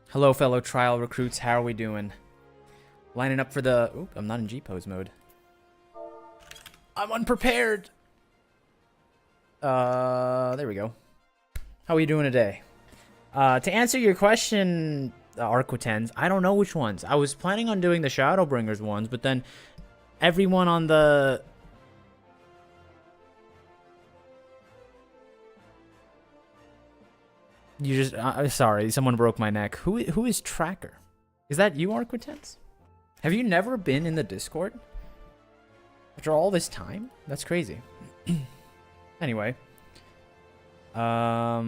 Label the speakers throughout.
Speaker 1: Hello, fellow trial recruits. How are we doing? Lining up for the... Oop, I'm not in G-pose mode. I'm unprepared. There we go. How are you doing today? To answer your question, Arquitens, I don't know which ones. I was planning on doing the Shadowbringers ones, but then everyone on the... You just... sorry, someone broke my neck. Who is Tracker? Is that you, Arquitens? Have you never been in the Discord? After all this time? That's crazy. Anyway. Yeah,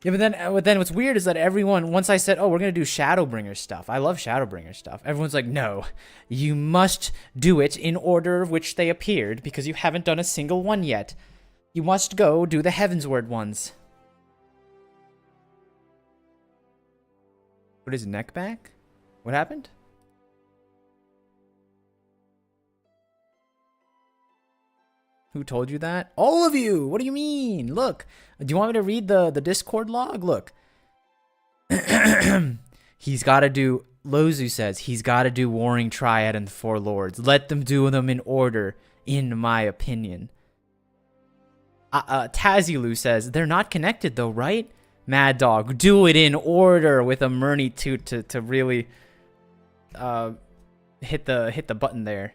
Speaker 1: but then what's weird is that everyone, once I said, oh, we're going to do Shadowbringers stuff. I love Shadowbringers stuff. Everyone's like, no, you must do it in order of which they appeared because you haven't done a single one yet. You must go do the Heavensward ones. Put his neck back? What happened? Who told you that? All of you! What do you mean? Look. Do you want me to read the Discord log? Look. He's got to do... Lozu says he's got to do Warring Triad and the Four Lords. Let them do them in order, in my opinion. Tazilu says, they're not connected though, right? Mad Dog, do it in order with a Murny Toot to really hit the button there.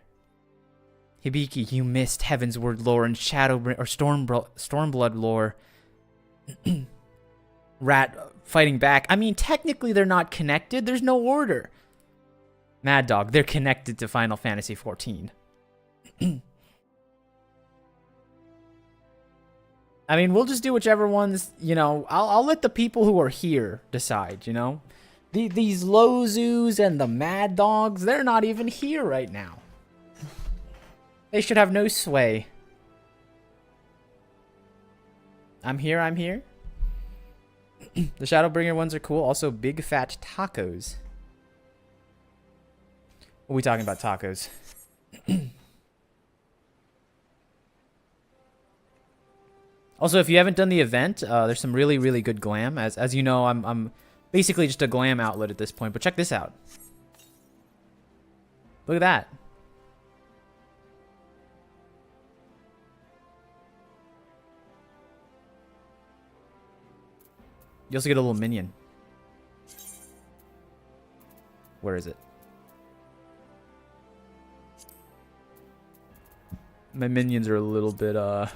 Speaker 1: Hibiki, you missed Heavensward lore and Stormblood lore. Rat fighting back. I mean, technically they're not connected. There's no order. Mad Dog, they're connected to Final Fantasy XIV. I mean, we'll just do whichever ones, you know, I'll let the people who are here decide, you know? These Lozus and the Mad Dogs, they're not even here right now. They should have no sway. I'm here, I'm here. The Shadowbringer ones are cool. Also, big fat tacos. What are we talking about, tacos? Also, if you haven't done the event, there's some really, really good glam. As you know, I'm basically just a glam outlet at this point. But check this out. Look at that. You also get a little minion. Where is it? My minions are a little bit, all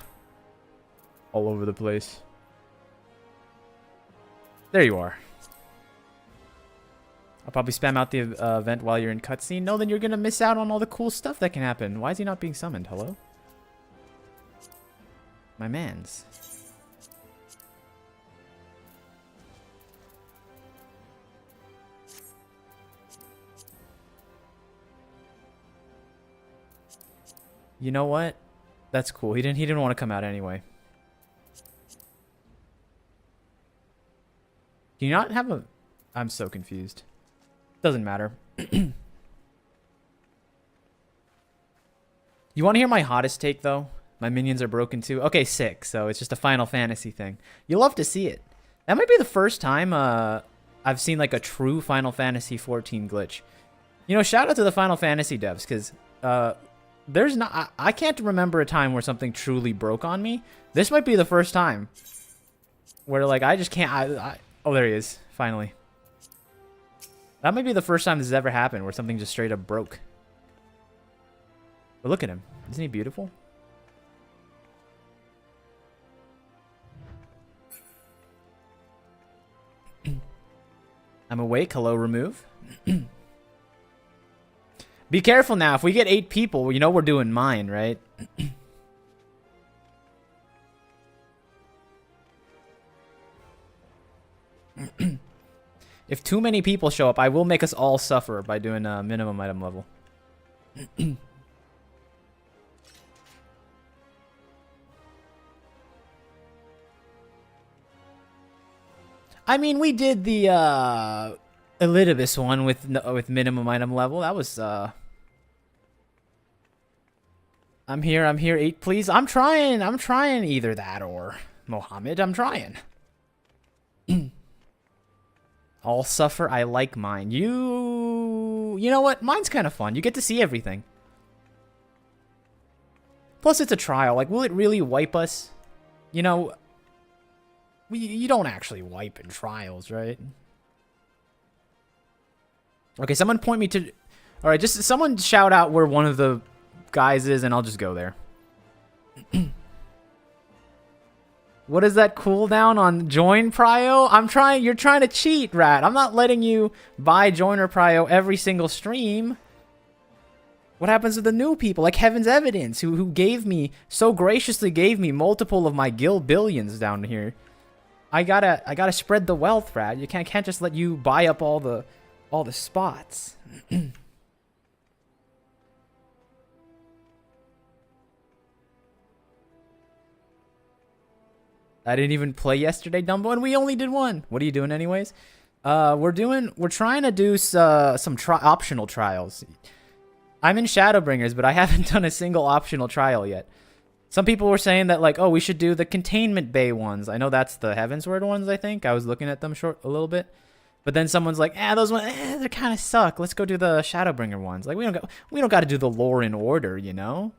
Speaker 1: over the place. There you are. I'll probably spam out the event while you're in cutscene. No, then you're gonna miss out on all the cool stuff that can happen. Why is he not being summoned? Hello? My mans. You know what? That's cool. He didn't want to come out anyway. Do you not have a... I'm so confused. Doesn't matter. You want to hear my hottest take, though? My minions are broken, too. Okay, 6, so it's just a Final Fantasy thing. You'll love to see it. That might be the first time I've seen, like, a true Final Fantasy 14 glitch. You know, shout out to the Final Fantasy devs, because there's not... I can't remember a time where something truly broke on me. This might be the first time where, like, I just can't... Oh, there he is. Finally. That might be the first time this has ever happened where something just straight up broke. But look at him. Isn't he beautiful? I'm awake. Hello, remove. Be careful now. If we get 8 people, you know we're doing mine, right? If too many people show up, I will make us all suffer by doing a minimum item level. I mean, we did the Elidibus one with minimum item level. That was I'm here, 8 please. I'm trying either that or Mohammed. I'm trying. All suffer. I like mine. You know what? Mine's kind of fun. You get to see everything. Plus, it's a trial. Like, will it really wipe us? You know, you don't actually wipe in trials, right? Okay, someone point me to... All right, just someone shout out where one of the guys is, and I'll just go there. What is that cooldown on join prio? You're trying to cheat, Rat. I'm not letting you buy joiner prio every single stream. What happens to the new people, like Heaven's Evidence, who so graciously gave me multiple of my guild billions down here? I gotta spread the wealth, Rat. You can't just let you buy up all the spots. I didn't even play yesterday, Dumbo, and we only did one. What are you doing anyways? We're trying to do some optional trials. I'm in Shadowbringers, but I haven't done a single optional trial yet. Some people were saying that, like, oh, we should do the Containment Bay ones. I know that's the Heavensward ones, I think. I was looking at them a little bit. But then someone's like, those ones, they kind of suck. Let's go do the Shadowbringer ones. Like, we don't got to do the lore in order, you know?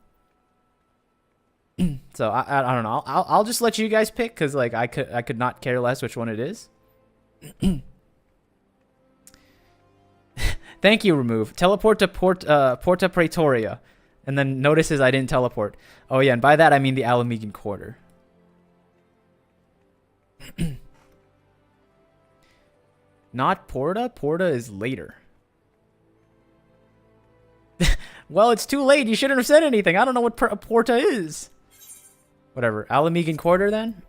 Speaker 1: So I don't know. I'll just let you guys pick, because like I could not care less which one it is. Thank you, Remove. Teleport to Porta Praetoria, and then notices I didn't teleport. Oh yeah, and by that I mean the Alamegan Quarter. Not Porta. Porta is later. Well, it's too late. You shouldn't have said anything. I don't know what Porta is. Whatever. Alamegan Quarter, then?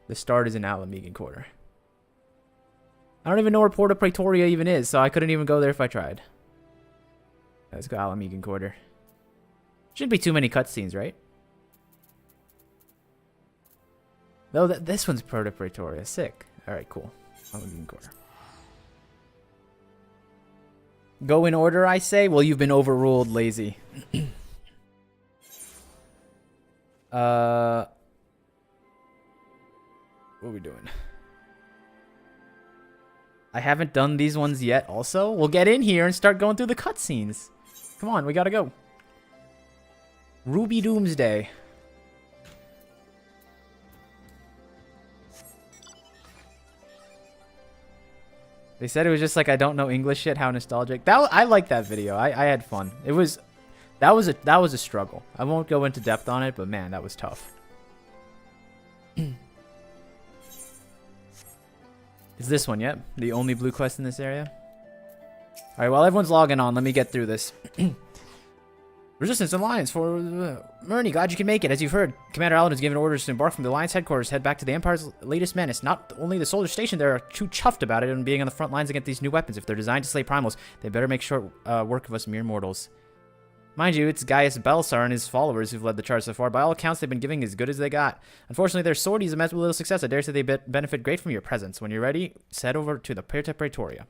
Speaker 1: The start is in Alamegan Quarter. I don't even know where Porta Praetoria even is, so I couldn't even go there if I tried. Let's go Alamegan Quarter. Shouldn't be too many cutscenes, right? Though this one's Porta Praetoria. Sick. Alright, cool. Alamegan Quarter. Go in order, I say? Well, you've been overruled, lazy. What are we doing? I haven't done these ones yet also. We'll get in here and start going through the cutscenes. Come on, we gotta go. Ruby Doomsday. They said it was just like I don't know English yet. How nostalgic. I like that video. I had fun. That was a struggle. I won't go into depth on it, but man, that was tough. Is this one yet? The only blue quest in this area? Alright, while everyone's logging on, let me get through this. Resistance Alliance for Murney, glad you can make it. As you've heard, Commander Allen has given orders to embark from the Alliance headquarters, head back to the Empire's latest menace. Not only the soldiers stationed there are too chuffed about it and being on the front lines against these new weapons. If they're designed to slay primals, they better make short work of us mere mortals. Mind you, it's Gaius Belsar and his followers who've led the charge so far. By all accounts, they've been giving as good as they got. Unfortunately, their sorties have met with little success. I dare say they benefit great from your presence. When you're ready, head over to the Porta Praetoria.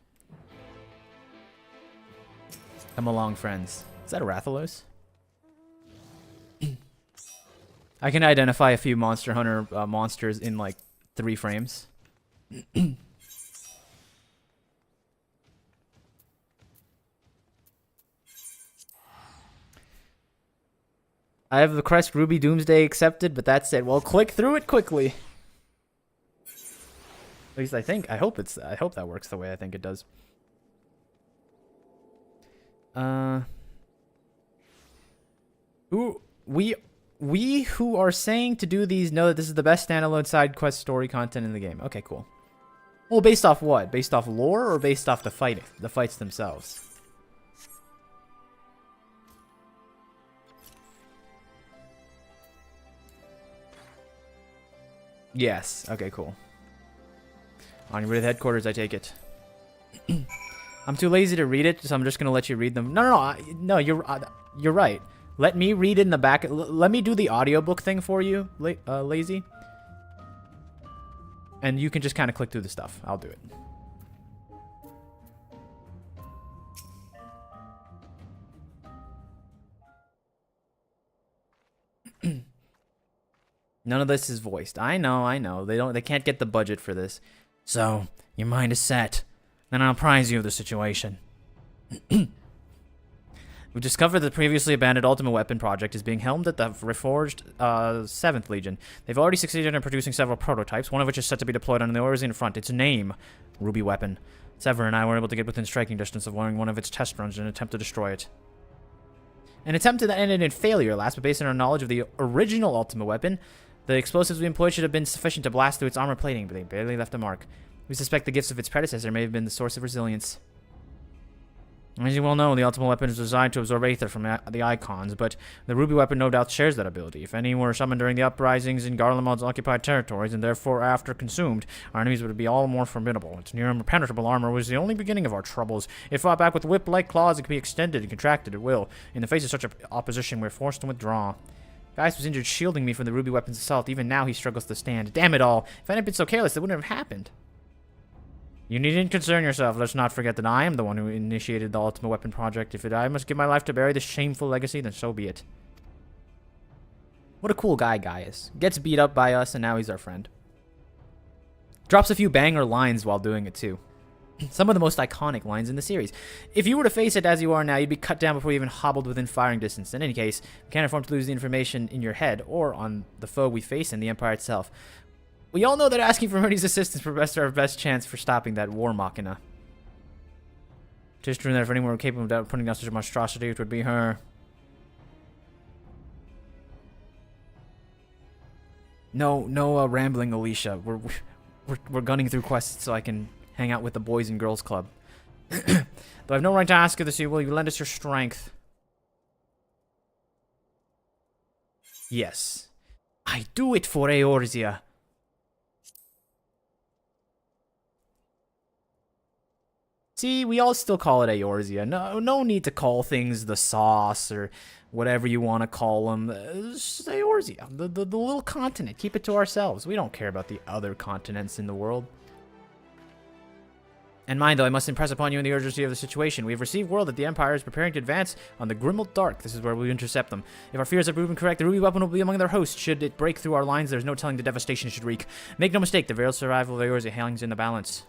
Speaker 1: Come along, friends. Is that a Rathalos? I can identify a few Monster Hunter monsters in like 3 frames. I have the crest Ruby Doomsday accepted, but that's it. Well, click through it quickly. At least I hope that works the way I think it does. We who are saying to do these know that this is the best standalone side quest story content in the game. Okay, cool. Well, based off what? Based off lore or based off the fights themselves? Yes. Okay, cool. On your way to the headquarters, I take it. I'm too lazy to read it, so I'm just gonna let you read them. No, you're right. Let me read in the back. Let me do the audiobook thing for you, lazy. And you can just kind of click through the stuff. I'll do it. None of this is voiced. I know. They can't get the budget for this. So, your mind is set. Then I'll apprise you of the situation. We've discovered the previously abandoned Ultimate Weapon project is being helmed at the reforged 7th Legion. They've already succeeded in producing several prototypes, one of which is set to be deployed on the Orisian front. Its name, Ruby Weapon. Sever and I were able to get within striking distance of one of its test runs in an attempt to destroy it. An attempt that ended in failure last, but based on our knowledge of the original Ultimate Weapon, the explosives we employed should have been sufficient to blast through its armor plating, but they barely left a mark. We suspect the gifts of its predecessor may have been the source of resilience. As you well know, the Ultimate Weapon is designed to absorb aether from the icons, but the Ruby Weapon no doubt shares that ability. If any were summoned during the uprisings in Garlemald's occupied territories, and therefore after consumed, our enemies would be all more formidable. Its near impenetrable armor was the only beginning of our troubles. If fought back with whip-like claws, it could be extended and contracted at will. In the face of such opposition, we're forced to withdraw. Gaius was injured shielding me from the Ruby Weapon's assault. Even now, he struggles to stand. Damn it all! If I hadn't been so careless, it wouldn't have happened. You needn't concern yourself. Let's not forget that I am the one who initiated the Ultimate Weapon project. If I must give my life to bury this shameful legacy, then so be it. What a cool guy Gaius. Gets beat up by us, and now he's our friend. Drops a few banger lines while doing it, too. Some of the most iconic lines in the series. If you were to face it as you are now, you'd be cut down before you even hobbled within firing distance. In any case, we can't afford to lose the information in your head, or on the foe we face in the Empire itself. We all know that asking for Murdy's assistance provides our best chance for stopping that war machina. Just true that if anyone were capable of putting down such a monstrosity, it would be her. No, rambling, Alicia. We're gunning through quests so I can hang out with the Boys and Girls Club. Though I've no right to ask you this, will you lend us your strength? Yes. I do it for Eorzea. See, we all still call it Eorzea. No need to call things the sauce or whatever you want to call them. It's Eorzea, the little continent. Keep it to ourselves. We don't care about the other continents in the world. And mind, though, I must impress upon you in the urgency of the situation. We have received word that the Empire is preparing to advance on the Grimald Dark. This is where we intercept them. If our fears have proven correct, the Ruby Weapon will be among their hosts. Should it break through our lines, there's no telling the devastation it should wreak. Make no mistake, the very survival of Eorzea hangs in the balance.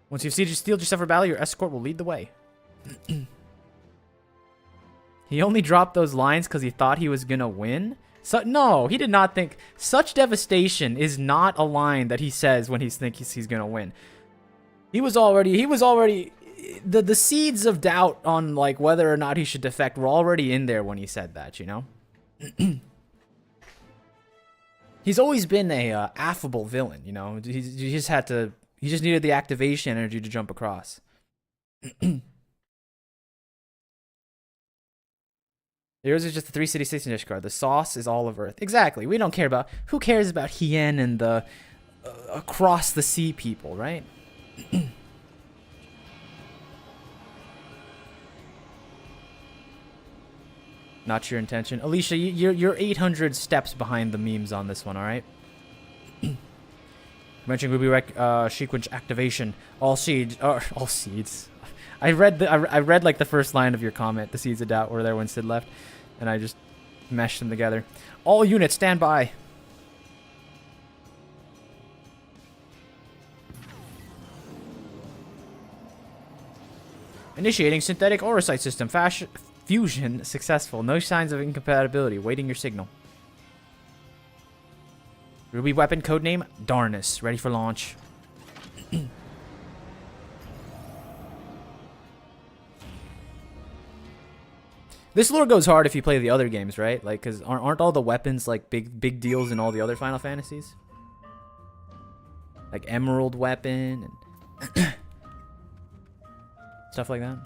Speaker 1: Once you've steeled yourself for battle, your escort will lead the way. He only dropped those lines because he thought he was gonna win? No, he did not think. Such devastation is not a line that he says when he thinks he's gonna win. He was already the seeds of doubt on like whether or not he should defect were already in there when he said that, you know? He's always been a affable villain, you know? He just needed the activation energy to jump across. Yours is just the 3 city dish card. The sauce is all of Earth. Exactly. We don't care about... Who cares about Hien and the across the sea people, right? Not your intention. Alicia, you're 800 steps behind the memes on this one, alright? Mentioning Ruby sequence activation. All seeds. All seeds. I read like the first line of your comment. The seeds of doubt were there when Sid left, and I just meshed them together. All units stand by. Initiating synthetic orosite system. Fusion successful. No signs of incompatibility. Waiting your signal. Ruby weapon codename Darnus. Ready for launch. This lore goes hard if you play the other games, right? Like, cause aren't all the weapons like big deals in all the other Final Fantasies? Like Emerald weapon and stuff like that.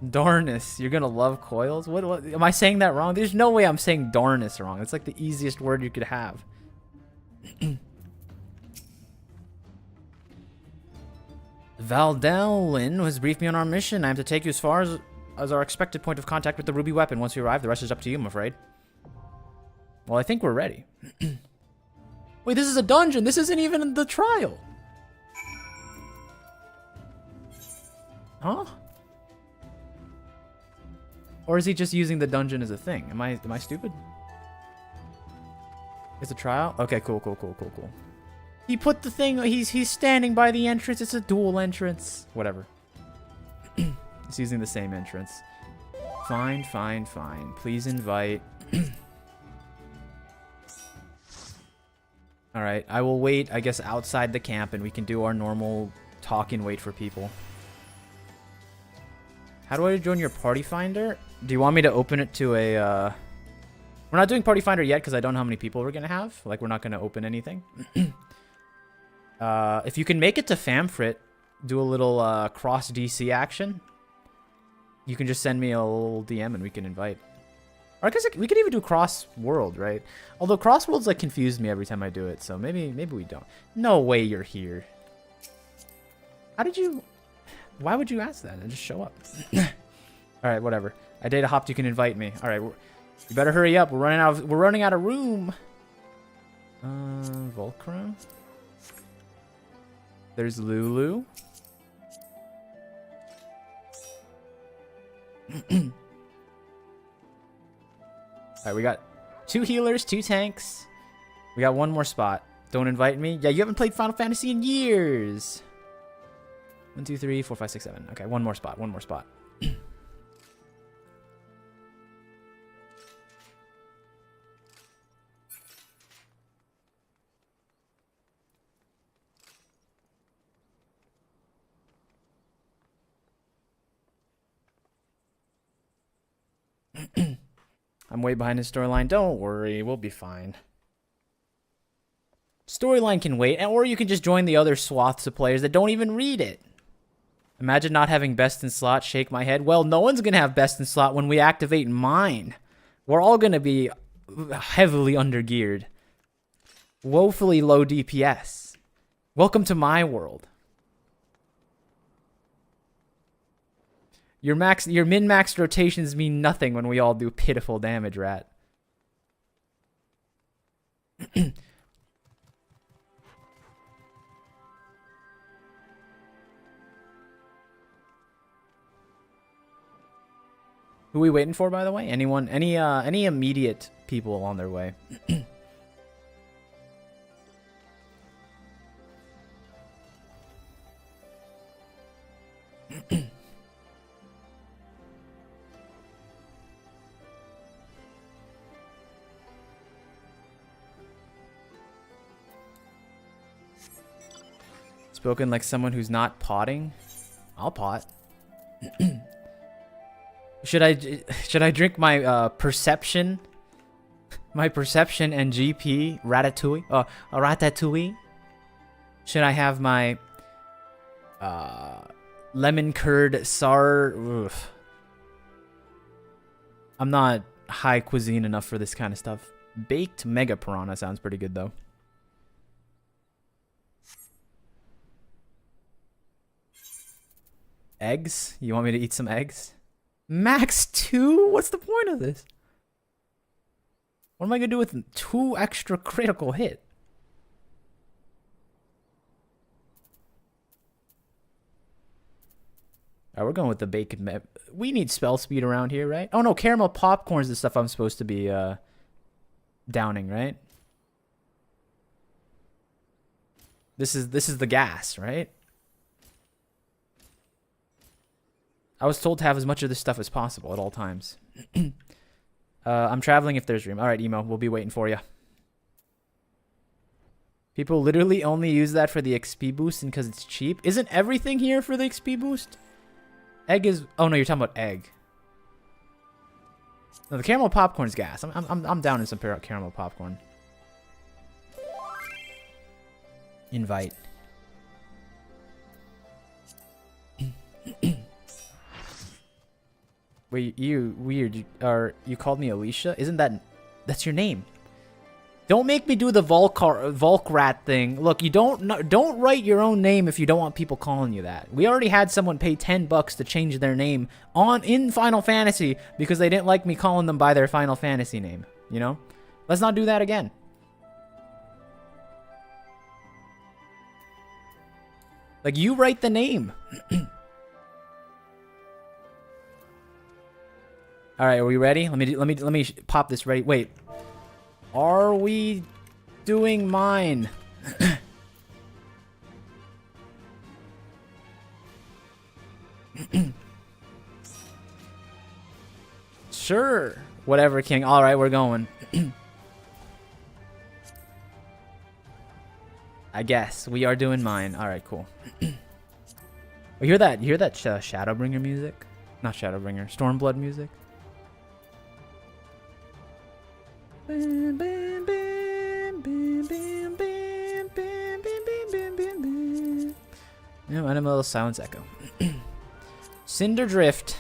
Speaker 1: Darnus, you're gonna love coils? What am I saying that wrong? There's no way I'm saying Darnus wrong. It's like the easiest word you could have. Valdelin has briefed me on our mission. I am to take you as far as our expected point of contact with the Ruby weapon. Once we arrive, the rest is up to you, I'm afraid. Well, I think we're ready. Wait, this is a dungeon. This isn't even the trial. Huh? Or is he just using the dungeon as a thing? Am I stupid? It's a trial? Okay, cool. He put the thing, he's standing by the entrance. It's a dual entrance. Whatever. He's using the same entrance. Fine. Please invite. Alright, I will wait, I guess, outside the camp, and we can do our normal talk and wait for people. How do I join your party finder? Do you want me to open it to a, We're not doing party finder yet, because I don't know how many people we're going to have. Like, we're not going to open anything. If you can make it to Famfrit, do a little, cross-DC action. You can just send me a little DM, and we can invite. Or I guess we could even do cross-world, right? Although cross-worlds, like, confuse me every time I do it, so maybe we don't. No way you're here. How did you... Why would you ask that? And just show up. Alright, whatever. I data hopped, you can invite me. Alright, you better hurry up. We're running out of room. Volcrum. There's Lulu. Alright, we got 2 healers, 2 tanks. We got 1 more spot. Don't invite me. Yeah, you haven't played Final Fantasy in years. 1, 2, 3, 4, 5, 6, 7. Okay, 1 more spot. I'm way behind the storyline. Don't worry, we'll be fine. Storyline can wait, or you can just join the other swaths of players that don't even read it. Imagine not having best in slot. Shake my head. Well, no one's going to have best in slot when we activate mine. We're all going to be heavily undergeared. Woefully low DPS. Welcome to my world. Your min-maxed rotations mean nothing when we all do pitiful damage, rat. Who are we waiting for, by the way? Anyone? Any immediate people on their way? Spoken like someone who's not potting. I'll pot. Should I drink my perception? My perception and GP ratatouille? Ratatouille? Should I have my lemon curd sour? Oof. I'm not high cuisine enough for this kind of stuff. Baked mega piranha sounds pretty good though. Eggs? You want me to eat some eggs? Max 2? What's the point of this? What am I going to do with 2 extra critical hit? Alright, we're going with the bacon. We need spell speed around here, right? Oh no, caramel popcorn's the stuff I'm supposed to be downing, right? This is the gas, right? I was told to have as much of this stuff as possible at all times. I'm traveling if there's room. Alright, Emo, we'll be waiting for you. People literally only use that for the XP boost and because it's cheap. Isn't everything here for the XP boost? Egg is... Oh, no, you're talking about egg. No, the caramel popcorn's gas. I'm down in some caramel popcorn. Invite. Wait, you weird. You called me Alicia? Isn't that's your name? Don't make me do the Volkrat thing. Look, you don't write your own name if you don't want people calling you that. We already had someone pay $10 to change their name in Final Fantasy because they didn't like me calling them by their Final Fantasy name, you know? Let's not do that again. Like, you write the name. All right, are we ready? Let me pop this ready. Wait, are we doing mine. Sure. Whatever, King. All right, we're going. I guess we are doing mine. All right, cool. You hear that? You hear that Shadowbringer music? Not Shadowbringer. Stormblood music. Bam, bam, bam, bam, bam, bam, bam, bam, bam, bam, bam. Yeah, and a little silence echo. Cinder Drift.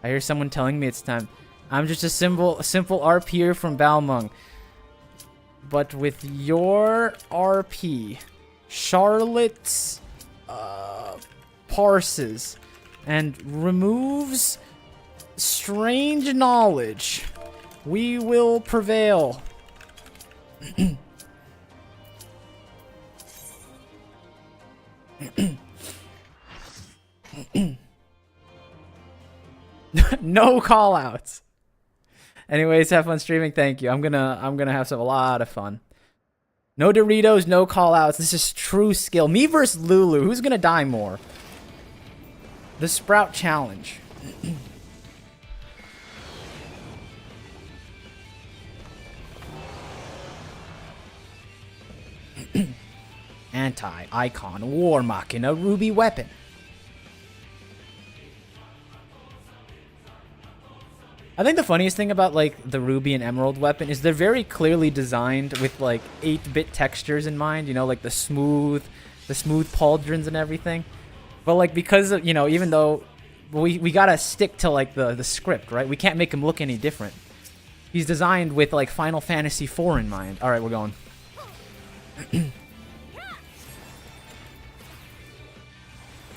Speaker 1: I hear someone telling me it's time. I'm just a simple RPer from Balmung. But with your RP, Charlotte's parses and removes strange knowledge, we will prevail. No call outs. Anyways, have fun streaming. Thank you. I'm gonna have a lot of fun. No Doritos, no call outs. This is true skill. Me versus Lulu. Who's gonna die more? The Sprout Challenge. Anti-icon war machina ruby weapon. I think the funniest thing about like the ruby and emerald weapon is they're very clearly designed with like 8-bit textures in mind, you know, like the smooth pauldrons and everything. But like because of, you know, even though we gotta stick to like the script, right? We can't make him look any different. He's designed with like Final Fantasy IV in mind. All right, we're going.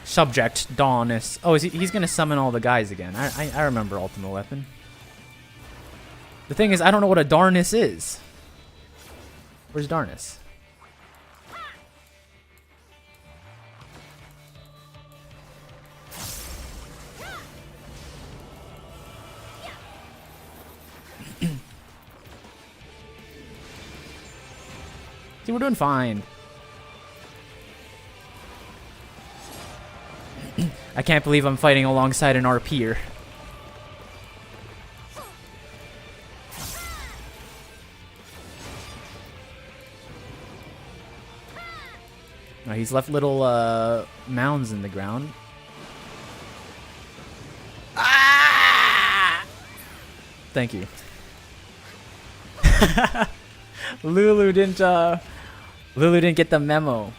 Speaker 1: Subject Dawnus. Oh, he's gonna summon all the guys again. I remember Ultimate Weapon. The thing is, I don't know what a Darnus is. Where's Darnus? See, we're doing fine. I can't believe I'm fighting alongside an RPer. Oh, he's left little mounds in the ground. Ah! Thank you. Lulu didn't get the memo.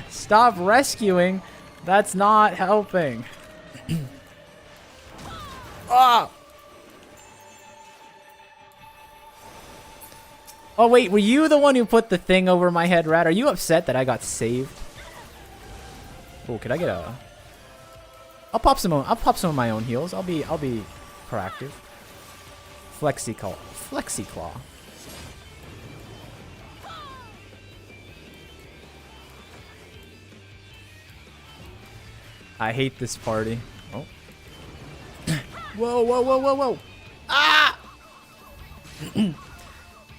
Speaker 1: Stop rescuing. That's not helping. Ah! Oh wait, were you the one who put the thing over my head, Rat? Are you upset that I got saved? Oh, could I get a? I'll pop some of my own heals. I'll be proactive. Flexi Claw. I hate this party. Oh. Whoa, whoa, whoa, whoa, whoa. Ah!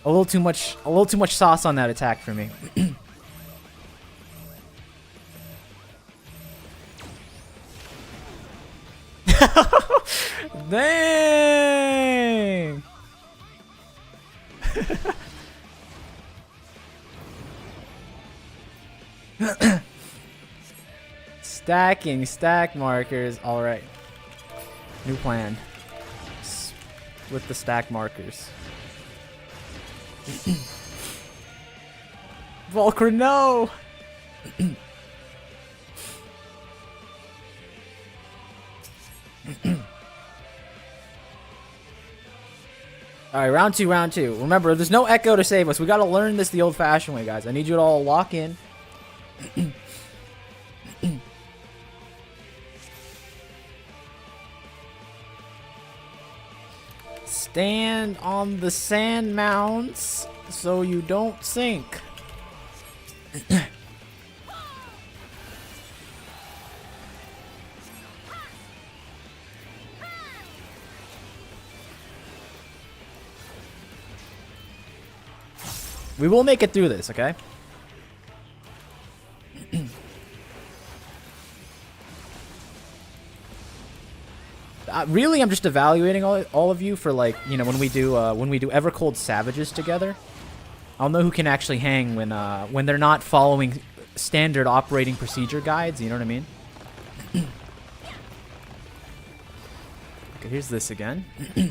Speaker 1: a little too much sauce on that attack for me. Dang! Stack markers. All right. New plan. With the stack markers. Volker, no! Alright, round two. Remember, there's no echo to save us. We gotta learn this the old-fashioned way, guys. I need you to all lock in. Stand on the sand mounds so you don't sink. We will make it through this, okay? Really, I'm just evaluating all of you for, like, you know, when we do Evercold Savages together. I'll know who can actually hang when they're not following standard operating procedure guides. You know what I mean? Okay, here's this again. So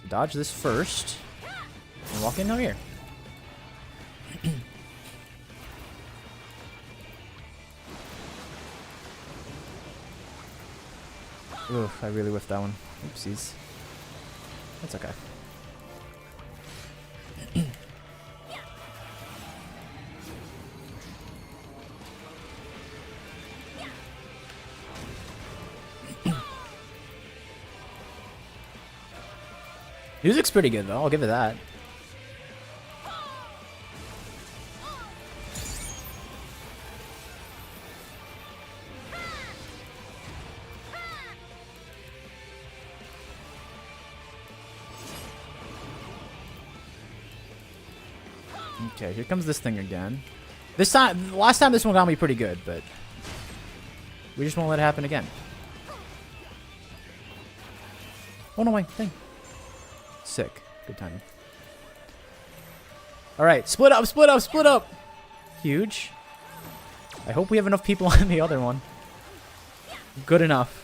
Speaker 1: dodge this first, and walk in over here. Oof, I really whiffed that one. Oopsies. That's okay. Music's pretty good, though. I'll give it that. Okay, here comes this thing again. This time, last time this one got me pretty good, but we just won't let it happen again. Oh no, my thing. Sick. Good timing. Alright, split up, split up, split up! Huge. I hope we have enough people on the other one. Good enough.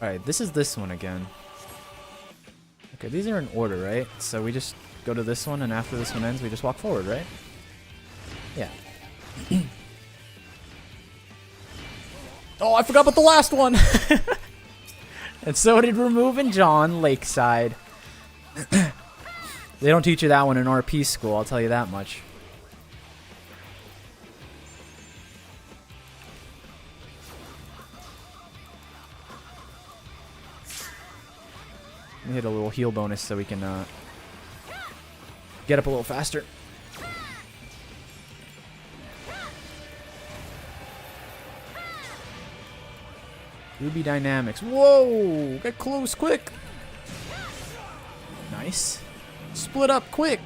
Speaker 1: Alright, this is this one again. Okay, these are in order, right? So we just go to this one, and after this one ends, we just walk forward, right? Yeah. Oh, I forgot about the last one! And so did removing John Lakeside. They don't teach you that one in RP school, I'll tell you that much. Let me hit a little heal bonus so we can get up a little faster. Ruby Dynamics. Whoa! Get close, quick! Nice. Split up, quick!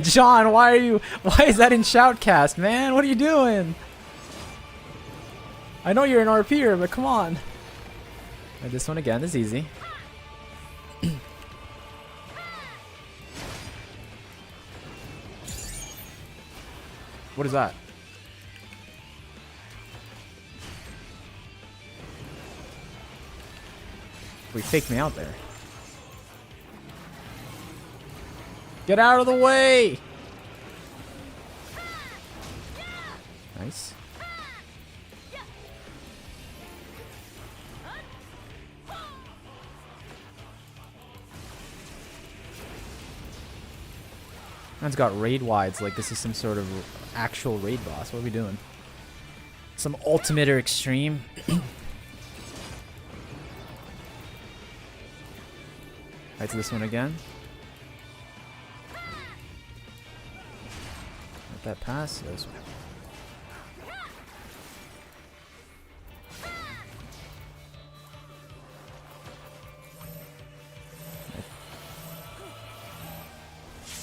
Speaker 1: John, why is that in Shoutcast, man? What are you doing? I know you're an RPer, but come on. Right, this one again is easy. What is that? We faked me out there. Get out of the way! Nice. Man's got raid wides like this is some sort of actual raid boss. What are we doing? Some ultimate or extreme? Right to this one again. Let that pass. Yes.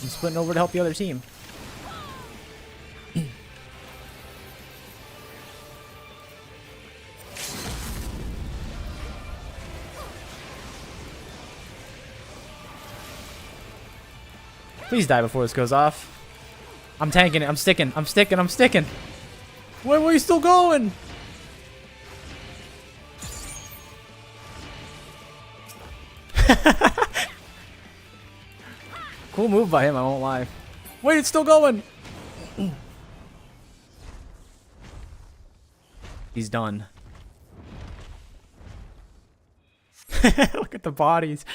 Speaker 1: I'm splitting over to help the other team. Please die before this goes off. I'm tanking it. I'm sticking. I'm sticking. I'm sticking. Where are you still going? Cool move by him, I won't lie. Wait, it's still going! He's done. Look at the bodies.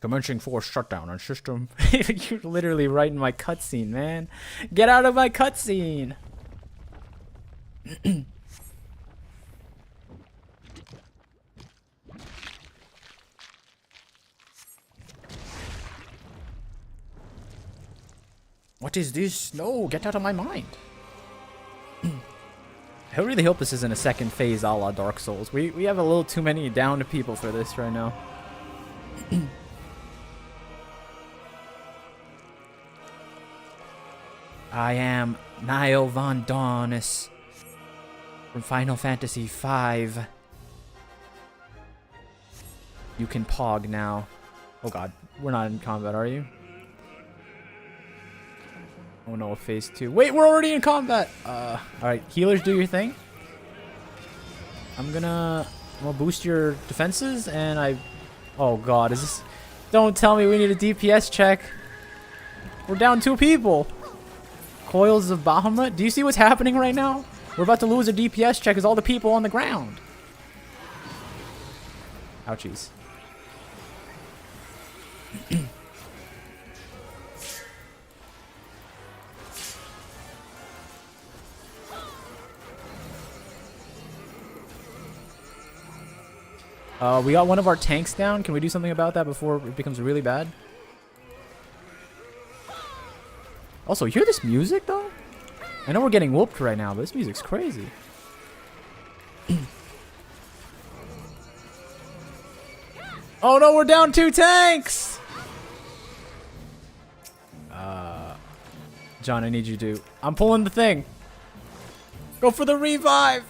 Speaker 1: Commencing forced shutdown on system. You're literally right in my cutscene, man. Get out of my cutscene. What is this? No, get out of my mind. I really hope this isn't a second phase a la Dark Souls. We have a little too many downed people for this right now. I am Niall Von Donis from Final Fantasy V. You can pog now. Oh god, we're not in combat, are you? Oh no, phase 2. Wait, we're already in combat! Alright, healers, do your thing. I'm gonna boost your defenses, and oh god, is this... Don't tell me we need a DPS check. We're down 2 people. Coils of Bahamut? Do you see what's happening right now? We're about to lose a DPS check as all the people on the ground. Ouchies. We got one of our tanks down. Can we do something about that before it becomes really bad? Also, you hear this music, though? I know we're getting whooped right now, but this music's crazy. Oh no, we're down 2 tanks! John, I need you to... I'm pulling the thing. Go for the revive!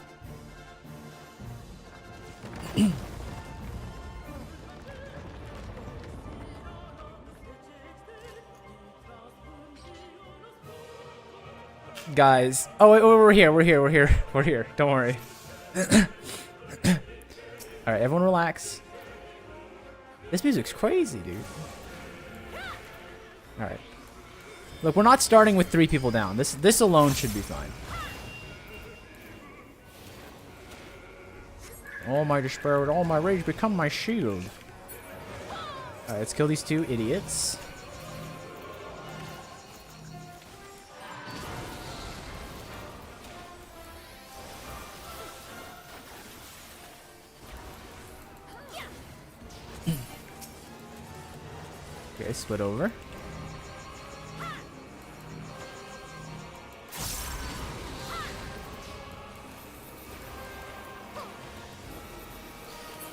Speaker 1: Guys. Oh, wait, we're here. Don't worry. Alright, everyone relax. This music's crazy, dude. Alright. Look, we're not starting with 3 people down. This alone should be fine. All my despair with all my rage become my shield. Alright, let's kill these 2 idiots. Okay, split over.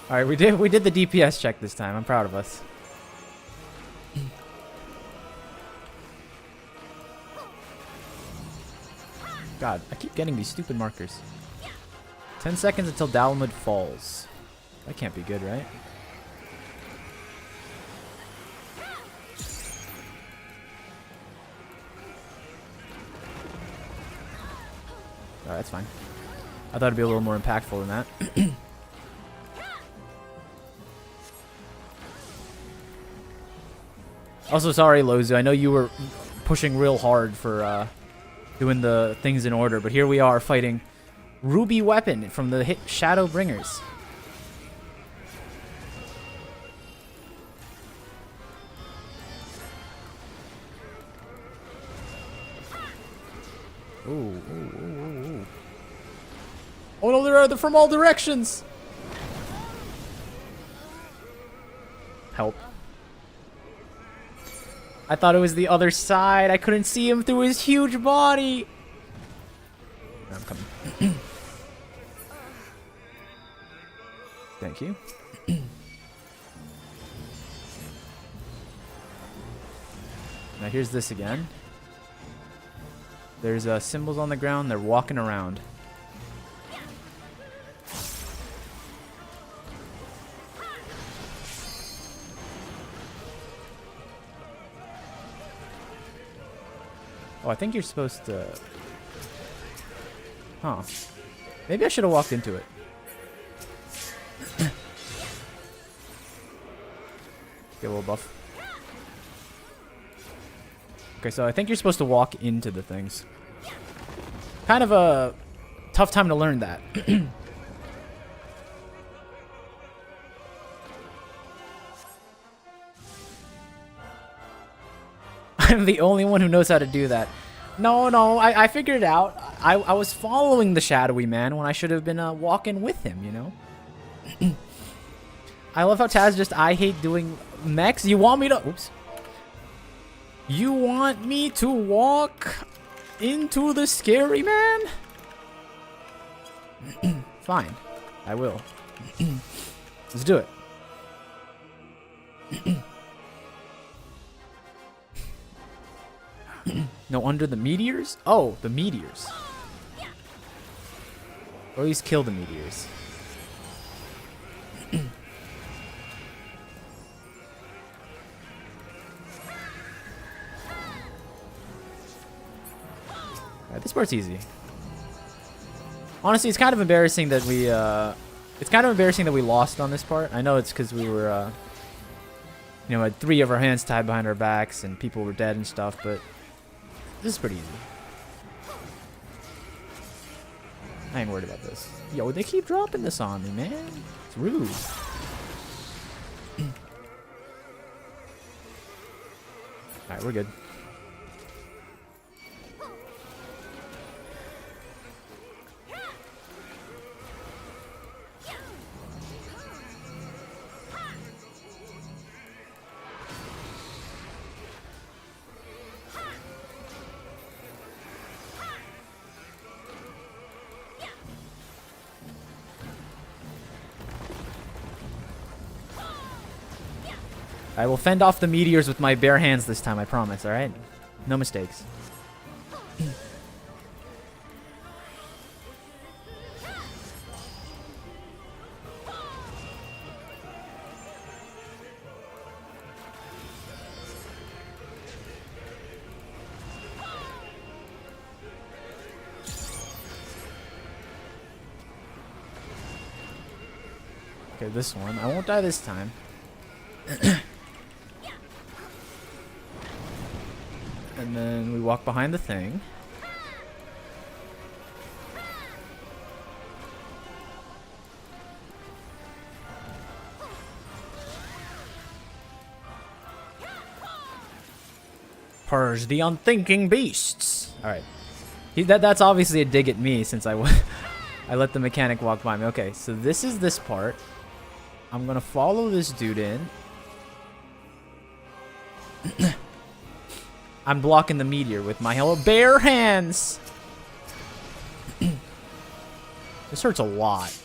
Speaker 1: Alright, we did the DPS check this time. I'm proud of us. God, I keep getting these stupid markers. 10 seconds until Dalamud falls. That can't be good, right? Alright, that's fine. I thought it'd be a little more impactful than that. Also, sorry, Lozu. I know you were pushing real hard for doing the things in order, but here we are fighting Ruby Weapon from the hit Shadowbringers. Ooh. Oh no, they're from all directions. Help. I thought it was the other side. I couldn't see him through his huge body. I'm coming. Thank you. Now here's this again. There's symbols on the ground. They're walking around. Oh, I think you're supposed to... Huh. Maybe I should have walked into it. Get a little buff. Okay, so I think you're supposed to walk into the things. Kind of a tough time to learn that. I'm the only one who knows how to do that. No, I figured it out. I was following the shadowy man when I should have been walking with him, you know? I love how Taz just, I hate doing mechs. You want me to... Oops. You want me to walk into the scary man? Fine. I will. Let's do it. No, under the meteors? Oh, the meteors. Or at least kill the meteors. Alright, this part's easy. Honestly, it's kind of embarrassing that we lost on this part. I know it's because we were, you know, had 3 of our hands tied behind our backs and people were dead and stuff, but this is pretty easy. I ain't worried about this. Yo, they keep dropping this on me, man. It's rude. Alright, we're good. I will fend off the meteors with my bare hands this time, I promise, alright? No mistakes. Okay, this one. I won't die this time. And then we walk behind the thing. Purge the unthinking beasts. All right. That's obviously a dig at me since I let the mechanic walk by me. Okay, so this is this part. I'm gonna follow this dude in. I'm blocking the meteor with my bare hands. This hurts a lot.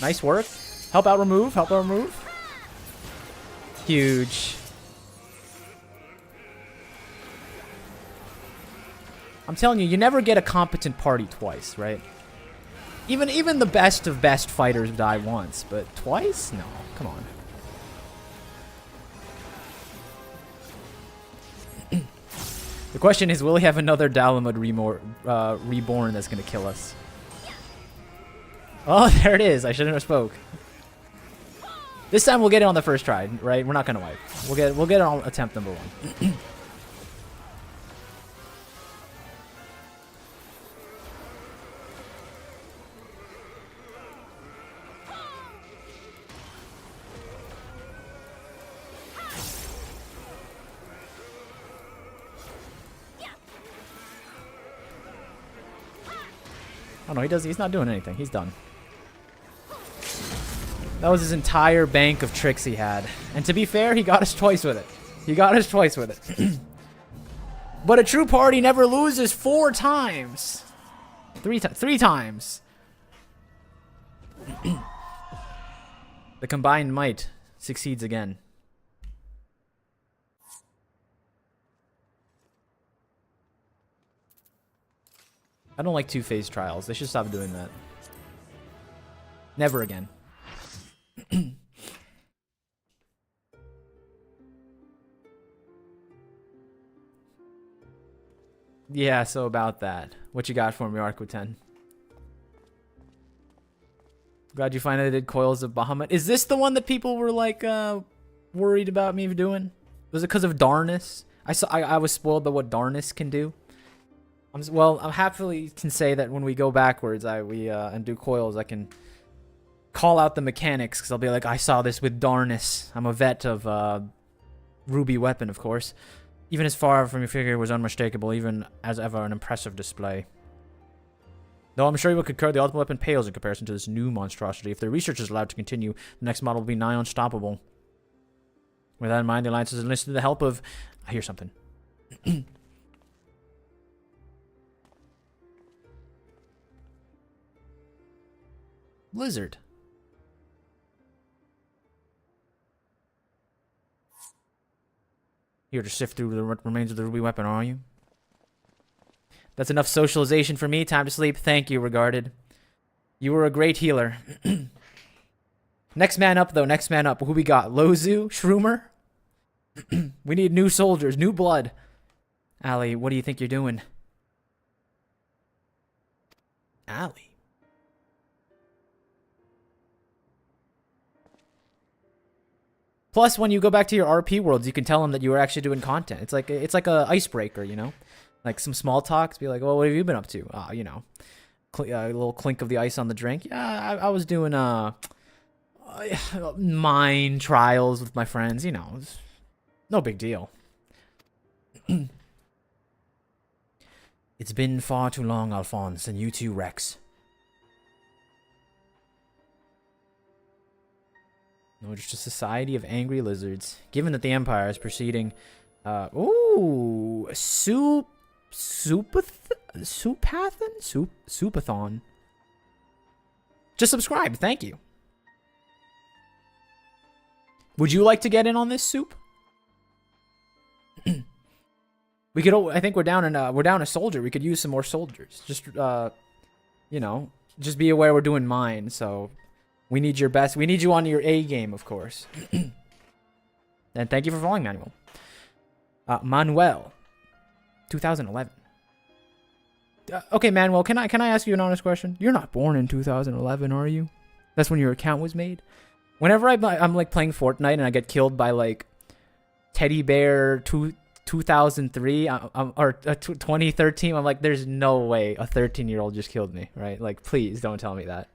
Speaker 1: Nice work. Help out remove. Help out remove. Huge. I'm telling you, you never get a competent party twice, right? Even the best of best fighters die once, but twice? No, come on. The question is, will we have another Dalamud reborn that's gonna kill us? Oh, there it is. I shouldn't have spoke. This time we'll get it on the first try, right? We're not gonna wipe. We'll get it on attempt number 1. Oh no, he's not doing anything. He's done. That was his entire bank of tricks he had. And to be fair, he got us twice with it. He got us twice with it. But a true party never loses 4 times. 3 times. The combined might succeeds again. I don't like 2-phase trials. They should stop doing that. Never again. Yeah, so about that. What you got for me, Arco 10? Glad you finally did Coils of Bahamut. Is this the one that people were like worried about me doing? Was it because of Darkness? I was spoiled by what Darkness can do. I happily can say that when we go backwards, and do Coils, I can call out the mechanics because I'll be like, I saw this with Darkness. I'm a vet of ruby weapon, of course. Even as far from your figure was unmistakable, even as ever an impressive display. Though I'm sure you will concur, the ultimate weapon pales in comparison to this new monstrosity. If the research is allowed to continue, the next model will be nigh unstoppable. With that in mind, the Alliance has enlisted the help of... I hear something. Lizard. Here to sift through the remains of the ruby weapon, are you? That's enough socialization for me. Time to sleep. Thank you, regarded. You were a great healer. Next man up, though. Next man up. Who we got? Lozu? Shroomer? We need new soldiers. New blood. Allie, what do you think you're doing? Allie? Plus, when you go back to your RP worlds, you can tell them that you were actually doing content. It's like a icebreaker, you know? Like some small talks. Be like, well, what have you been up to? You know, a little clink of the ice on the drink. Yeah, I was doing mine trials with my friends. You know, no big deal. It's been far too long, Alphonse, and you too, Rex. No, just a society of angry lizards. Given that the Empire is proceeding... Soupathon? Just subscribe, thank you. Would you like to get in on this soup? We could... I think we're down a soldier. We could use some more soldiers. Just, you know, just be aware we're doing mine, so... We need your best. We need you on your A game, of course. And thank you for following, Manuel. Manuel. 2011. Okay, Manuel, can I ask you an honest question? You're not born in 2011, are you? That's when your account was made? Whenever I'm like playing Fortnite and I get killed by like Teddy Bear 2003 or 2013, I'm like, there's no way a 13-year-old just killed me, right? Like, please don't tell me that.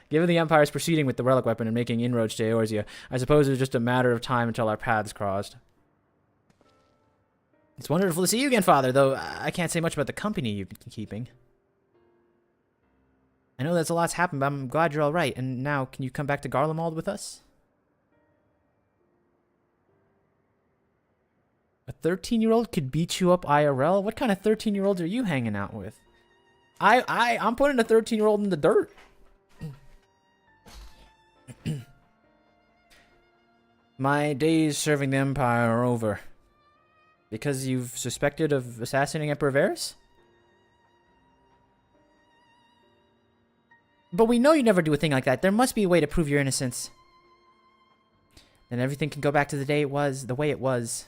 Speaker 1: Given the Empire's proceeding with the relic weapon and making inroads to Eorzea, I suppose it was just a matter of time until our paths crossed. It's wonderful to see you again, Father, though I can't say much about the company you've been keeping. I know that's a lot's happened, but I'm glad you're all right. And now, can you come back to Garlemald with us? A 13-year-old could beat you up IRL? What kind of 13-year-olds are you hanging out with? I'm putting a 13-year-old in the dirt. My days serving the Empire are over. Because you've suspected of assassinating Emperor Varys? But we know you never do a thing like that. There must be a way to prove your innocence. Then everything can go back to the day it was, the way it was.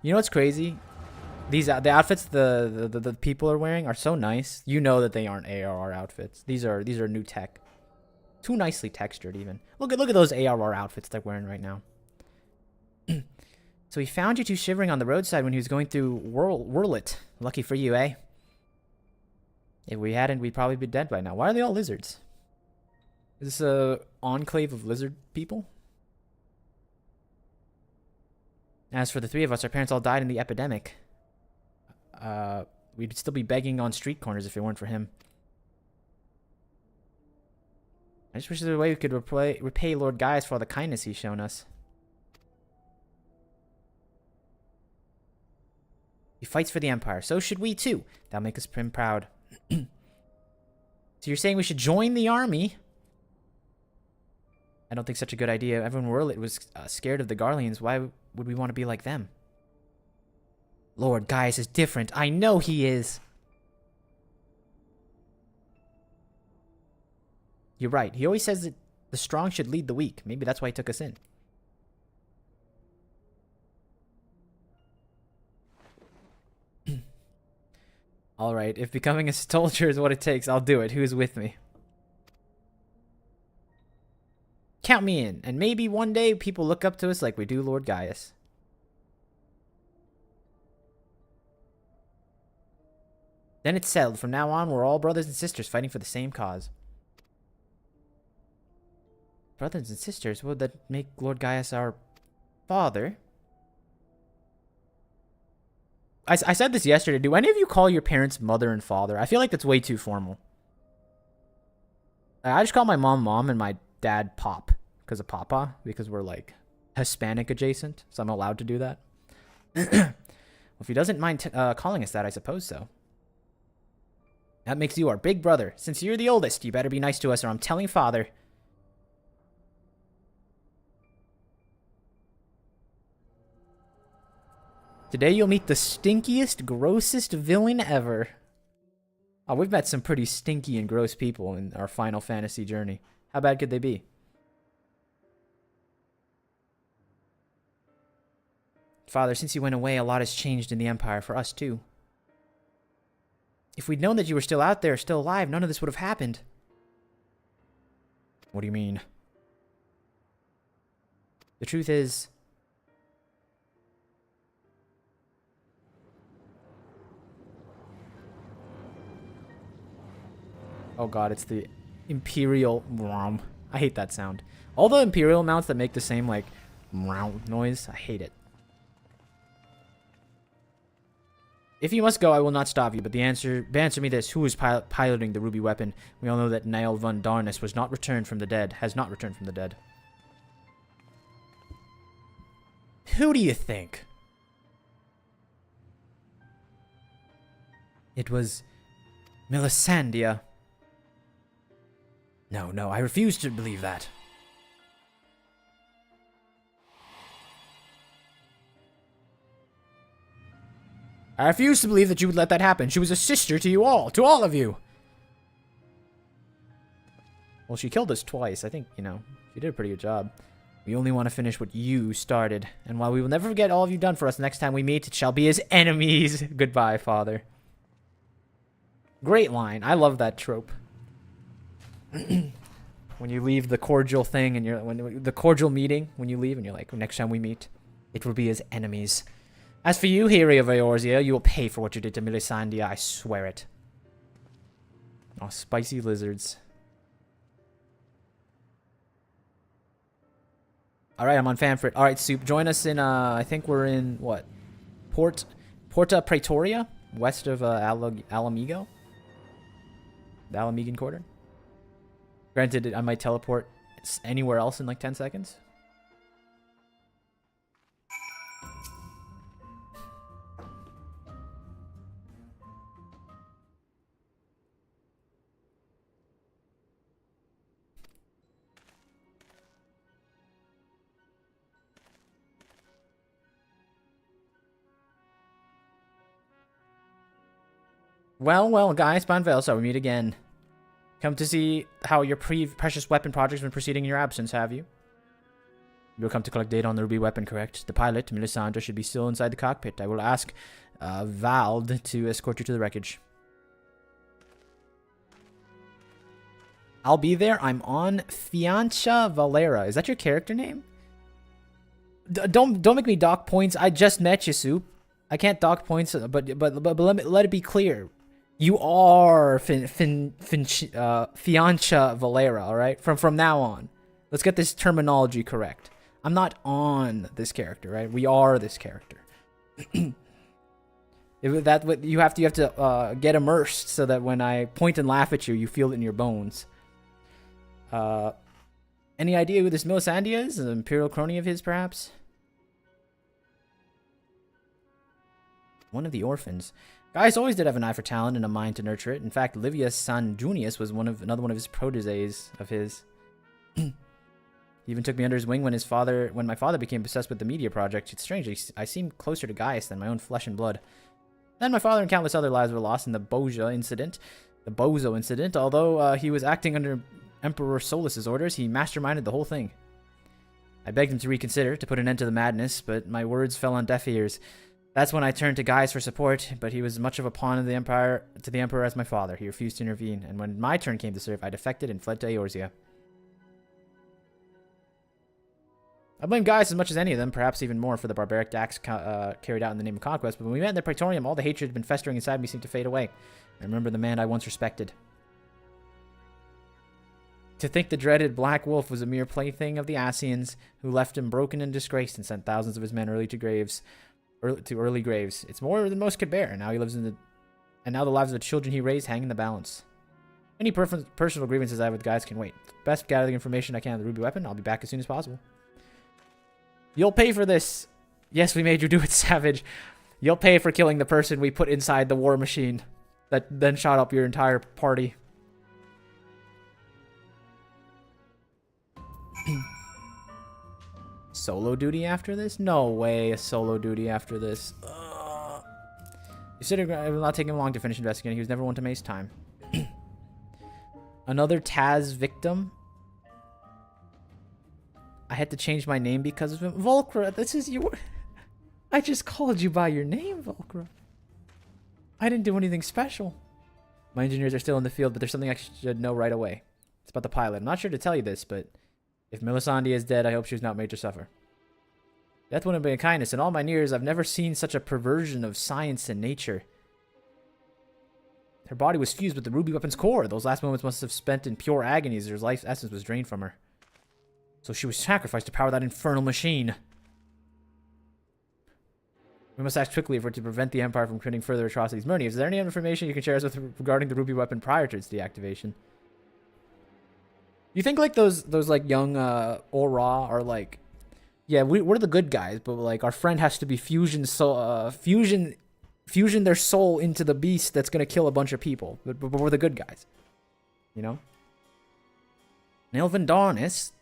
Speaker 1: You know what's crazy? The outfits the people are wearing are so nice. You know that they aren't ARR outfits. These are new tech. Too nicely textured even. Look at those ARR outfits they're wearing right now. So he found you two shivering on the roadside when he was going through Whirlit. Lucky for you, eh? If we hadn't, we'd probably be dead by now. Why are they all lizards? Is this a enclave of lizard people? As for the three of us, our parents all died in the epidemic. We'd still be begging on street corners if it weren't for him. I just wish there was a way we could repay Lord Gaius for all the kindness he's shown us. He fights for the Empire. So should we too. That'll make us prim proud. So you're saying we should join the army? I don't think such a good idea. Everyone Whirlit was scared of the Garleans. Why would we want to be like them? Lord Gaius is different. I know he is. You're right. He always says that the strong should lead the weak. Maybe that's why he took us in. Alright, if becoming a soldier is what it takes, I'll do it. Who's with me? Count me in. And maybe one day people look up to us like we do Lord Gaius. Then it's settled. From now on, we're all brothers and sisters fighting for the same cause. Brothers and sisters, would that make Lord Gaius our father? I said this yesterday. Do any of you call your parents mother and father? I feel like that's way too formal. I just call my mom mom and my dad pop because of papa, because we're like Hispanic adjacent, so I'm allowed to do that. Well, if he doesn't mind calling us that, I suppose so. That makes you our big brother. Since you're the oldest, you better be nice to us or I'm telling father. Today you'll meet the stinkiest, grossest villain ever. Oh, we've met some pretty stinky and gross people in our Final Fantasy journey. How bad could they be? Father, since you went away, a lot has changed in the Empire for us, too. If we'd known that you were still out there, still alive, none of this would have happened. What do you mean? The truth is... Oh god, it's the Imperial... I hate that sound. All the Imperial mounts that make the same, like, noise, I hate it. If you must go, I will not stop you, but answer me this. Who is piloting the ruby weapon? We all know that Niall von Darnus has not returned from the dead. Who do you think? It was... Melisandre. No, I refuse to believe that. I refuse to believe that you would let that happen. She was a sister to you all. To all of you. Well, she killed us twice. I think, you know, she did a pretty good job. We only want to finish what you started. And while we will never forget all of you done for us, next time we meet, it shall be as enemies. Goodbye, Father. Great line. I love that trope. When you leave the cordial thing and you're... the cordial meeting, when you leave and you're like, next time we meet, it will be as enemies. As for you, Hero of Eorzea, you will pay for what you did to Melisandre, I swear it. Oh, spicy lizards. Alright, I'm on Fanfrit. Alright, Soup, join us in, I think we're in, what? Porta Praetoria? West of, Alamigo? The Alamegan Quarter? Granted, I might teleport anywhere else in like 10 seconds. Well, guys, Banvel, so we meet again. Come to see how your precious weapon project's been proceeding in your absence, have you? You'll come to collect data on the ruby weapon, correct? The pilot, Melisandre, should be still inside the cockpit. I will ask Vald to escort you to the wreckage. I'll be there. I'm on Fiancha Valera. Is that your character name? Don't make me dock points. I just met you, Soup. I can't dock points, but let it be clear. You are Fiancha Valera, all right? From now on. Let's get this terminology correct. I'm not on this character, right? We are this character. You have to get immersed so that when I point and laugh at you, you feel it in your bones. Any idea who this Melisandre is? An imperial crony of his, perhaps? One of the orphans. Gaius always did have an eye for talent and a mind to nurture it. In fact, Livius San Junius was another one of his proteges of his. He even took me under his wing when my father became obsessed with the media project. It's strange, I seem closer to Gaius than my own flesh and blood. Then my father and countless other lives were lost in the Bozo incident. Although he was acting under Emperor Solus's orders, he masterminded the whole thing. I begged him to reconsider, to put an end to the madness, but my words fell on deaf ears. That's when I turned to Gaius for support, but he was as much of a pawn of the Emperor as my father. He refused to intervene, and when my turn came to serve, I defected and fled to Eorzea. I blame Gaius as much as any of them, perhaps even more, for the barbaric acts carried out in the name of conquest, but when we met in the Praetorium, all the hatred had been festering inside me seemed to fade away. I remember the man I once respected. To think the dreaded Black Wolf was a mere plaything of the Asians, who left him broken and disgraced and sent thousands of his men early graves. It's more than most could bear. And now now the lives of the children he raised hang in the balance. Any personal grievances I have with guys can wait. Best gather the information I can on the ruby weapon. I'll be back as soon as possible. You'll pay for this. Yes, we made you do it, Savage. You'll pay for killing the person we put inside the war machine that then shot up your entire party. Solo duty after this? No way, a solo duty after this. You said it will not take him long to finish investigating. He was never one to waste time. Another Taz victim? I had to change my name because of him. Volcra, this is your... I just called you by your name, Volcra. I didn't do anything special. My engineers are still in the field, but there's something I should know right away. It's about the pilot. I'm not sure to tell you this, but if Melisande is dead, I hope she was not made to suffer. Death wouldn't have been a kindness. In all my years, I've never seen such a perversion of science and nature. Her body was fused with the ruby weapon's core. Those last moments must have spent in pure agony as her life's essence was drained from her. So she was sacrificed to power that infernal machine. We must act quickly if we're to prevent the Empire from committing further atrocities. Murni, is there any information you can share us with regarding the ruby weapon prior to its deactivation? You think like those like young Aura are like, yeah, we're the good guys, but like our friend has to be fusion their soul into the beast that's gonna kill a bunch of people, but we're the good guys, you know? Nelvin Darnis,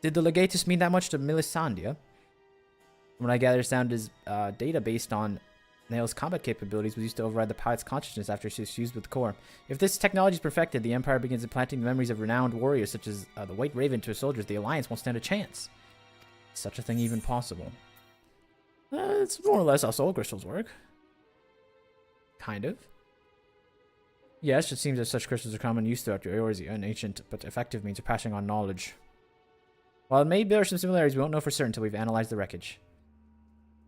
Speaker 1: did the legatus mean that much to Melisandre? From what I gather, sound is data based on Nail's combat capabilities was used to override the pilot's consciousness after she was fused with the core. If this technology is perfected, the Empire begins implanting the memories of renowned warriors such as the White Raven to its soldiers. The Alliance won't stand a chance. Is such a thing even possible? It's more or less how soul crystals work. Kind of. Yes, it seems that such crystals are common use throughout your Eorzea, an ancient but effective means of passing on knowledge. While it may bear some similarities, we won't know for certain until we've analyzed the wreckage.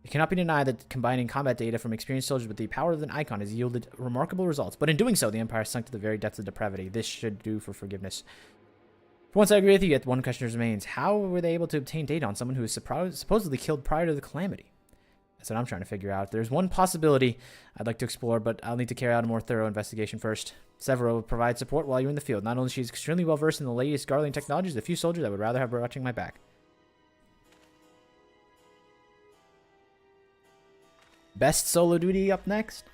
Speaker 1: It cannot be denied that combining combat data from experienced soldiers with the power of an icon has yielded remarkable results, but in doing so, the Empire sunk to the very depths of depravity. This should do for forgiveness. For once I agree with you, yet one question remains. How were they able to obtain data on someone who was supposedly killed prior to the calamity? That's what I'm trying to figure out. There's one possibility I'd like to explore, but I'll need to carry out a more thorough investigation first. Severo will provide support while you're in the field. Not only is she extremely well versed in the latest Garlean technologies, a few soldiers I would rather have watching my back. Best solo duty up next?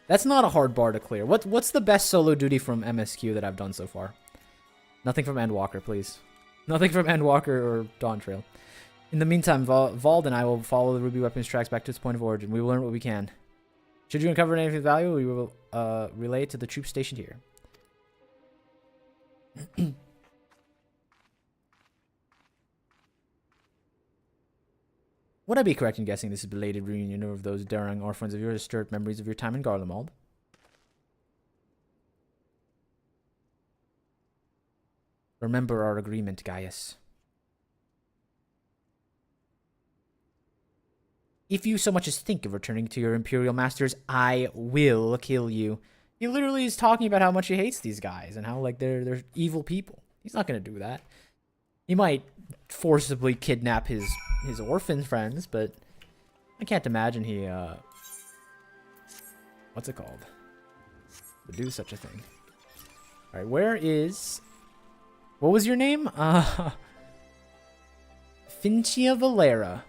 Speaker 1: That's not a hard bar to clear. What's the best solo duty from MSQ that I've done so far? Nothing from Endwalker, please. Nothing from Endwalker or Dawn Trail. In the meantime, Vald and I will follow the Ruby Weapons tracks back to its point of origin. We will learn what we can. Should you uncover anything of value, we will relay it to the troops stationed here. Would I be correct in guessing this is a belated reunion of those daring orphans of yours stirred memories of your time in Garlemald? Remember our agreement, Gaius. If you so much as think of returning to your Imperial Masters, I will kill you. He literally is talking about how much he hates these guys and how, like, they're evil people. He's not going to do that. He might forcibly kidnap his orphan friends, but I can't imagine he, what's it called? Would do such a thing. Alright, where is... What was your name? Fincia Valera.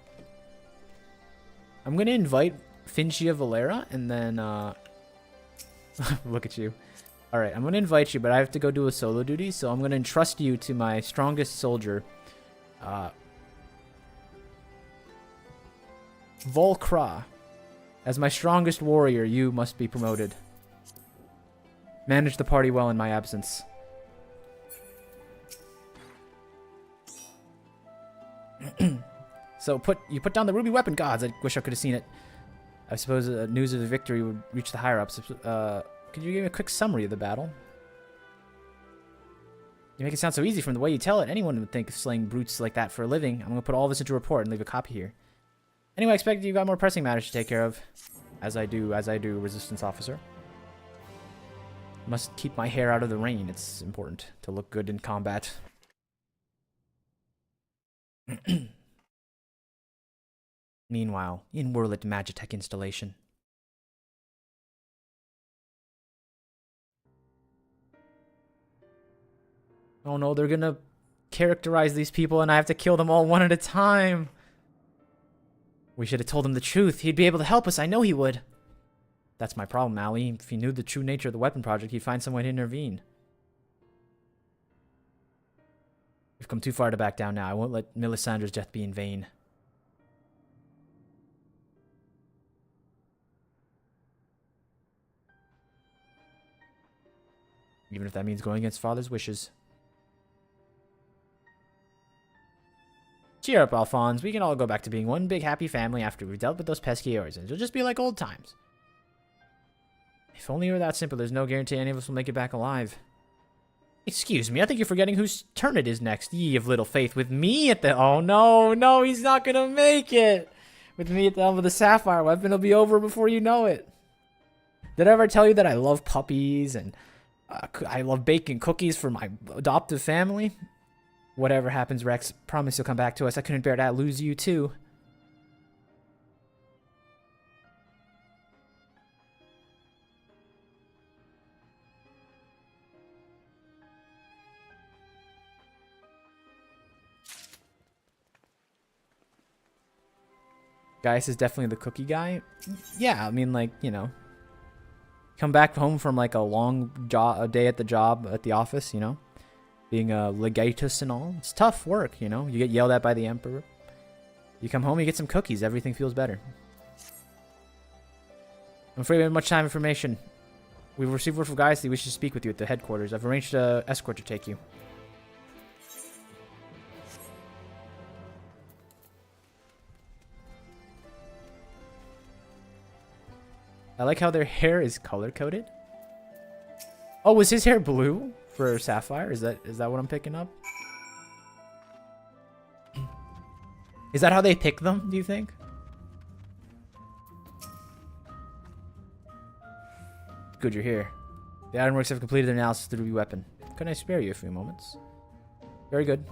Speaker 1: I'm going to invite Fincia Valera, and then, look at you. Alright, I'm going to invite you, but I have to go do a solo duty, so I'm going to entrust you to my strongest soldier, Volcra. As my strongest warrior, you must be promoted. Manage the party well in my absence. So you put down the ruby weapon gods. I wish I could have seen it. I suppose news of the victory would reach the higher ups. Could you give me a quick summary of the battle? You make it sound so easy from the way you tell it. Anyone would think of slaying brutes like that for a living. I'm going to put all this into a report and leave a copy here. Anyway, I expect you've got more pressing matters to take care of. As I do, Resistance Officer. Must keep my hair out of the rain. It's important to look good in combat. Meanwhile, in Whirlit Magitech installation. Oh no, they're gonna characterize these people and I have to kill them all one at a time. We should have told him the truth. He'd be able to help us. I know he would. That's my problem, Allie. If he knew the true nature of the weapon project, he'd find some way to intervene. We've come too far to back down now. I won't let Melisandre's death be in vain. Even if that means going against Father's wishes. Cheer up, Alphonse. We can all go back to being one big happy family after we've dealt with those pesky origins. It'll just be like old times. If only it were that simple, there's no guarantee any of us will make it back alive. Excuse me, I think you're forgetting whose turn it is next. Ye of little faith, with me at the... Oh, no, no, he's not gonna make it. With me at the helm of the Sapphire weapon, it'll be over before you know it. Did I ever tell you that I love puppies and I love baking cookies for my adoptive family? Whatever happens, Rex, promise you'll come back to us. I couldn't bear to lose you, too. Gaius is definitely the cookie guy. Yeah, I mean, like, you know. Come back home from, like, a long day at the job, at the office, you know. Being a legatus and all. It's tough work, you know. You get yelled at by the Emperor. You come home, you get some cookies. Everything feels better. I'm afraid we have much time information. We've received word from Gaius that he wishes to speak with you at the headquarters. I've arranged an escort to take you. I like how their hair is color-coded. Oh, was his hair blue for Sapphire? Is that what I'm picking up? Is that how they pick them, do you think? Good, you're here. The Ironworks have completed their analysis of the ruby weapon. Couldn't I spare you a few moments? Very good.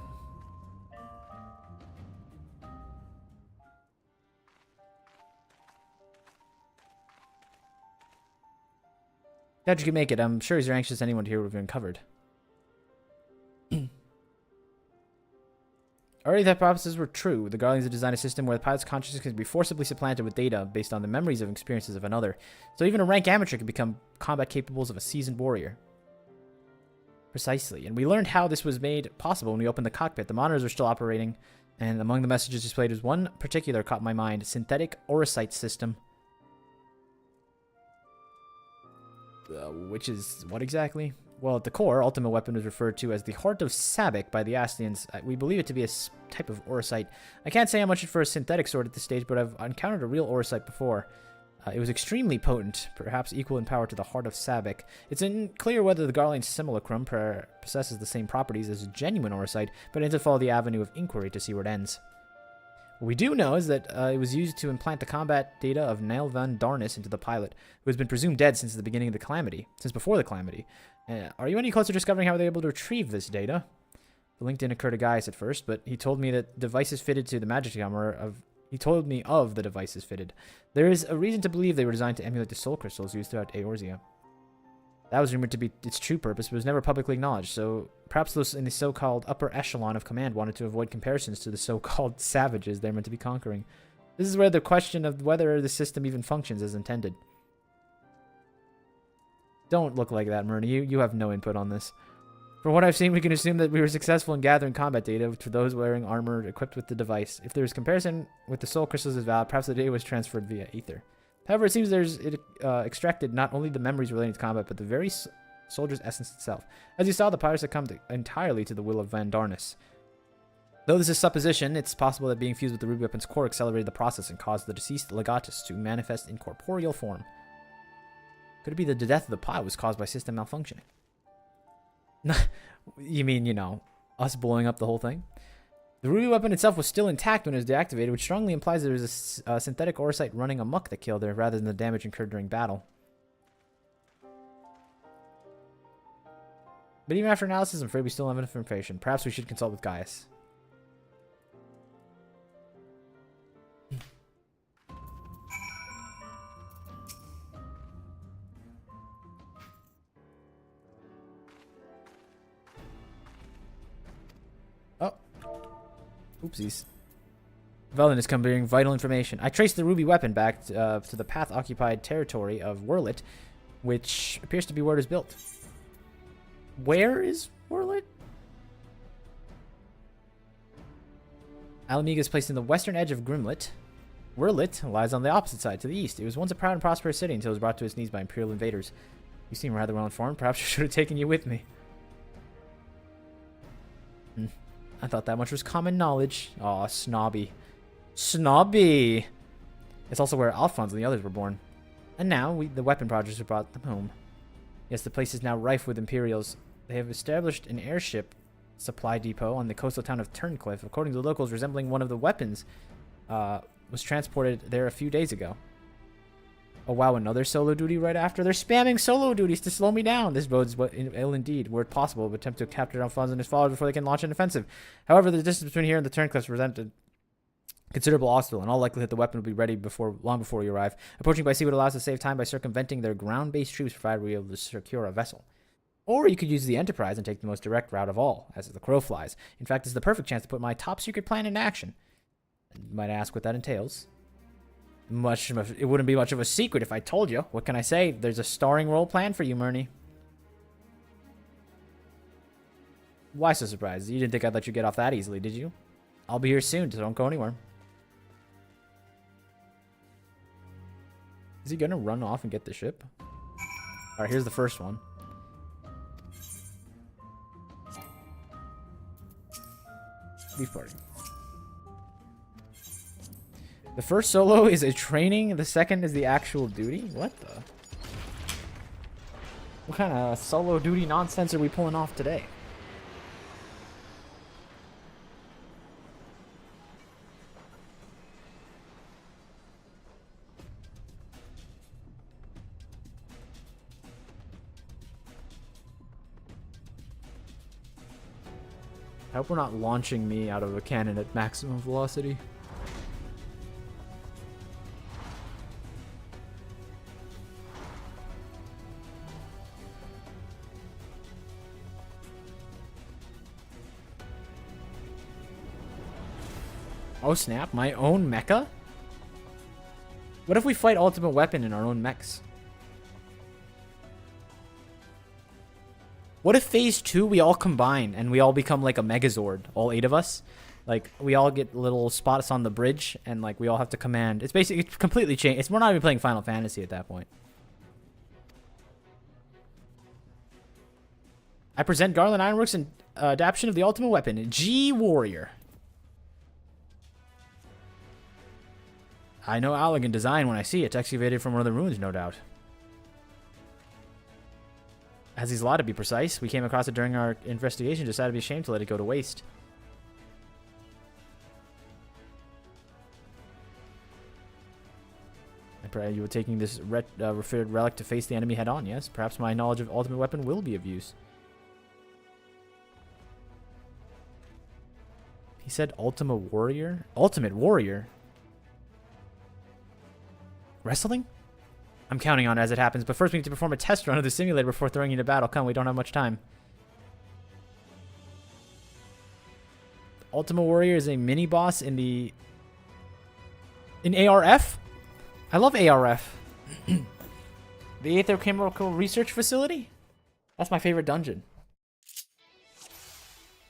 Speaker 1: Glad you could make it. I'm sure he's anxious anyone to hear what we've uncovered. Already the hypotheses were true. The Guardians have designed a system where the pilot's consciousness can be forcibly supplanted with data based on the memories of experiences of another. So even a rank amateur can become combat capables of a seasoned warrior. Precisely. And we learned how this was made possible when we opened the cockpit. The monitors were still operating, and among the messages displayed was one particular caught my mind. Synthetic Orosite system. Which is what exactly? Well, at the core, ultimate weapon was referred to as the Heart of Sabik by the Astians. We believe it to be a type of Orosite. I can't say how much for a synthetic sword at this stage, but I've encountered a real Orosite before. It was extremely potent, perhaps equal in power to the Heart of Sabik. It's unclear whether the Garlean simulacrum possesses the same properties as a genuine Orosite, but I need to follow the avenue of inquiry to see where it ends. What we do know is that it was used to implant the combat data of Nile van Darnus into the pilot, who has been presumed dead since the beginning of the Calamity, since before the Calamity. Are you any closer to discovering how they were able to retrieve this data? The link didn't occur to Gaius at first, but he told me that devices fitted to the magic armor he told me of the devices fitted. There is a reason to believe they were designed to emulate the soul crystals used throughout Eorzea. That was rumored to be its true purpose, but was never publicly acknowledged, so perhaps those in the so-called upper echelon of command wanted to avoid comparisons to the so-called savages they're meant to be conquering. This is where the question of whether the system even functions as intended. Don't look like that, Myrna. You have no input on this. From what I've seen, we can assume that we were successful in gathering combat data for those wearing armor equipped with the device. If there's comparison with the soul crystals is valid, perhaps the data was transferred via ether. However, it seems it extracted not only the memories relating to combat, but the very soldier's essence itself. As you saw, the pirates succumbed entirely to the will of Van Darnus. Though this is supposition, it's possible that being fused with the ruby weapon's core accelerated the process and caused the deceased legatus to manifest in corporeal form. Could it be that the death of the pilot was caused by system malfunctioning? You mean, you know, us blowing up the whole thing? The ruby weapon itself was still intact when it was deactivated, which strongly implies there was a synthetic Orosite running amok that killed her, rather than the damage incurred during battle. But even after analysis, I'm afraid we still don't have enough information. Perhaps we should consult with Gaius. Oh. Oopsies. Velen is conveying vital information. I traced the ruby weapon back to the path-occupied territory of Wurlit, which appears to be where it is built. Where is Wurlit? Alamiga is placed in the western edge of Grimlet. Wurlit lies on the opposite side, to the east. It was once a proud and prosperous city until it was brought to its knees by Imperial invaders. You seem rather well informed. Perhaps I should have taken you with me. I thought that much was common knowledge. Aw, snobby. Snobby! It's also where Alphonse and the others were born. And now, the weapon projects have brought them home. Yes, the place is now rife with Imperials. They have established an airship supply depot on the coastal town of Turncliffe, according to the locals, resembling one of the weapons was transported there a few days ago. Oh wow, another solo duty right after? They're spamming solo duties to slow me down. This bodes ill indeed. Were it possible, would attempt to capture Alphonse and his followers before they can launch an offensive. However, the distance between here and the Turncliffs presented considerable obstacle. In all likelihood, the weapon will be ready long before you arrive. Approaching by sea would allow us to save time by circumventing their ground-based troops, provided we are able to secure a vessel. Or you could use the Enterprise and take the most direct route of all, as the crow flies. In fact, it's the perfect chance to put my top-secret plan into action. You might ask what that entails. It wouldn't be much of a secret if I told you. What can I say? There's a starring role planned for you, Murney. Why so surprised? You didn't think I'd let you get off that easily, did you? I'll be here soon, so don't go anywhere. Is he gonna run off and get the ship? Alright, here's the first one. Beef party. The first solo is a training, the second is the actual duty? What the? What kind of solo duty nonsense are we pulling off today? I hope we're not launching me out of a cannon at maximum velocity. Oh snap, my own mecha? What if we fight Ultimate Weapon in our own mechs? What if phase 2 we all combine and we all become like a Megazord, all 8 of us? Like we all get little spots on the bridge and like we all have to command. It's basically completely changed. We're not even playing Final Fantasy at that point. I present Garland Ironworks and adaptation of the Ultimate Weapon, G Warrior. I know elegant design when I see it. Excavated from one of the ruins, no doubt. Has these law to be precise. We came across it during our investigation. Decided to be ashamed to let it go to waste. You were taking this referred relic to face the enemy head on, yes? Perhaps my knowledge of Ultimate Weapon will be of use. He said Ultimate Warrior? Ultimate Warrior? Wrestling? I'm counting on it as it happens, but first we need to perform a test run of the simulator before throwing you into battle. Come, we don't have much time. Ultimate Warrior is a mini-boss in the... in ARF? I love ARF. The 8th Chemical Research Facility? That's my favorite dungeon.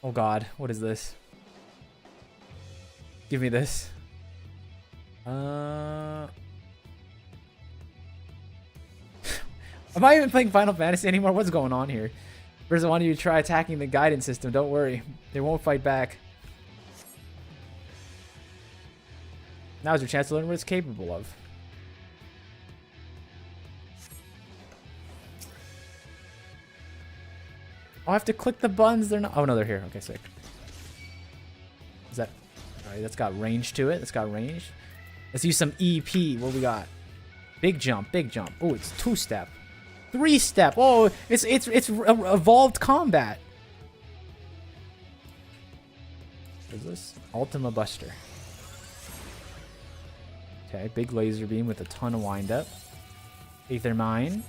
Speaker 1: Oh god, what is this? Give me this. Am I even playing Final Fantasy anymore? What's going on here? First, I want you to try attacking the guidance system. Don't worry. They won't fight back. Now's your chance to learn what it's capable of. Oh, I have to click the buttons. They're not... Oh, no, they're here. Okay, sick. Is that... Alright, that's got range to it. That's got range. Let's use some EP. What we got? Big jump, big jump. Oh, it's two-step. 3-step. Oh, it's evolved combat. What is this? Ultima Buster. Okay, big laser beam with a ton of wind up. Aether Mine.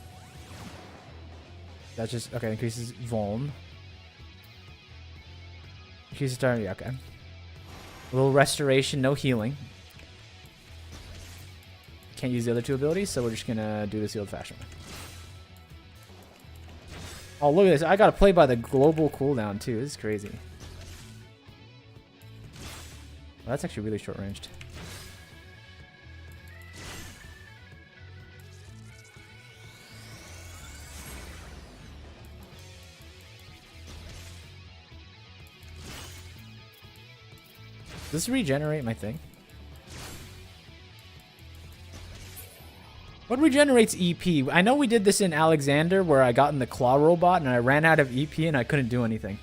Speaker 1: That just, okay, increases Vuln. Increases turn, yeah, okay. A little restoration, no healing. Can't use the other 2 abilities, so we're just gonna do this the old-fashioned way. Oh, look at this. I gotta play by the global cooldown, too. This is crazy. Well, that's actually really short-ranged. Does this regenerate my thing? What regenerates EP? I know we did this in Alexander where I got in the claw robot and I ran out of EP and I couldn't do anything.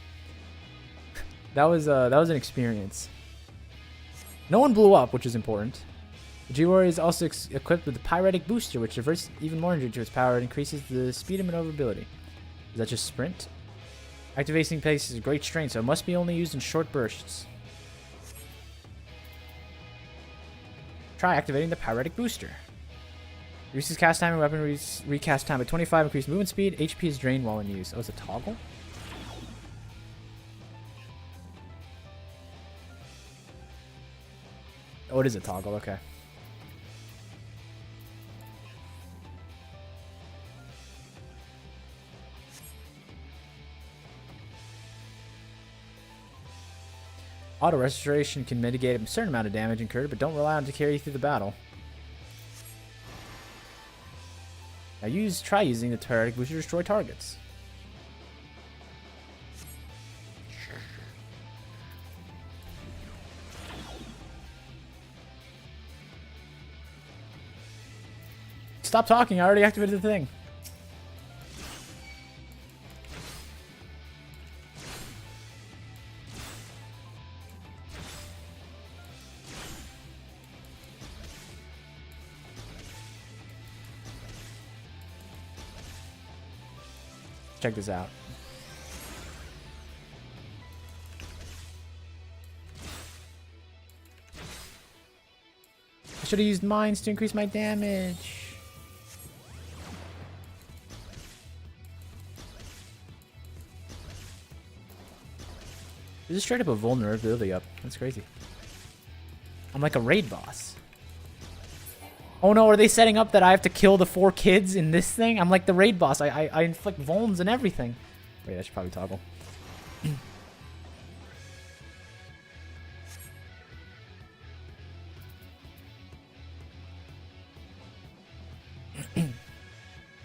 Speaker 1: that was an experience. No one blew up, which is important. The G-Warrior is also equipped with the Pyretic Booster, which reverts even more injury to its power and increases the speed and maneuverability. Is that just sprint? Activating pace is a great strength, so it must be only used in short bursts. Try activating the Pyretic Booster. Reduces cast time and weapon recast time by 25, increased movement speed. HP is drained while in use. Oh, it's a toggle? Oh, it is a toggle, okay. Auto restoration can mitigate a certain amount of damage incurred, but don't rely on it to carry you through the battle. Now try using the Pyretic Booster to destroy targets. Stop talking, I already activated the thing. Check this out. I should have used mines to increase my damage. This is straight up a vulnerability up. That's crazy. I'm like a raid boss. Oh no, are they setting up that I have to kill the 4 kids in this thing? I'm like the raid boss. I inflict vulns and everything. Wait, I should probably toggle.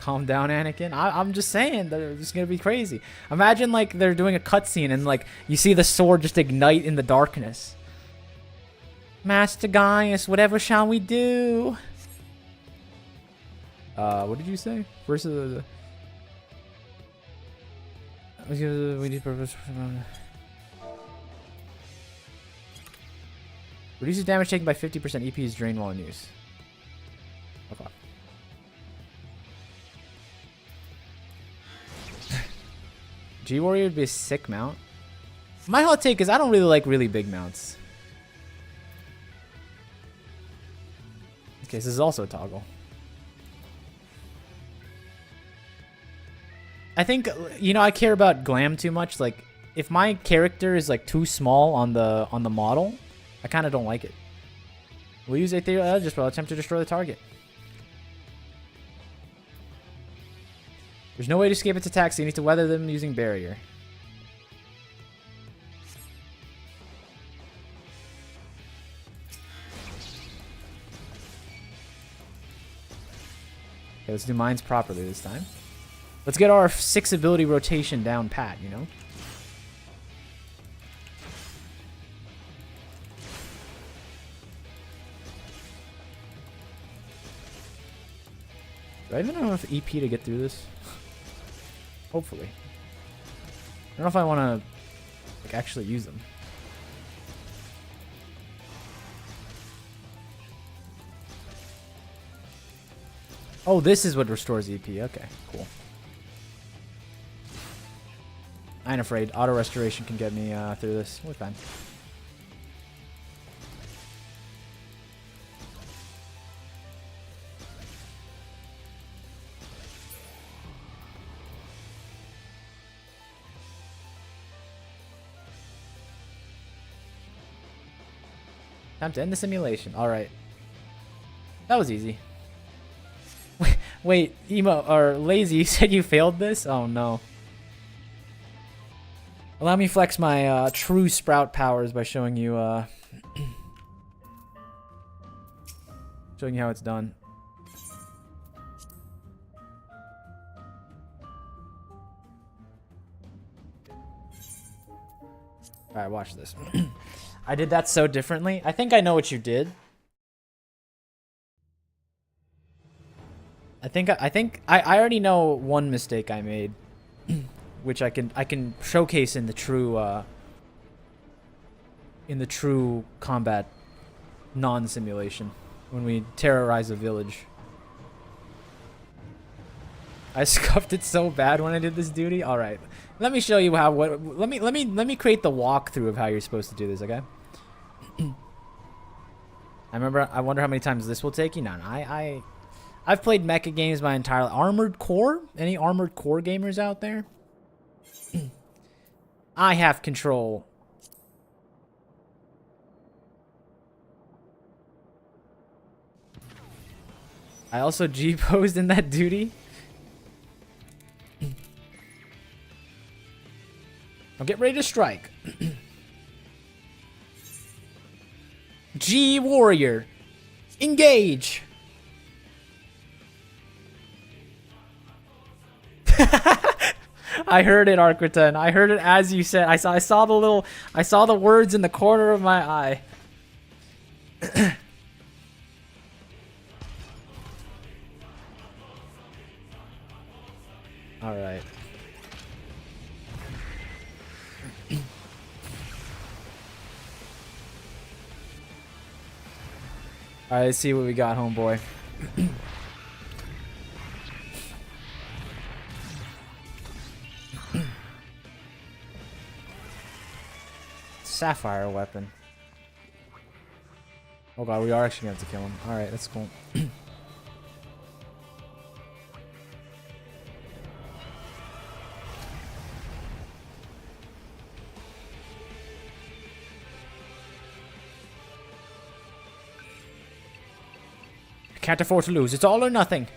Speaker 1: Calm down, Anakin. I'm just saying, they're just gonna be crazy. Imagine like they're doing a cutscene and like you see the sword just ignite in the darkness. Master Gaius, whatever shall we do? What did you say? Versus we need purpose. Reduces damage taken by 50%. EP is drained while in use. Okay. G-Warrior would be a sick mount. My hot take is I don't really like really big mounts. Okay, this is also a toggle. I think, you know, I care about glam too much. Like, if my character is like too small on the model, I kind of don't like it. We'll use Ethereal Edges while attempt to destroy the target. There's no way to escape its attacks, so you need to weather them using barrier. Okay, let's do mines properly this time. Let's get our 6 ability rotation down pat, you know? Do I even have enough EP to get through this? Hopefully. I don't know if I want to like, actually use them. Oh, this is what restores EP. Okay, cool. I ain't afraid. Auto restoration can get me through this. We're fine. Time to end the simulation. All right. That was easy. Wait, Emo or Lazy, you said you failed this? Oh no. Allow me flex my true sprout powers by showing you showing you how it's done. All right, watch this. I did that so differently. I think I know what you did. I think I already know one mistake I made, which I can showcase in the true combat non-simulation when we terrorize a village. I scuffed it so bad when I did this duty. All right, let me show you how. Let me create the walkthrough of how you're supposed to do this. Okay. I wonder how many times this will take you. No, I've played mecha games my entire life. Armored Core? Any Armored Core gamers out there? I have control. I also G-posed in that duty. Now get ready to strike. G Warrior. Engage. I heard it, Arquiton. I heard it as you said. I saw the words in the corner of my eye. All right. All right, let's see what we got, homeboy. Sapphire weapon. Oh god, we are actually going to have to kill him. Alright, that's cool. I can't afford to lose. It's all or nothing.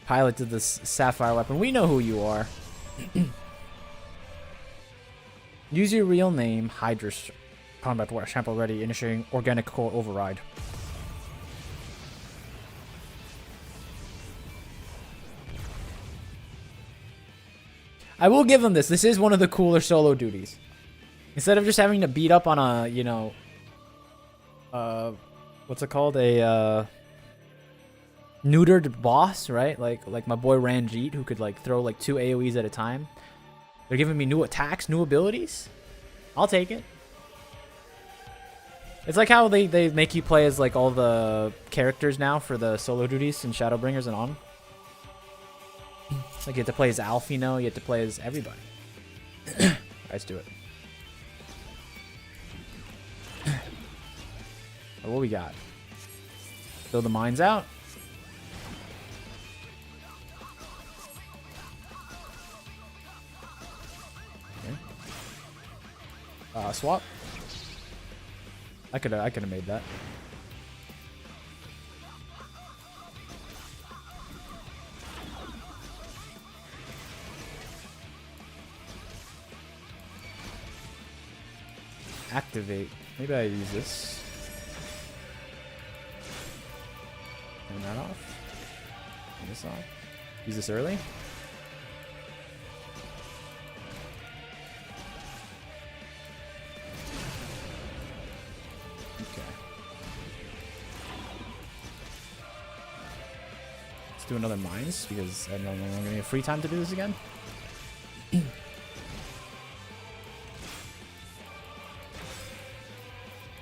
Speaker 1: Pilot to this sapphire weapon. We know who you are. Use your real name, Hydra's combat sample ready, initiating organic core override. I will give them this. This is one of the cooler solo duties. Instead of just having to beat up on a, you know, what's it called? A neutered boss, right? Like my boy Ranjit, who could like throw like 2 AoEs at a time. They're giving me new attacks, new abilities. I'll take it. It's like how they make you play as like all the characters now for the solo duties in Shadowbringers and on. Like you have to play as Alfino, you have to play as everybody. Alright, let's do it. What we got? Throw the mines out. Swap. I could have made that. Activate. Maybe I use this. Turn that off. Turn this off. Use this early. Do another mines because I don't know I'm gonna get free time to do this again.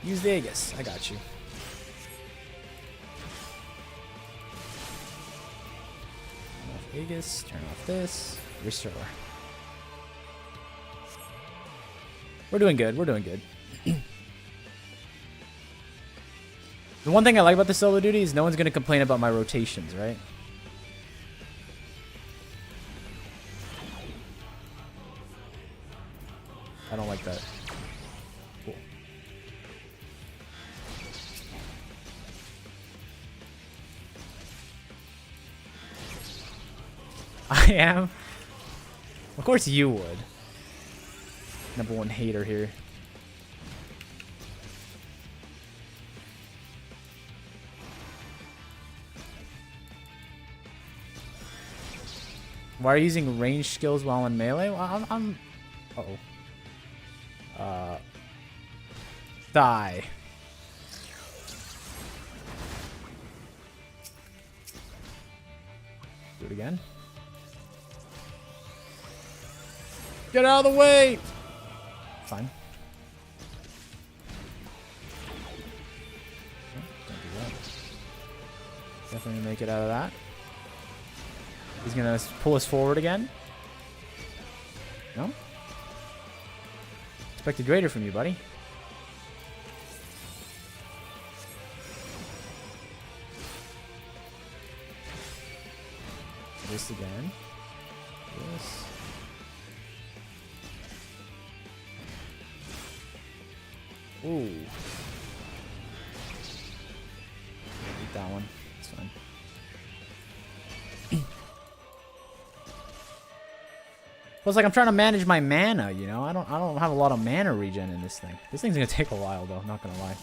Speaker 1: Use the Aegis. I got you. Aegis, turn off this. Restore. We're doing good. We're doing good. The one thing I like about the solo duty is no one's going to complain about my rotations, right? I don't like that. Cool. I am? Of course you would. Number one hater here. Why are you using ranged skills while in melee? Well, I'm uh-oh. Die. Do it again. Get out of the way! Fine. Oh, don't do that. Definitely make it out of that. He's gonna pull us forward again. No? Expected greater from you, buddy. This again. This. Ooh. Eat that one. It's fine. Well, it's like I'm trying to manage my mana, you know? I don't have a lot of mana regen in this thing. This thing's gonna take a while though, not gonna lie.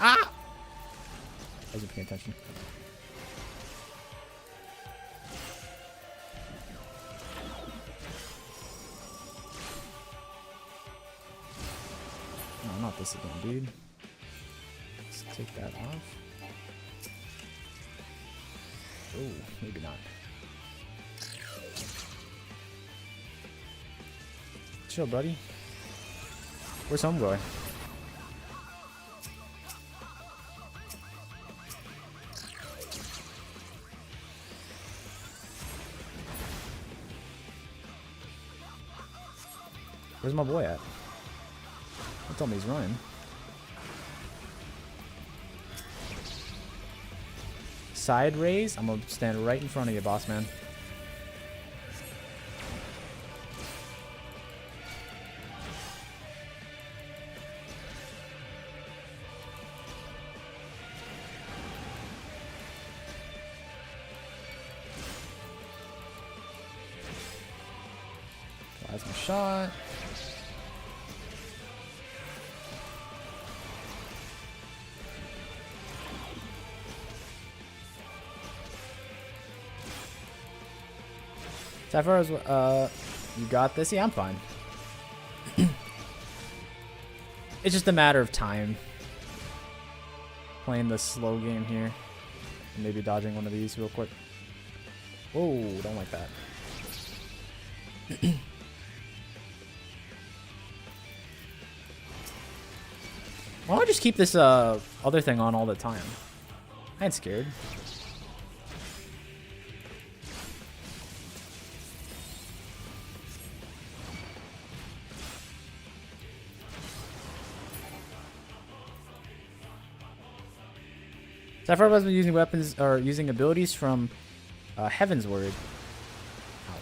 Speaker 1: Ah! I wasn't paying attention. No, not this again, dude. Let's take that off. Oh, maybe not. Chill, buddy. Where's homeboy? Where's my boy at? Don't tell me he's running. Side raise? I'm gonna stand right in front of you, boss man. That's my shot. So far as you got this, yeah, I'm fine. It's just a matter of time. Playing the slow game here, and maybe dodging one of these real quick. Whoa, don't like that. Why don't I just keep this other thing on all the time? I ain't scared. Sapphire has been using weapons or using abilities from Heaven's Word. Ow.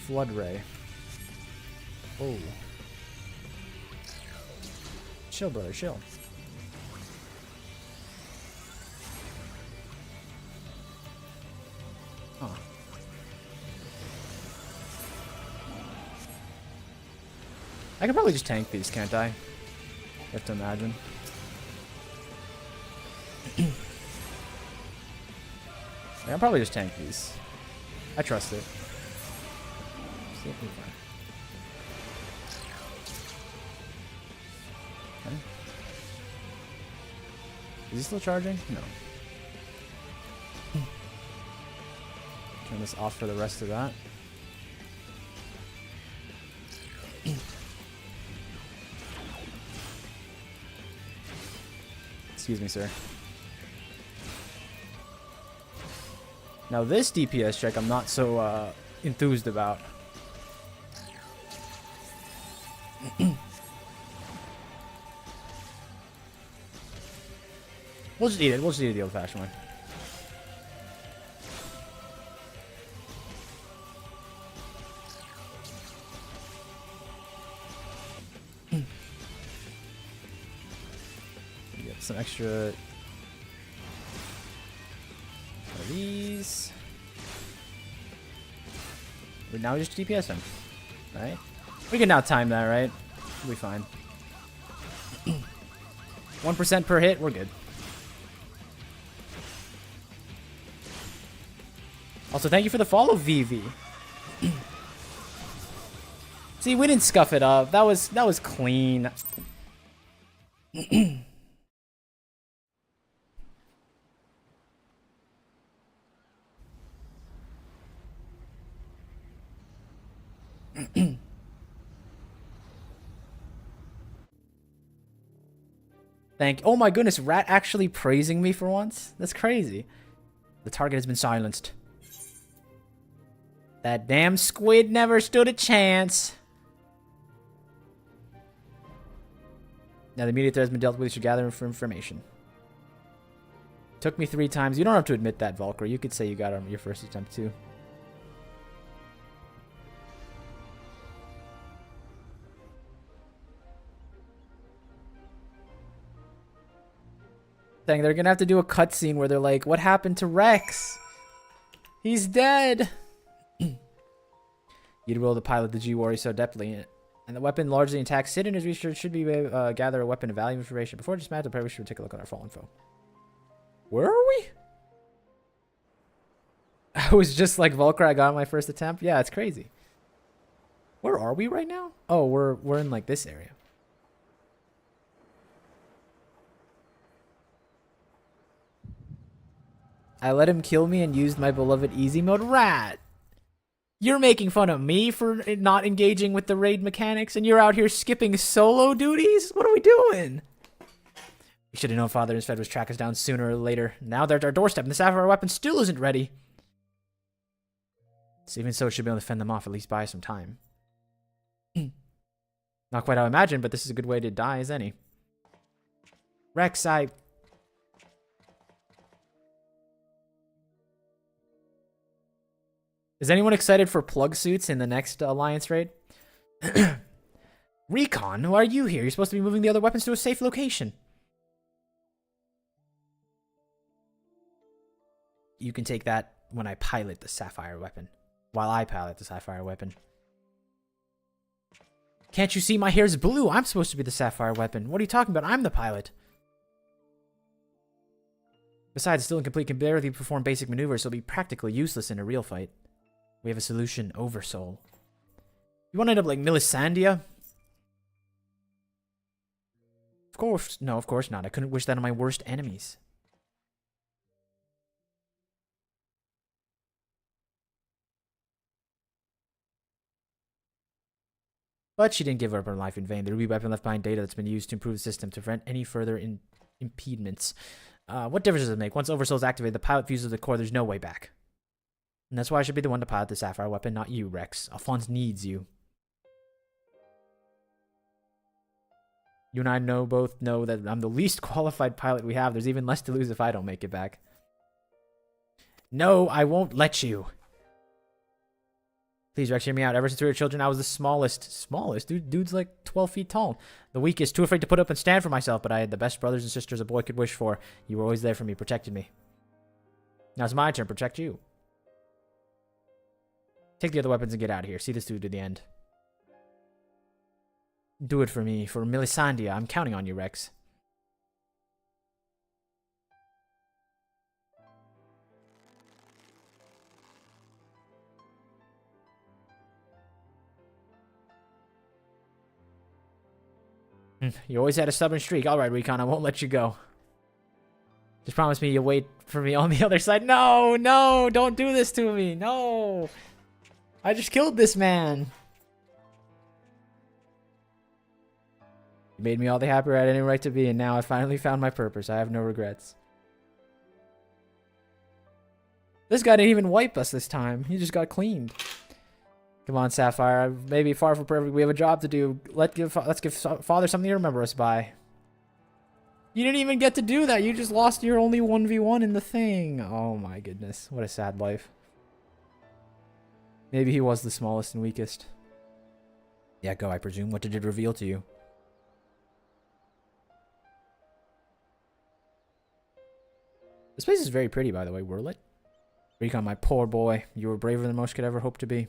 Speaker 1: Flood Ray. Oh. Chill, brother, chill. Huh. I could probably just tank these, can't I? You have to imagine. I'll probably just tank these. I trust it. See if we can. Okay. Is he still charging? No. Turn this off for the rest of that. Excuse me, sir. Now this DPS check I'm not so enthused about. We'll just eat it. We'll just eat it the old-fashioned way. Get some extra of these. But now we just DPS him, right? We can now time that, right? We'll be fine. 1% per hit, we're good. Also, thank you for the follow, VV. See, we didn't scuff it up. That was clean. Oh my goodness, Rat actually praising me for once? That's crazy. The target has been silenced. That damn squid never stood a chance. Now the immediate threat has been dealt with. You should gather for information. Took me 3 times. You don't have to admit that, Valkyrie. You could say you got it on your first attempt too. Dang, they're gonna have to do a cutscene where they're like, what happened to Rex? He's dead. You'd roll the pilot the G-Warrior so adeptly. And the weapon largely intact. Sit in his research should be gather a weapon of value information. Before dismantle, we should take a look at our fallen foe. Where are we? I was just like Volker, I got on my first attempt. Yeah, it's crazy. Where are we right now? Oh, we're in like this area. I let him kill me and used my beloved easy mode. Rat! You're making fun of me for not engaging with the raid mechanics, and you're out here skipping solo duties? What are we doing? We should have known Father Fed was track us down sooner or later. Now they're at our doorstep, and the Sapphire weapon still isn't ready. So even so, it should be able to fend them off, at least buy some time. Not quite how I imagined, but this is a good way to die as any. Rex, Is anyone excited for plug suits in the next Alliance raid? Recon, why are you here? You're supposed to be moving the other weapons to a safe location. You can take that when I pilot the Sapphire weapon. While I pilot the Sapphire weapon. Can't you see my hair's blue? I'm supposed to be the Sapphire weapon. What are you talking about? I'm the pilot. Besides, it's still incomplete, can barely perform basic maneuvers, so it'll be practically useless in a real fight. We have a solution, Oversoul. You want to end up like Melisandre? Of course. No, of course not. I couldn't wish that on my worst enemies. But she didn't give up her life in vain. The ruby weapon left behind data that's been used to improve the system to prevent any further impediments. What difference does it make? Once Oversoul is activated, the pilot fuses the core. There's no way back. And that's why I should be the one to pilot the Sapphire weapon, not you, Rex. Alphonse needs you. You and I both know that I'm the least qualified pilot we have. There's even less to lose if I don't make it back. No, I won't let you. Please, Rex, hear me out. Ever since we were children, I was the smallest. Smallest? Dude's like 12 feet tall. The weakest, too afraid to put up and stand for myself, but I had the best brothers and sisters a boy could wish for. You were always there for me, protected me. Now it's my turn to protect you. Take the other weapons and get out of here. See this through to the end. Do it for me, for Melisandre. I'm counting on you, Rex. You always had a stubborn streak. All right, Recon, I won't let you go. Just promise me you'll wait for me on the other side. No, no, don't do this to me. No. I just killed this man. You made me all the happier I had any right to be, and now I finally found my purpose. I have no regrets. This guy didn't even wipe us this time. He just got cleaned. Come on, Sapphire. Maybe far from perfect. We have a job to do. Let's give Father something to remember us by. You didn't even get to do that. You just lost your only 1v1 in the thing. Oh my goodness. What a sad life. Maybe he was the smallest and weakest. Yeah, go, I presume. What did it reveal to you? This place is very pretty, by the way, Wurlet. Recon, my poor boy. You were braver than most could ever hope to be.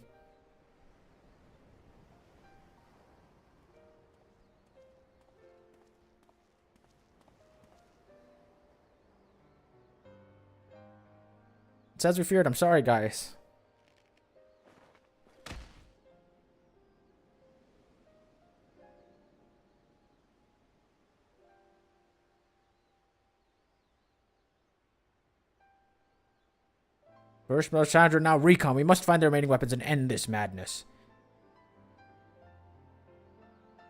Speaker 1: It's as we feared. I'm sorry, guys. First, Chandra, now recon. We must find the remaining weapons and end this madness.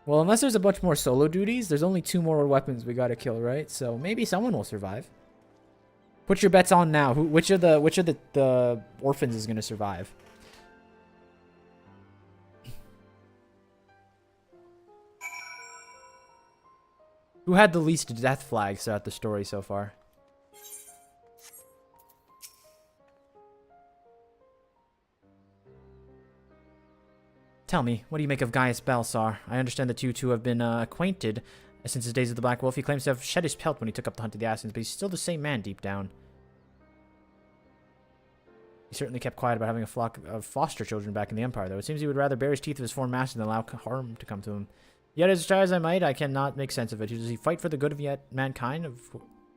Speaker 1: Well, unless there's a bunch more solo duties, there's only 2 more weapons we gotta kill, right? So maybe someone will survive. Put your bets on now. Which of the orphans is gonna survive? Who had the least death flags throughout the story so far? Tell me, what do you make of Gaius Balsar? I understand that you two have been acquainted since his days of the Black Wolf. He claims to have shed his pelt when he took up the hunt of the Assassins, but he's still the same man deep down. He certainly kept quiet about having a flock of foster children back in the Empire, though. It seems he would rather bare his teeth of his foreign master than allow harm to come to him. Yet, as try as I might, I cannot make sense of it. Does he fight for the good of yet mankind,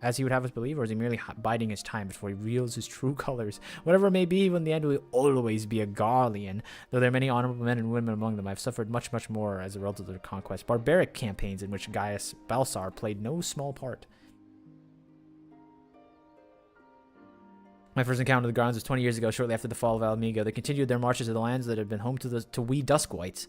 Speaker 1: as he would have us believe, or is he merely biding his time before he reveals his true colors? Whatever it may be, in the end, will always be a Garlean. Though there are many honorable men and women among them, I've suffered much, much more as a result of their conquest. Barbaric campaigns in which Gaius Balsar played no small part. My first encounter with the Garleans was 20 years ago, shortly after the fall of Almigo. They continued their marches to the lands that had been home to we Duskwhites.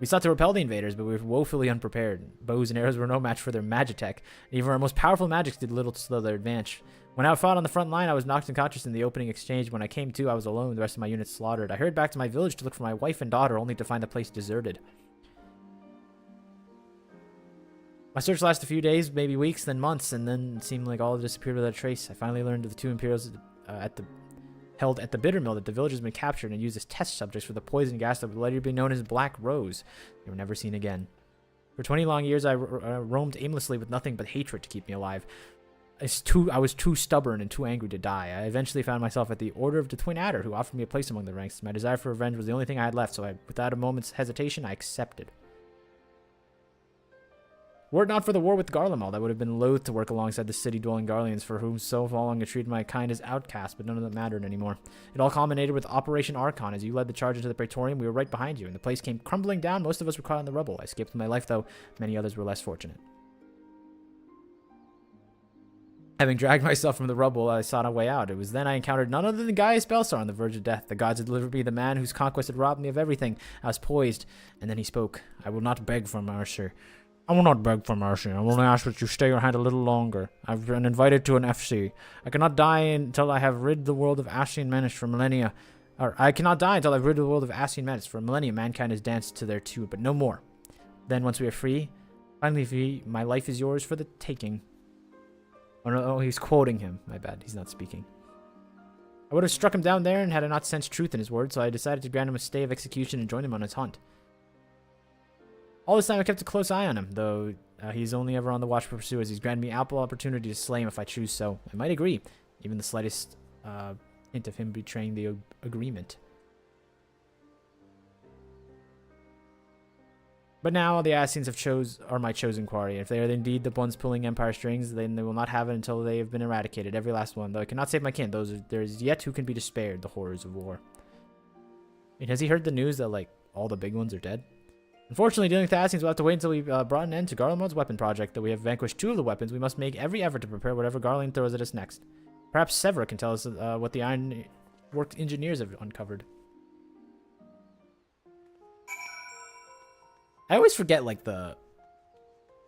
Speaker 1: We sought to repel the invaders, but we were woefully unprepared. Bows and arrows were no match for their magitech, and even our most powerful magics did little to slow their advance. When I fought on the front line, I was knocked unconscious in the opening exchange. When I came to, I was alone, the rest of my units slaughtered. I hurried back to my village to look for my wife and daughter, only to find the place deserted. My search lasted a few days, maybe weeks, then months, and then it seemed like all disappeared without a trace. I finally learned of the 2 Imperials held at the bitter mill that the village has been captured and used as test subjects for the poison gas that would later be known as Black Rose. They were never seen again. For 20 long years, I roamed aimlessly with nothing but hatred to keep me alive. I was too stubborn and too angry to die. I eventually found myself at the Order of the Twin Adder, who offered me a place among the ranks. My desire for revenge was the only thing I had left, so without a moment's hesitation, I accepted. Were it not for the war with Garlemald, I would have been loath to work alongside the city-dwelling Garleans, for whom so long I treated my kind as outcasts, but none of that mattered anymore. It all culminated with Operation Archon. As you led the charge into the Praetorium, we were right behind you, and the place came crumbling down. Most of us were caught in the rubble. I escaped with my life, though many others were less fortunate. Having dragged myself from the rubble, I sought a way out. It was then I encountered none other than Gaius Balsar on the verge of death. The gods had delivered me the man whose conquest had robbed me of everything. I was poised, and then he spoke. I will not beg for mercy. I will not beg for mercy. I will only ask that you stay your hand a little longer. I've been invited to an FC. I cannot die until I have rid the world of Ascian menace for millennia. Or, I cannot die until I've rid the world of Ascian menace. For millennia, mankind has danced to their tune, but no more. Then, once we are free, finally free, my life is yours for the taking. Oh, no, he's quoting him. My bad. He's not speaking. I would have struck him down there and had I not sensed truth in his words, so I decided to grant him a stay of execution and join him on his hunt. All this time I kept a close eye on him, though he's only ever on the watch for pursuers. He's granted me ample opportunity to slay him if I choose so. I might agree, even the slightest hint of him betraying the agreement. But now the Assassins are my chosen quarry. If they are indeed the ones pulling Empire strings, then they will not have it until they have been eradicated, every last one. Though I cannot save my kin, there is yet who can be spared the horrors of war. And has he heard the news that, like, all the big ones are dead? Unfortunately, dealing with the Assassins, we'll have to wait until we brought an end to Garlemald's weapon project. Though we have vanquished 2 of the weapons, we must make every effort to prepare whatever Garlean throws at us next. Perhaps Severa can tell us what the ironwork engineers have uncovered. I always forget, like, the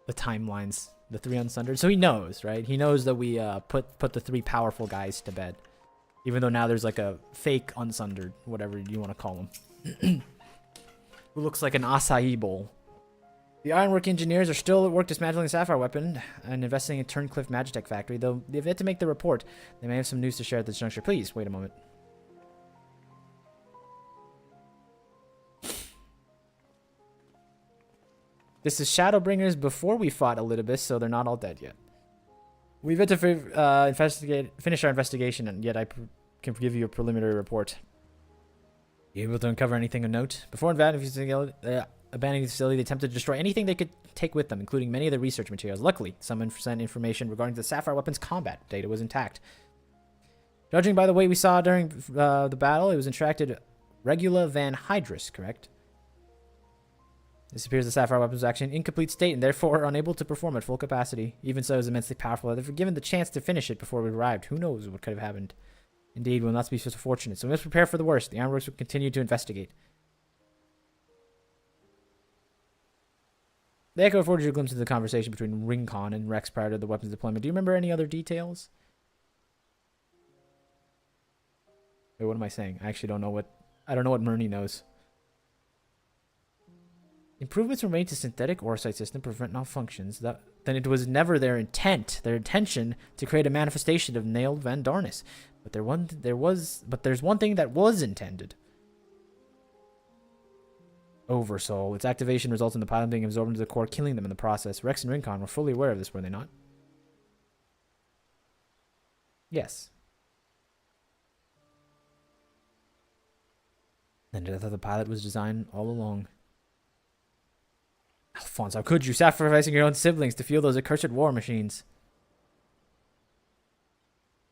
Speaker 1: the timelines, the 3 unsundered. So he knows, right? He knows that we put the 3 powerful guys to bed. Even though now there's like a fake unsundered, whatever you want to call him. Who looks like an acai bowl. The Ironwork engineers are still at work dismantling the Sapphire weapon and investing in Turncliffe Magitech factory, though they've yet to make the report. They may have some news to share at this juncture. Please, wait a moment. This is Shadowbringers before we fought Elidibus, so they're not all dead yet. We've yet to finish our investigation, and yet I can give you a preliminary report. You able to uncover anything of note? Before abandoning the facility, they attempted to destroy anything they could take with them, including many of the research materials. Luckily, some sent information regarding the Sapphire weapon's combat data was intact. Judging by the way we saw during the battle, it was extracted Regula Van Hydrus, correct? This appears the Sapphire weapon was actually in incomplete state and therefore unable to perform at full capacity. Even so, it was immensely powerful. If we were given the chance to finish it before we arrived, who knows what could have happened. Indeed, we'll not be so fortunate, so we must prepare for the worst. The Ironworks will continue to investigate. The Echo afforded you a glimpse into the conversation between Rincon and Rex prior to the weapons deployment. Do you remember any other details? Wait, what am I saying? I actually don't know what... I don't know what Murney knows. Improvements were made to synthetic orosite system to prevent malfunctions. Then it was never their intention to create a manifestation of nailed Van Darnus. But there's one thing that was intended. Oversoul. Its activation results in the pilot being absorbed into the core, killing them in the process. Rex and Rincon were fully aware of this, were they not? Yes. And I thought the pilot was designed all along. Alphonse, how could you, sacrificing your own siblings to fuel those accursed war machines?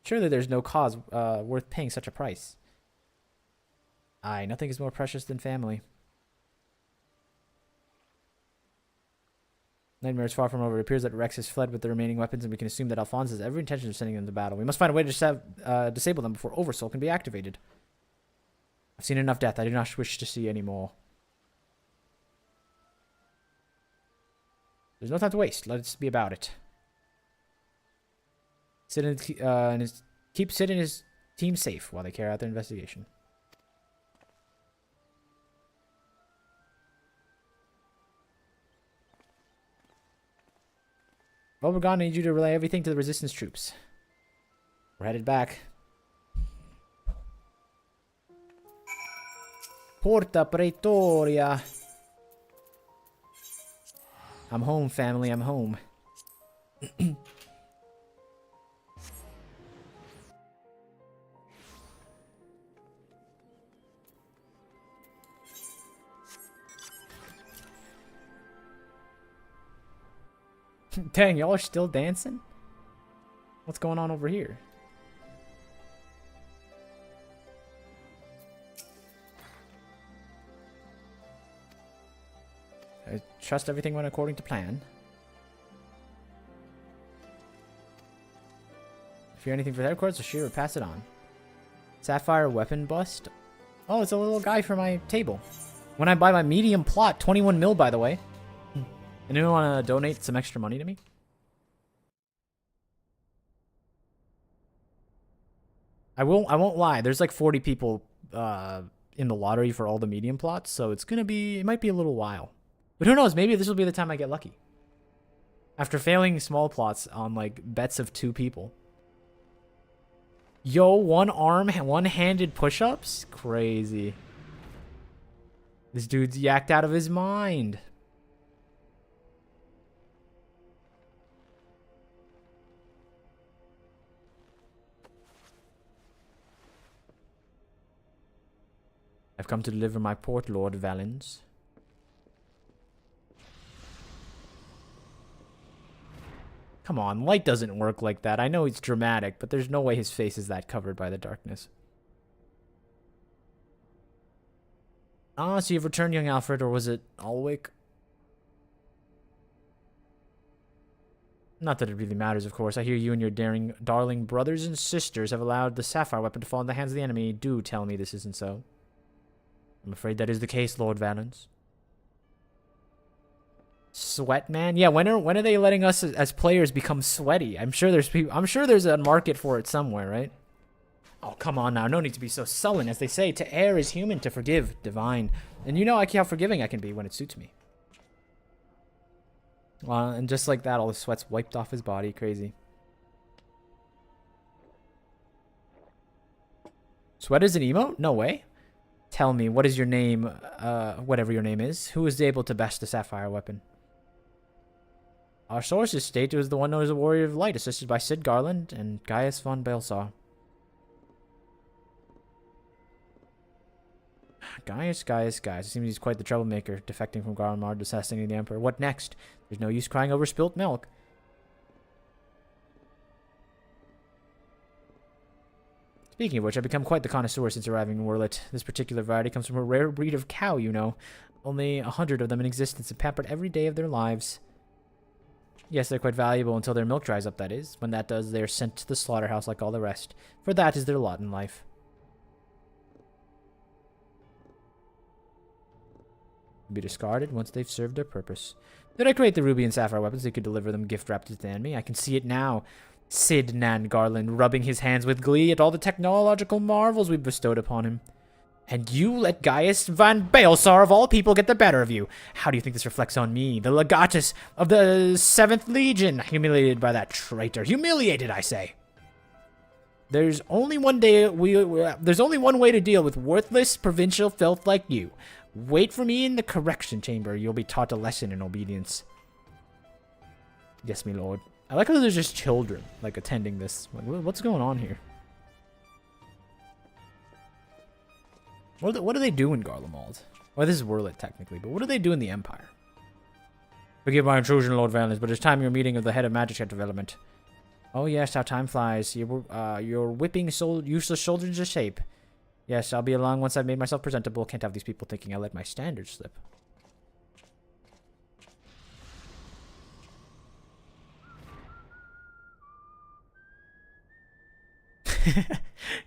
Speaker 1: Surely there's no cause worth paying such a price. Aye, nothing is more precious than family. Nightmare is far from over. It appears that Rex has fled with the remaining weapons, and we can assume that Alphonse has every intention of sending them to battle. We must find a way to disable them before Oversoul can be activated. I've seen enough death. I do not wish to see any more. There's no time to waste. Let's be about it. Keep Sid and his team safe while they carry out their investigation. Well, we're gonna need you to relay everything to the resistance troops. We're headed back. Porta Praetoria. I'm home, family. I'm home. Dang, y'all are still dancing? What's going on over here? I trust everything went according to plan. If you hear anything for the headquarters, Ashir will pass it on. Sapphire weapon bust? Oh, it's a little guy for my table. When I buy my medium plot, 21 mil, by the way. Anyone want to donate some extra money to me? I won't lie. There's like 40 people in the lottery for all the medium plots, so it's gonna be. It might be a little while, but who knows? Maybe this will be the time I get lucky. After failing small plots on like bets of 2 people. Yo, one-handed push-ups? Crazy. This dude's yacked out of his mind. I've come to deliver my port, Lord Valens. Come on, light doesn't work like that. I know it's dramatic, but there's no way his face is that covered by the darkness. Ah, so you've returned, young Alfred, or was it Alwick? Not that it really matters, of course. I hear you and your darling brothers and sisters have allowed the Sapphire weapon to fall in the hands of the enemy. Do tell me this isn't so. I'm afraid that is the case, Lord Valens. Sweat man? Yeah, when are they letting us as players become sweaty? I'm sure there's people, I'm sure there's a market for it somewhere, right? Oh, come on now. No need to be so sullen. As they say, to err is human, to forgive, divine. And you know how forgiving I can be when it suits me. And just like that, all the sweat's wiped off his body. Crazy. Sweat is an emote? No way. Tell me, what is your name, whatever your name is? Who is able to best the sapphire weapon? Our sources state it was the one known as the Warrior of Light, assisted by Sid Garland and Gaius von Balsar. Gaius. It seems he's quite the troublemaker, defecting from Garmard, assassinating the Emperor. What next? There's no use crying over spilt milk. Speaking of which, I've become quite the connoisseur since arriving in Wurlet. This particular variety comes from a rare breed of cow, you know. Only 100 of them in existence and pampered every day of their lives. Yes, they're quite valuable until their milk dries up, that is. When that does, they are sent to the slaughterhouse like all the rest. For that is their lot in life. Be discarded once they've served their purpose. Did I create the ruby and sapphire weapons? They could deliver them gift wrapped to the enemy. I can see it now. Sid Nan Garland rubbing his hands with glee at all the technological marvels we've bestowed upon him. And you let Gaius van Balsar of all people get the better of you. How do you think this reflects on me, the legatus of the 7th Legion, humiliated by that traitor? Humiliated, I say. There's only one way to deal with worthless provincial filth like you. Wait for me in the correction chamber. You'll be taught a lesson in obedience. Yes, me lord. I like how there's just children, like, attending this. What's going on here? What do they do in Garlemald? Well, this is Wurlet, technically, but what do they do in the Empire? Forgive my intrusion, Lord Valens, but it's time your meeting of the head of Magic development. Oh, yes, how time flies. You're whipping useless soldiers into shape. Yes, I'll be along once I've made myself presentable. Can't have these people thinking I let my standards slip.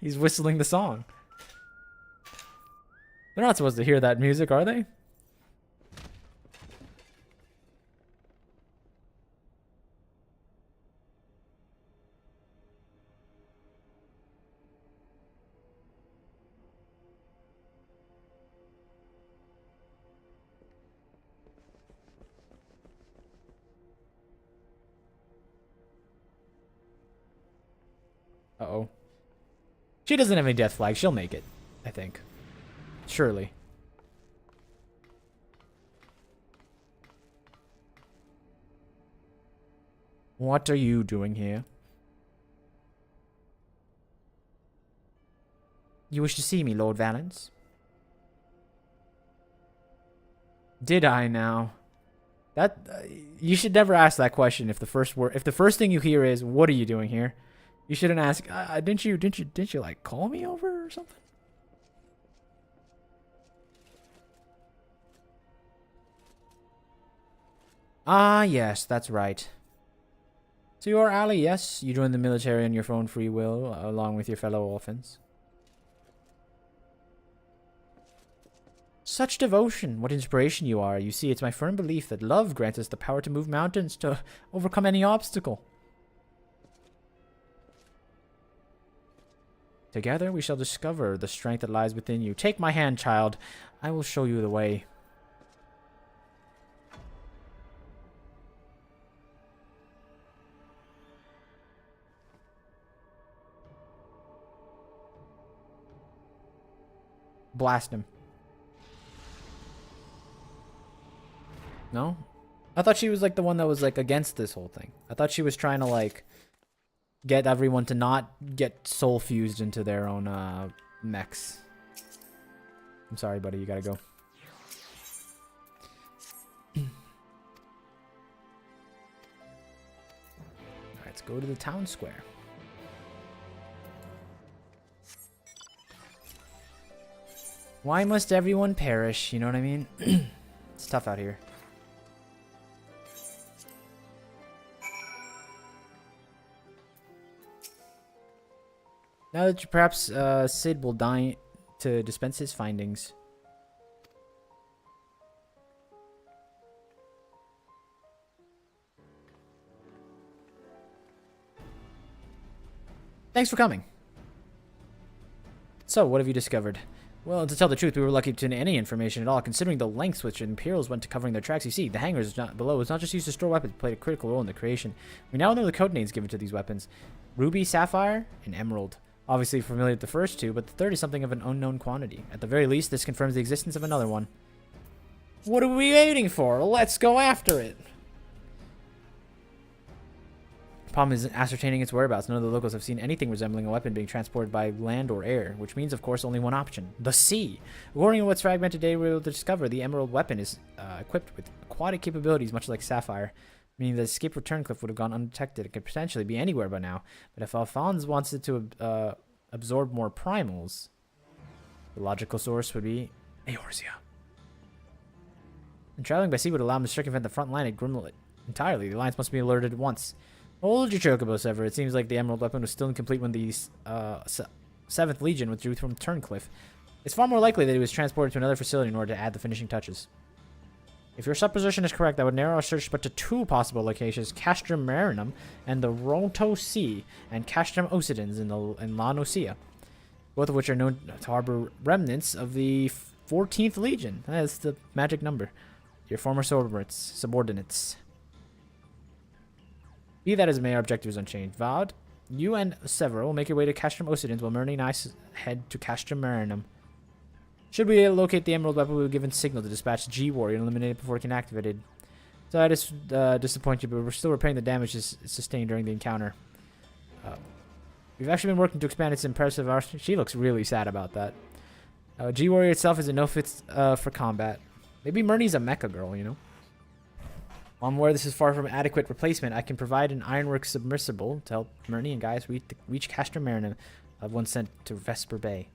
Speaker 1: He's whistling the song. They're not supposed to hear that music, are they? Uh-oh. She doesn't have any death flag. She'll make it, I think. Surely. What are you doing here? You wish to see me, Lord Valens? Did I now? That you should never ask that question if the first thing you hear is, "What are you doing here?" You shouldn't ask, didn't you like call me over or something? Ah, yes, that's right. So you are Ali, yes? You joined the military on your own free will, along with your fellow orphans. Such devotion, what inspiration you are. You see, it's my firm belief that love grants us the power to move mountains, to overcome any obstacle. Together we shall discover the strength that lies within you. Take my hand, child. I will show you the way. Blast him. No? I thought she was like the one that was like against this whole thing. I thought she was trying to like get everyone to not get soul fused into their own mechs. I'm sorry, buddy. You gotta go. Let's go to the town square. Why must everyone perish? You know what I mean? It's tough out here. Now that perhaps Sid will die to dispense his findings. Thanks for coming. So, what have you discovered? Well, to tell the truth, we were lucky to any information at all, considering the lengths which Imperials went to covering their tracks. You see, the hangars below was not just used to store weapons, it played a critical role in the creation. We now know the codenames given to these weapons. Ruby, Sapphire, and Emerald. Obviously familiar with the first two, but the third is something of an unknown quantity. At the very least, this confirms the existence of another one. What are we waiting for? Let's go after it! The problem is ascertaining its whereabouts. None of the locals have seen anything resembling a weapon being transported by land or air, which means, of course, only one option: the sea. According to what's fragmented data, we were able to discover the Emerald weapon is equipped with aquatic capabilities, much like Sapphire, meaning the escape return cliff would have gone undetected. It could potentially be anywhere by now. But if Alphonse wants it to absorb more primals, the logical source would be Eorzea. And traveling by sea would allow him to circumvent the front line at Grimlet entirely. The Alliance must be alerted at once. Hold your chocobos, ever. It seems like the Emerald weapon was still incomplete when the 7th Legion withdrew from Turncliffe. It's far more likely that he was transported to another facility in order to add the finishing touches. If your supposition is correct, that would narrow our search but to 2 possible locations: Castrum Marinum and the Ronto Sea, and Castrum Occidens in La Nosea, both of which are known to harbor remnants of the 14th Legion. That's the magic number. Your former subordinates. Be that as it may, our objective is unchanged. Vod, you and Severa will make your way to Castrum Occidens, while Murney and I head to Castrum Marinum. Should we locate the Emerald weapon, we will give a signal to dispatch G-Warrior and eliminate it before it can activate it. So I just disappoint you, but we're still repairing the damage sustained during the encounter. We've actually been working to expand its impressive arsenal. She looks really sad about that. G-Warrior itself is a no-fit for combat. Maybe Murney's a mecha girl, you know? While I'm aware this is far from adequate replacement, I can provide an ironworks submersible to help Murney and guys reach Castrum Marinum. I've one sent to Vesper Bay.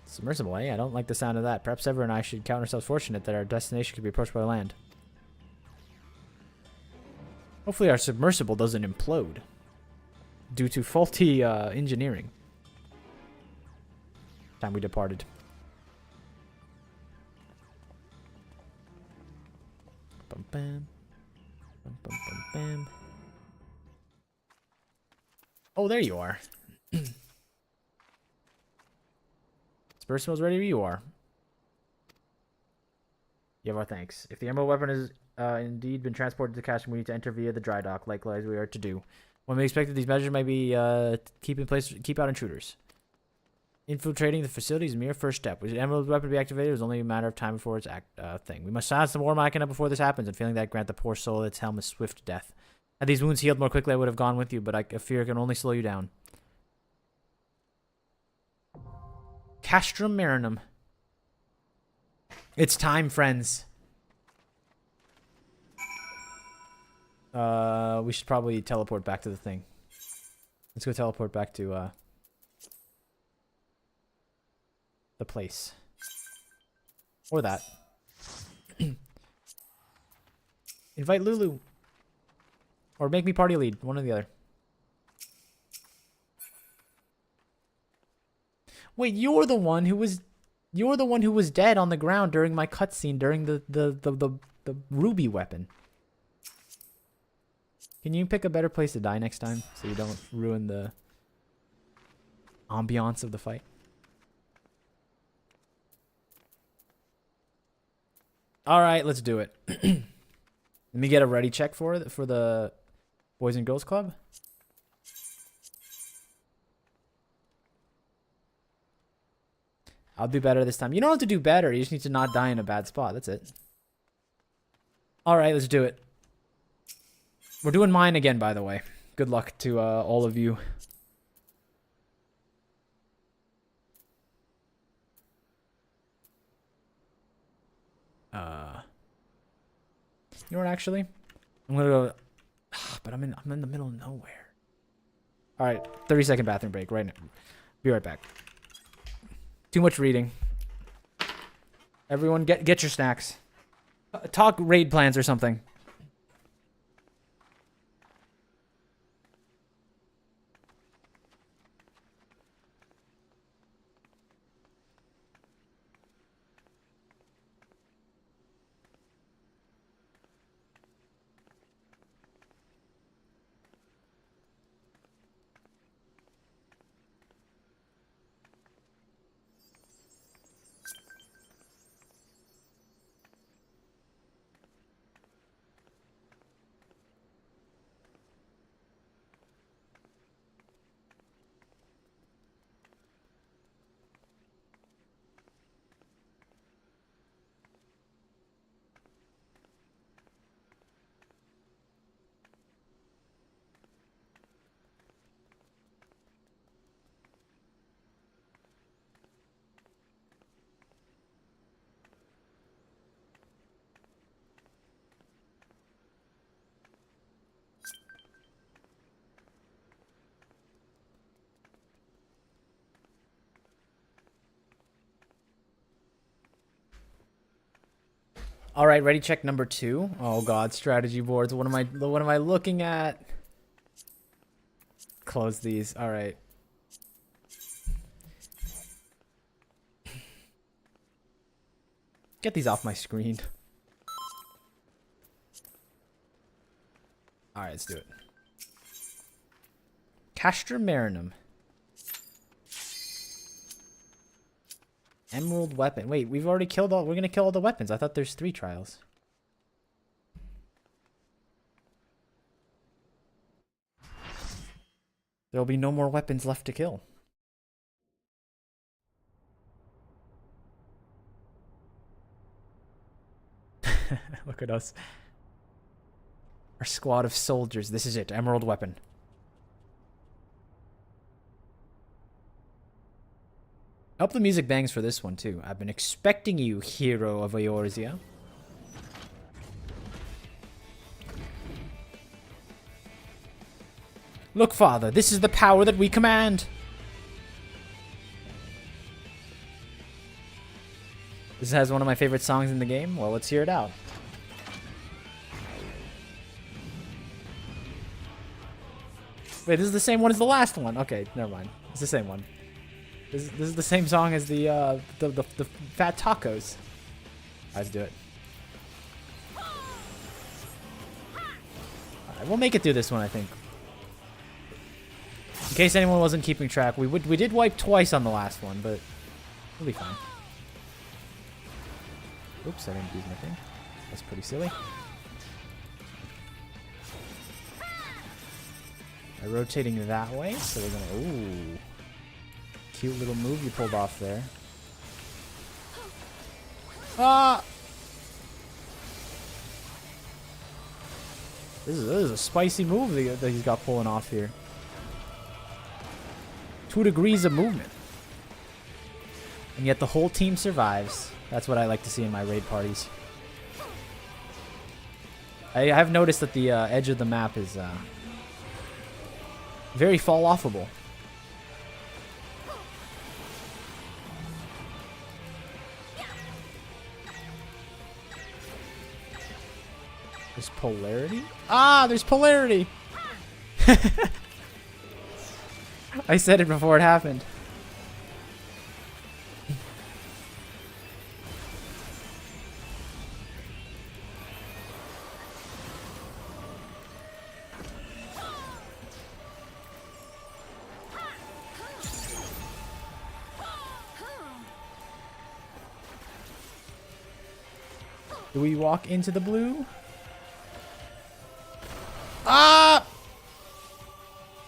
Speaker 1: Submersible, eh? I don't like the sound of that. Perhaps Ever and I should count ourselves fortunate that our destination could be approached by land. Hopefully our submersible doesn't implode due to faulty engineering. Time we departed. Bum, bam. Bum, bum, bum, bam. Oh, there you are. Submersible's ready. You are. You have our thanks. If the Emerald weapon has indeed been transported to Castrum, we need to enter via the dry dock. Likewise, we are to do. When we expect that these measures might be keep out intruders. Infiltrating the facility is a mere first step. With the Emerald weapon to be activated, it was only a matter of time before its thing. We must silence the war machina before this happens, and failing that, grant the poor soul its helm a swift death. Had these wounds healed more quickly, I would have gone with you, but I fear it can only slow you down. Castrum Marinum. It's time, friends. We should probably teleport back to the thing. Let's go teleport back to the place. Or that. Invite Lulu. Or make me party lead. One or the other. Wait, you're the one who was dead on the ground during my cutscene during the ruby weapon. Can you pick a better place to die next time so you don't ruin the ambiance of the fight? All right, let's do it. Let me get a ready check for the Boys and Girls Club. I'll do better this time. You don't have to do better. You just need to not die in a bad spot. That's it. All right, let's do it. We're doing mine again, by the way. Good luck to all of you. You know what, actually? I'm gonna go... But I'm in the middle of nowhere. Alright, 30-second bathroom break right now. Be right back. Too much reading. Everyone, get your snacks. Talk raid plans or something. All right, ready check number 2. Oh god, strategy boards. What am I looking at? Close these. All right. Get these off my screen. All right, let's do it. Castra Marinum. Emerald weapon. Wait, we've already killed all... We're gonna kill all the weapons. I thought there's 3 trials. There'll be no more weapons left to kill. Look at us. Our squad of soldiers. This is it. Emerald weapon. I hope the music bangs for this one, too. I've been expecting you, hero of Eorzea. Look, father, this is the power that we command. This has one of my favorite songs in the game. Well, let's hear it out. Wait, this is the same one as the last one. Okay, never mind. It's the same one. This is the same song as the fat tacos. Let's do it. Alright, we'll make it through this one, I think. In case anyone wasn't keeping track, we did wipe twice on the last one, but we'll be fine. Oops, I didn't use my thing. That's pretty silly. Rotating that way, so we're gonna... Ooh. Cute little move you pulled off there. Ah! This is a spicy move that he's got pulling off here. 2 degrees of movement. And yet the whole team survives. That's what I like to see in my raid parties. I've noticed that the edge of the map is very fall-offable. There's polarity? Ah, there's polarity! I said it before it happened. Do we walk into the blue? Ah!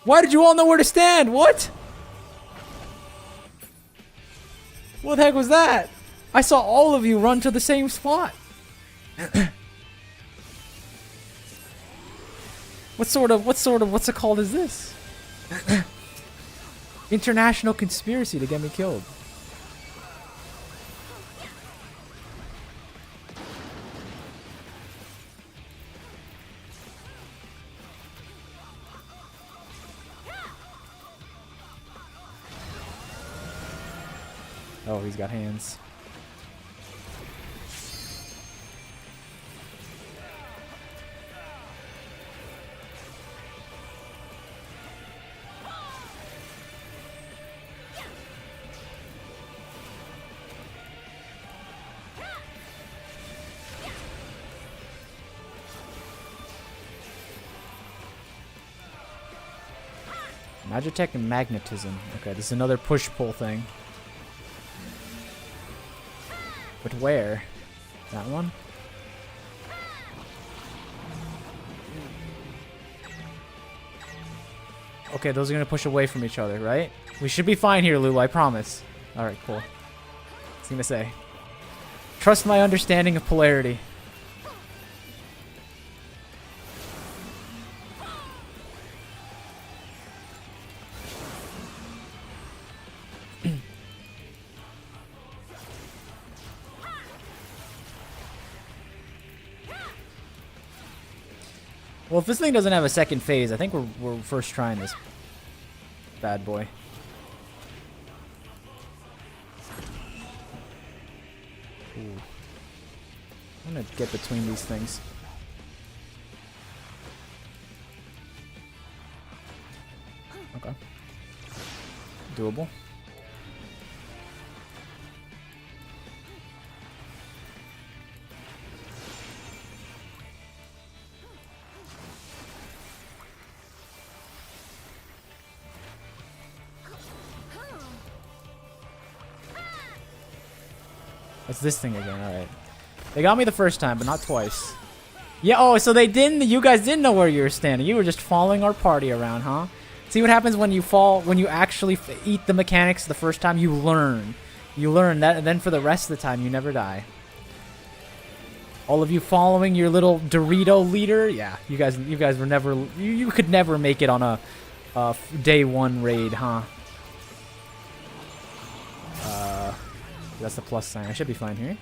Speaker 1: Why did you all know where to stand? What? What the heck was that? I saw all of you run to the same spot. What's it called is this? International conspiracy to get me killed. Oh, he's got hands. Magitech and magnetism. Okay, this is another push-pull thing. But where? That one? Okay, those are gonna push away from each other, right? We should be fine here, Lulu, I promise. Alright, cool. What's he gonna say? Trust my understanding of polarity. Well, if this thing doesn't have a second phase, I think we're first trying this bad boy. Ooh. I don't gonna get between these things. Okay. Doable. It's this thing again, alright. They got me the first time, but not twice. Yeah, oh, so they didn't, you guys didn't know where you were standing. You were just following our party around, huh? See what happens when you fall, when you actually eat the mechanics the first time? You learn. You learn that, and then for the rest of the time, you never die. All of you following your little Dorito leader, yeah, you guys were never, you could never make it on a day one raid, huh? That's the plus sign. I should be fine here.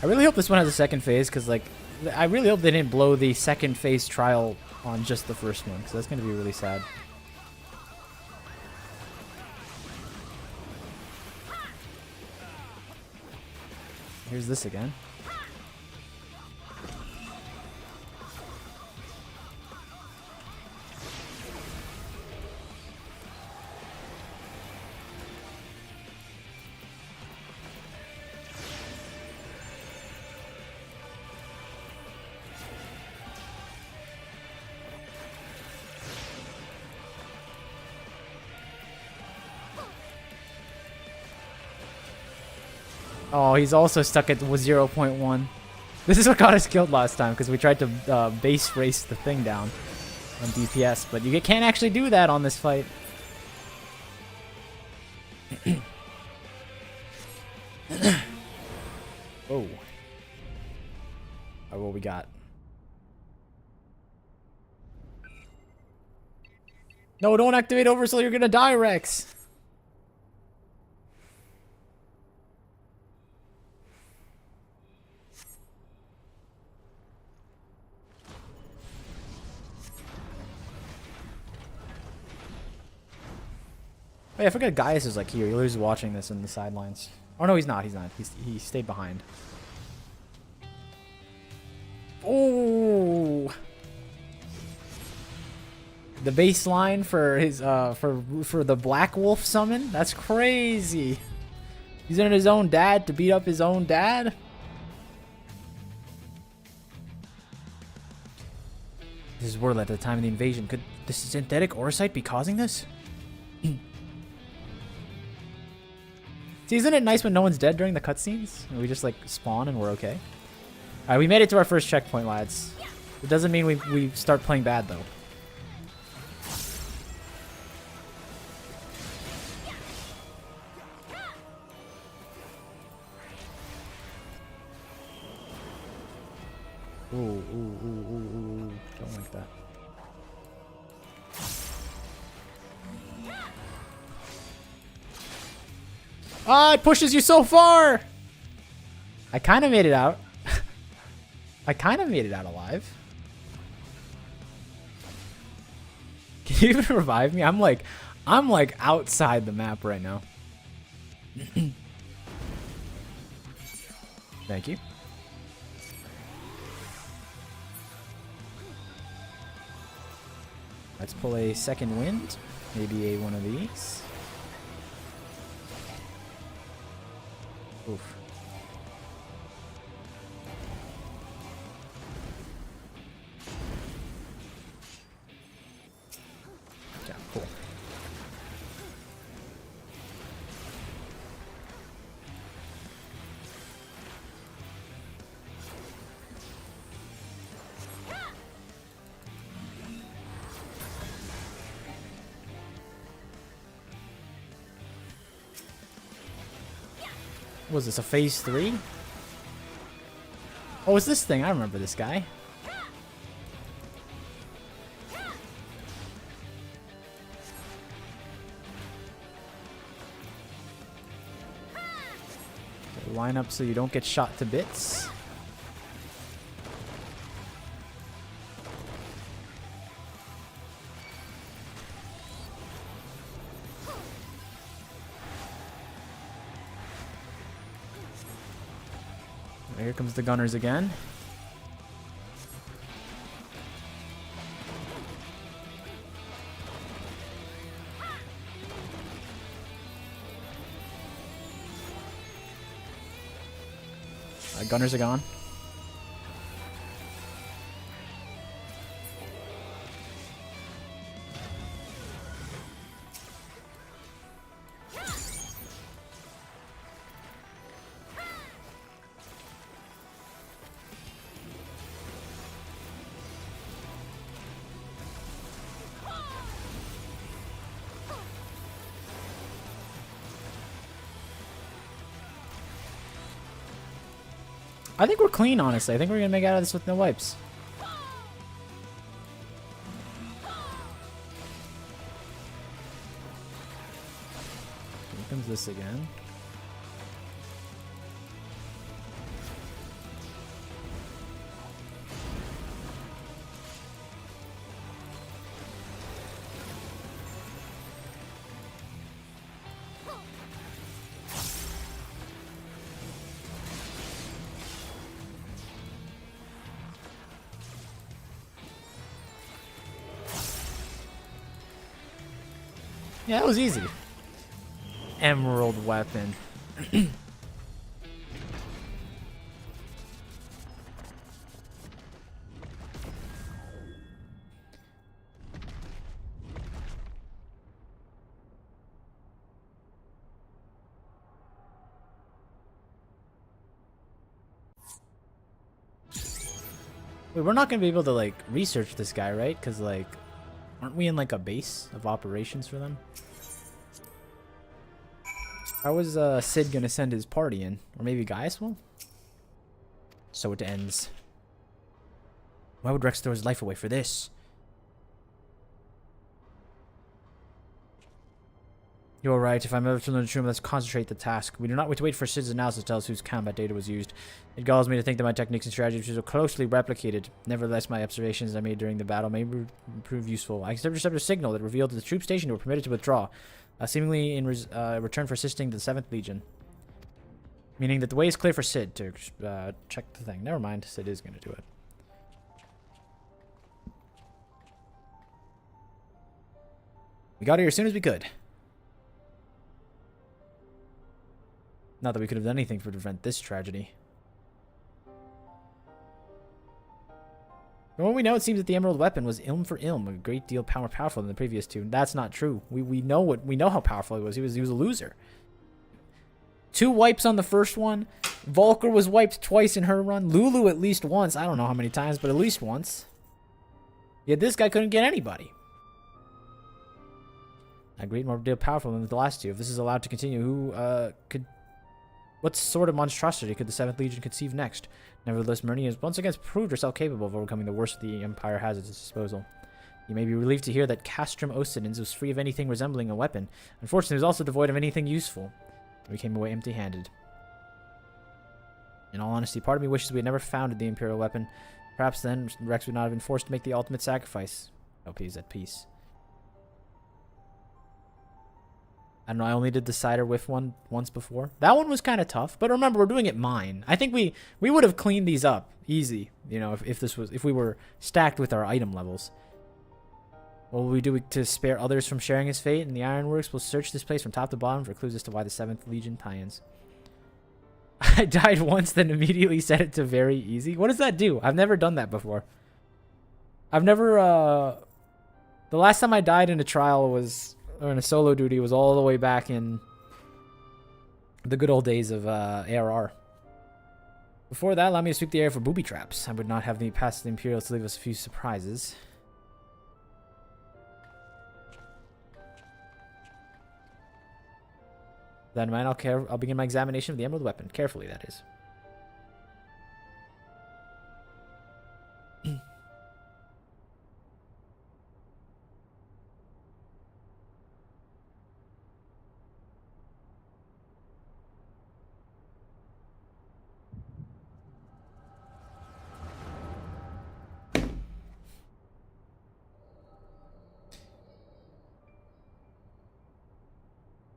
Speaker 1: I really hope this one has a second phase, because, like, I really hope they didn't blow the second phase trial on just the first one, because that's going to be really sad. Here's this again. Oh, he's also stuck at 0.1. This is what got us killed last time, because we tried to base race the thing down on DPS, but you can't actually do that on this fight. Oh. Alright, what we got? No, don't activate Oversoul, you're gonna die, Rex! Oh yeah, I forgot Gaius is like here. He's watching this in the sidelines. Oh no, he's not. He's not. He stayed behind. Oh, the baseline for his for the Black Wolf summon. That's crazy. Using his own dad to beat up his own dad. This is word at the time of the invasion. Could this synthetic Orosite be causing this? See, isn't it nice when no one's dead during the cutscenes? We just, like, spawn and we're okay. Alright, we made it to our first checkpoint, lads. It doesn't mean we start playing bad, though. Ooh, ooh, ooh, ooh, ooh. Don't like that. Ah, it pushes you so far! I kind of made it out. I kind of made it out alive. Can you even revive me? I'm like outside the map right now. Thank you. Let's pull a second wind. Maybe one of these. Oof. Yeah, cool. Was this a phase 3? Oh, it's this thing. I remember this guy. Line up so you don't get shot to bits. Here comes the gunners again. Gunners are gone. I think we're clean, honestly. I think we're going to make out of this with no wipes. Here comes this again. Yeah, that was easy. Emerald weapon. Wait, we're not gonna be able to like research this guy, right? Because like, aren't we in like a base of operations for them? How was Sid gonna send his party in? Or maybe Gaius will? So it ends. Why would Rex throw his life away for this? You're right. If I'm ever to learn the truth, let's concentrate the task. We do not wait for Sid's analysis to tell us whose combat data was used. It galls me to think that my techniques and strategies were closely replicated. Nevertheless, my observations I made during the battle may prove useful. I intercepted a signal that revealed that the troop stationed were permitted to withdraw, seemingly in return for assisting the 7th Legion. Meaning that the way is clear for Sid to check the thing. Never mind, Sid is going to do it. We got here as soon as we could. Not that we could have done anything to prevent this tragedy. From what we know, it seems that the Emerald Weapon was ilm for ilm, a great deal more powerful than the previous two. That's not true. We know how powerful he was. He was a loser. 2 wipes on the first one. Volker was wiped twice in her run. Lulu at least once. I don't know how many times, but at least once. Yet this guy couldn't get anybody. A great more deal powerful than the last two. If this is allowed to continue, who could... What sort of monstrosity could the 7th Legion conceive next? Nevertheless, Myrnia has once again proved herself capable of overcoming the worst the Empire has at its disposal. You may be relieved to hear that Castrum Ocidens was free of anything resembling a weapon. Unfortunately, it was also devoid of anything useful. We came away empty-handed. In all honesty, part of me wishes we had never founded the Imperial weapon. Perhaps then, Rex would not have been forced to make the ultimate sacrifice. I hope he's at peace. I don't know, I only did the cider whiff one once before. That one was kind of tough, but remember, we're doing it mine. I think we would have cleaned these up easy, you know, if we were stacked with our item levels. What will we do to spare others from sharing his fate? In the Ironworks, we'll search this place from top to bottom for clues as to why the 7th Legion tie-ins. I died once, then immediately set it to very easy. What does that do? I've never done that before. I've never, the last time I died in a trial was... or in a solo duty was all the way back in the good old days of ARR. Before that, allow me to sweep the air for booby traps. I would not have the past the Imperials to leave us a few surprises. That in mind, I'll begin my examination of the emerald weapon. Carefully, that is.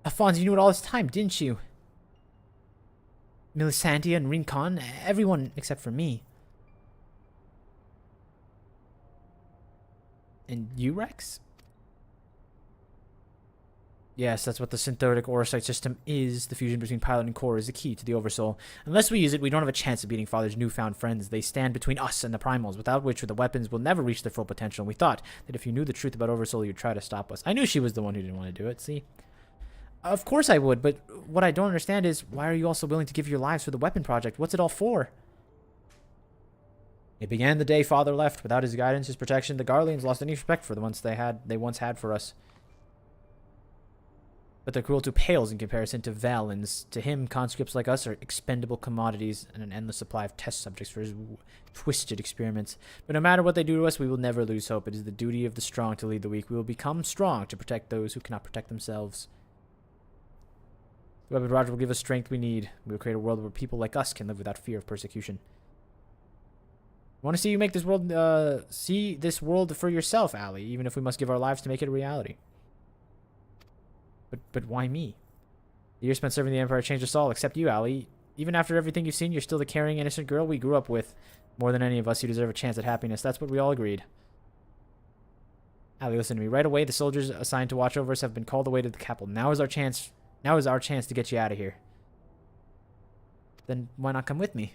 Speaker 1: Alphonse, you knew it all this time, didn't you? Milisantia and Rincon, everyone except for me. And you, Rex? Yes, that's what the synthetic orosite system is. The fusion between pilot and core is the key to the Oversoul. Unless we use it, we don't have a chance of beating Father's newfound friends. They stand between us and the primals, without which the weapons will never reach their full potential. We thought that if you knew the truth about Oversoul, you'd try to stop us. I knew she was the one who didn't want to do it, see? Of course I would, but what I don't understand is, why are you also willing to give your lives for the weapon project? What's it all for? It began the day Father left. Without his guidance, his protection, the Garleans lost any respect for the ones they once had for us. But their cruelty pales in comparison to Valen's. To him, conscripts like us are expendable commodities and an endless supply of test subjects for his twisted experiments. But no matter what they do to us, we will never lose hope. It is the duty of the strong to lead the weak. We will become strong to protect those who cannot protect themselves. The weapon project will give us strength we need. We will create a world where people like us can live without fear of persecution. I want to see you make this world, see this world for yourself, Allie, even if we must give our lives to make it a reality. But why me? The years spent serving the Empire changed us all, except you, Allie. Even after everything you've seen, you're still the caring, innocent girl we grew up with. More than any of us, you deserve a chance at happiness. That's what we all agreed. Allie, listen to me. Right away, the soldiers assigned to watch over us have been called away to the capital. Now is our chance to get you out of here. Then why not come with me?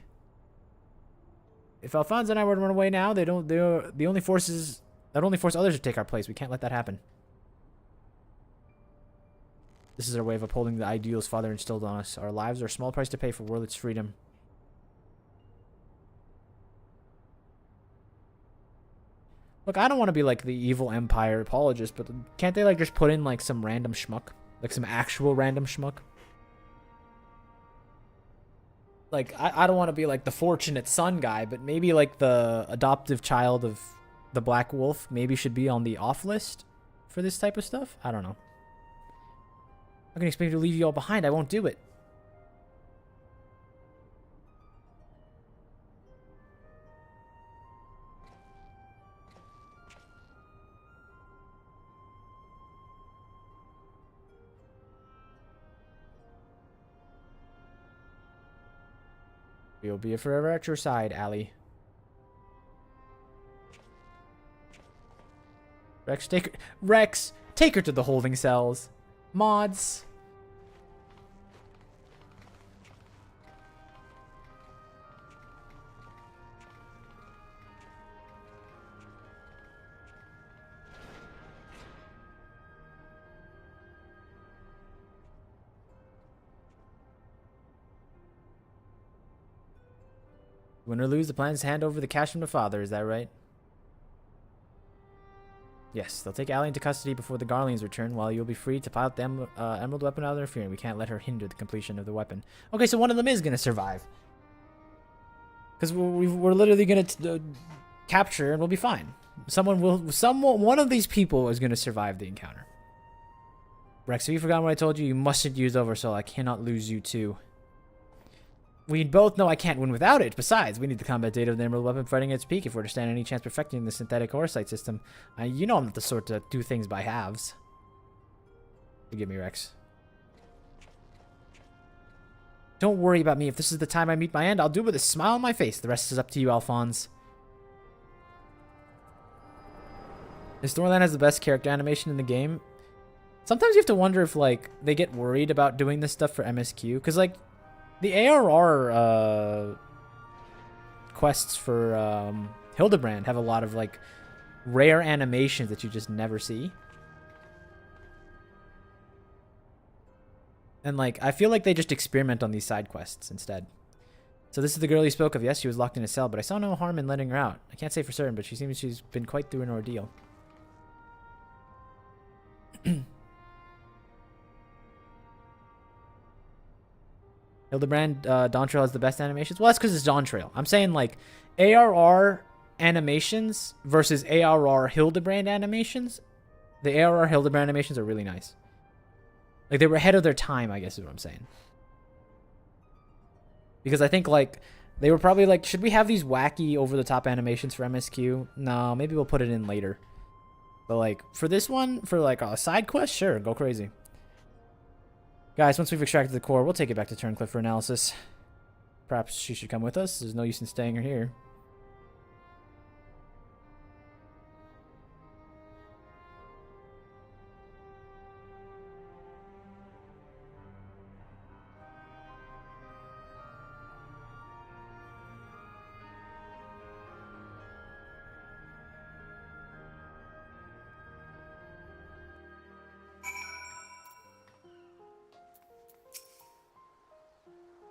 Speaker 1: If Alphonse and I were to run away now, they'd only force others to take our place. We can't let that happen. This is our way of upholding the ideals Father instilled on us. Our lives are a small price to pay for world's freedom. Look, I don't want to be like the evil Empire apologist, but can't they like just put in like some random schmuck? Like some actual random schmuck? Like, I don't want to be like the fortunate son guy, but maybe like the adoptive child of the Black Wolf maybe should be on the off list for this type of stuff? I don't know. I can expect me to leave you all behind. I won't do it. We'll be forever at your side, Allie. Rex, take her to the holding cells. Mods. Win or lose, the plan is to hand over the cash from the father, is that right? Yes, they'll take Allie into custody before the Garleans return, while you'll be free to pilot the emerald weapon out of their fear. We can't let her hinder the completion of the weapon. Okay, so one of them is going to survive. Because we're literally going to capture and we'll be fine. One of these people is going to survive the encounter. Rex, have you forgotten what I told you? You mustn't use Oversoul. I cannot lose you too. We both know I can't win without it. Besides, we need the combat data of the emerald weapon fighting at its peak if we're to stand any chance perfecting the synthetic orosite system. You know I'm not the sort to do things by halves. Forgive me, Rex. Don't worry about me. If this is the time I meet my end, I'll do it with a smile on my face. The rest is up to you, Alphonse. This storyline has the best character animation in the game. Sometimes you have to wonder if, like, they get worried about doing this stuff for MSQ. Because, like, the ARR quests for Hildebrand have a lot of, like, rare animations that you just never see. And, like, I feel like they just experiment on these side quests instead. So this is the girl you spoke of. Yes, she was locked in a cell, but I saw no harm in letting her out. I can't say for certain, but she seems she's been quite through an ordeal. Hildebrand, Dawn Trail has the best animations. Well, that's because it's Dawn Trail. I'm saying like ARR animations versus ARR Hildebrand animations. The ARR Hildebrand animations are really nice. Like they were ahead of their time, I guess is what I'm saying. Because I think like they were probably like, should we have these wacky over-the-top animations for MSQ? No, maybe we'll put it in later. But like for this one, for like a side quest, sure, go crazy. Guys, once we've extracted the core, we'll take it back to Turncliffe for analysis. Perhaps she should come with us. There's no use in staying her here.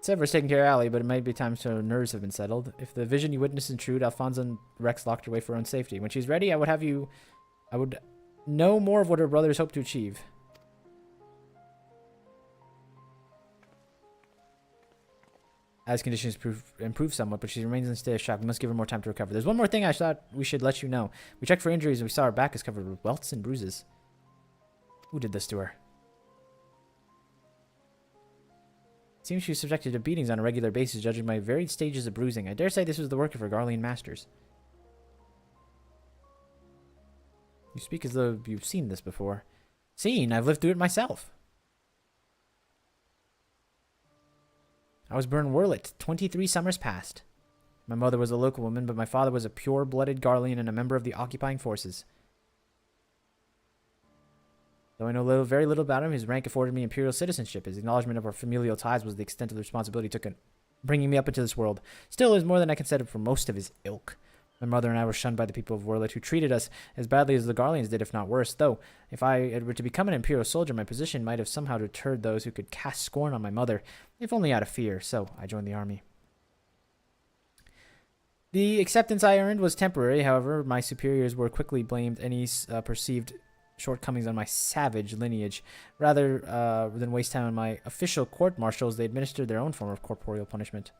Speaker 1: Severus taking care of Allie, but it might be time so her nerves have been settled. If the vision you witnessed is true, Alfonso and Rex locked her away for her own safety. When she's ready, I would know more of what her brothers hope to achieve. As conditions improve somewhat, but she remains in a state of shock. We must give her more time to recover. There's one more thing I thought we should let you know. We checked for injuries and we saw her back is covered with welts and bruises. Who did this to her? Seems she was subjected to beatings on a regular basis, judging by varied stages of bruising. I dare say this was the work of her Garlean masters. You speak as though you've seen this before. Seen? I've lived through it myself. I was born Werlet, 23 summers past. My mother was a local woman, but my father was a pure-blooded Garlean and a member of the occupying forces. Though I know very little about him, his rank afforded me imperial citizenship. His acknowledgement of our familial ties was the extent of the responsibility he took in bringing me up into this world. Still, it is more than I can set up for most of his ilk. My mother and I were shunned by the people of Werlet, who treated us as badly as the Garleans did, if not worse. Though, if I were to become an imperial soldier, my position might have somehow deterred those who could cast scorn on my mother, if only out of fear. So, I joined the army. The acceptance I earned was temporary. However, my superiors were quickly blamed any perceived shortcomings on my savage lineage. Rather than waste time on my official court-martials, they administered their own form of corporeal punishment.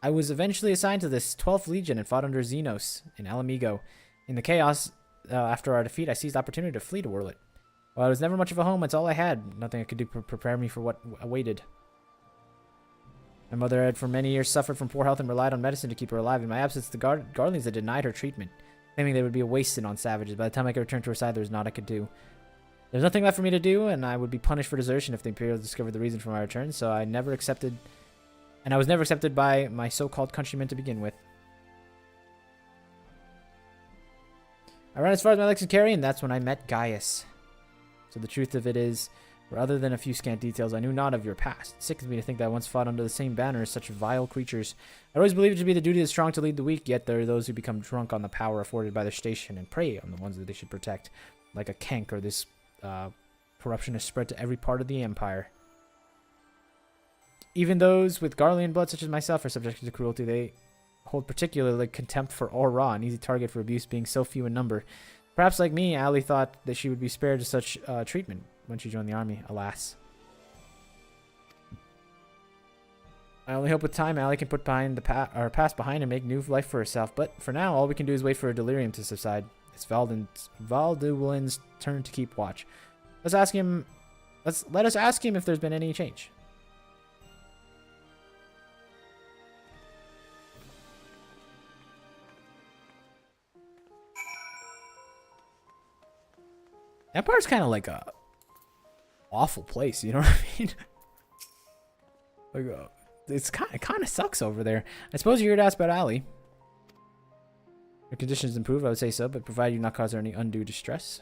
Speaker 1: I was eventually assigned to this 12th Legion and fought under Xenos in Alamigo. In the chaos, after our defeat, I seized the opportunity to flee to Werlet. While I was never much of a home, it's all I had. Nothing I could do to prepare me for what awaited. My mother had for many years suffered from poor health and relied on medicine to keep her alive. In my absence, the Garleans had denied her treatment, claiming they would be wasted on savages. By the time I could return to her side, there was naught I could do. There's nothing left for me to do, and I would be punished for desertion if the Imperials discovered the reason for my return, so I never accepted... And I was never accepted by my so-called countrymen to begin with. I ran as far as my legs could carry, and that's when I met Gaius. So the truth of it is, for other than a few scant details, I knew not of your past. It sickens me to think that I once fought under the same banner as such vile creatures. I always believed it to be the duty of the strong to lead the weak, yet there are those who become drunk on the power afforded by their station and prey on the ones that they should protect. Like a canker, this corruption has spread to every part of the Empire. Even those with Garlean blood, such as myself, are subjected to cruelty. They hold particularly contempt for Aura, an easy target for abuse being so few in number. Perhaps like me, Allie thought that she would be spared such treatment when she joined the army. Alas. I only hope with time Allie can put behind the past behind and make new life for herself. But for now, all we can do is wait for her delirium to subside. It's Valdulin's turn to keep watch. Let us ask him if there's been any change. Empire's kind of like a awful place, you know what I mean? Like, it's kind of sucks over there. I suppose you're here to ask about Allie. Her conditions improve, I would say so, but provided you not cause her any undue distress.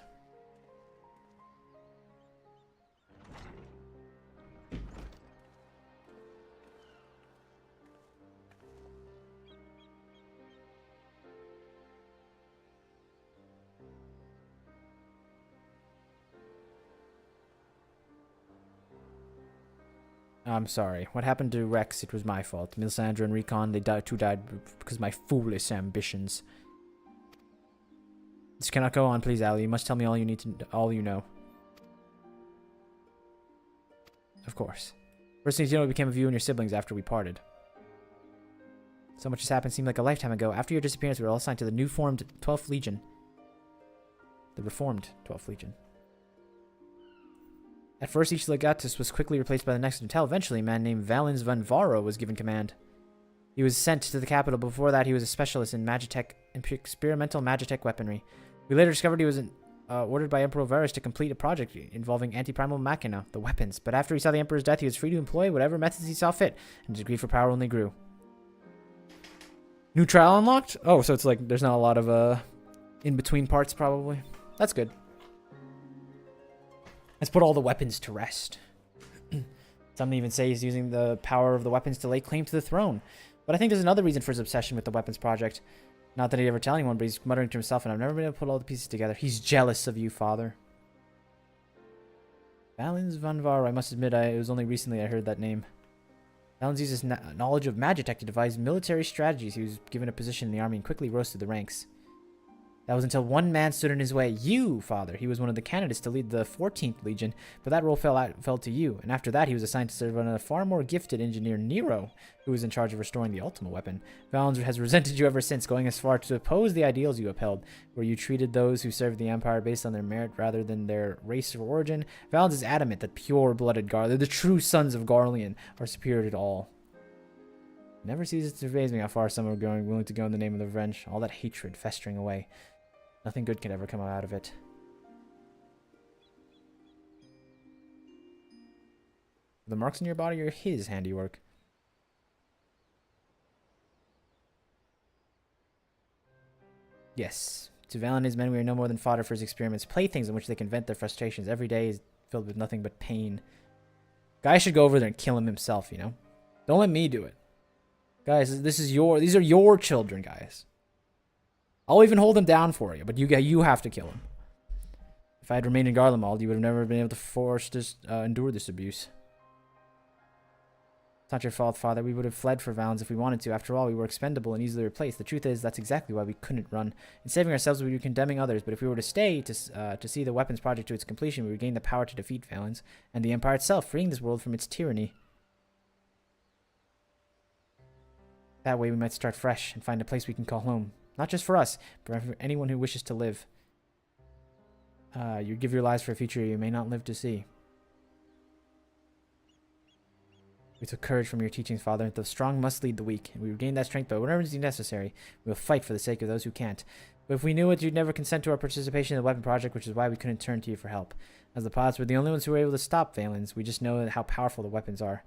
Speaker 1: I'm sorry. What happened to Rex? It was my fault. Melisandre and Recon, they died because of my foolish ambitions. This cannot go on, please, Allie. You must tell me all you need to, all you know. course. First things you know, what became of you and your siblings after we parted. So much has happened, seemed like a lifetime ago. After your disappearance, we were all assigned to the new formed 12th Legion. The reformed 12th Legion. At first, each legatus was quickly replaced by the next until eventually a man named Valens van Varo was given command. He was sent to the capital. Before that, he was a specialist in magitech, experimental magitech weaponry. We later discovered he was ordered by Emperor Varus to complete a project involving anti-primal machina, the weapons. But after he saw the Emperor's death, he was free to employ whatever methods he saw fit, and his greed for power only grew. New trial unlocked? Oh, so it's like there's not a lot of in-between parts, probably. That's good. Let's put all the weapons to rest. Some even say he's using the power of the weapons to lay claim to the throne. But I think there's another reason for his obsession with the weapons project. Not that he'd ever tell anyone, but he's muttering to himself, and I've never been able to put all the pieces together. He's jealous of you, father. Valens van Var. I must admit, it was only recently I heard that name. Valens uses knowledge of magitech to devise military strategies. He was given a position in the army and quickly rose through the ranks. That was until one man stood in his way. You, father. He was one of the candidates to lead the 14th Legion, but that role fell to you. And after that, he was assigned to serve under a far more gifted engineer, Nero, who was in charge of restoring the ultimate weapon. Valens has resented you ever since, going as far to oppose the ideals you upheld, where you treated those who served the Empire based on their merit rather than their race or origin. Valens is adamant that pure-blooded Garlean, the true sons of Garlean, are superior to all. It never ceases to amaze me how far some are willing to go in the name of the revenge. All that hatred festering away. Nothing good can ever come out of it. The marks on your body are his handiwork. Yes. To Val and his men, we are no more than fodder for his experiments, playthings in which they can vent their frustrations. Every day is filled with nothing but pain. Guy should go over there and kill him himself, you know? Don't let me do it. Guys, these are your children, guys. I'll even hold him down for you, but you have to kill him. If I had remained in Garlemald, you would have never been able to endure this abuse. It's not your fault, father. We would have fled for Valens if we wanted to. After all, we were expendable and easily replaced. The truth is, that's exactly why we couldn't run. In saving ourselves, we were condemning others, but if we were to stay to see the weapons project to its completion, we would gain the power to defeat Valens and the Empire itself, freeing this world from its tyranny. That way, we might start fresh and find a place we can call home. Not just for us, but for anyone who wishes to live. You give your lives for a future you may not live to see. We took courage from your teachings, father. The strong must lead the weak, and we regain that strength by whatever is necessary. We will fight for the sake of those who can't. But if we knew it, you'd never consent to our participation in the weapon project, which is why we couldn't turn to you for help. As the pilots were the only ones who were able to stop Valens, we just know how powerful the weapons are.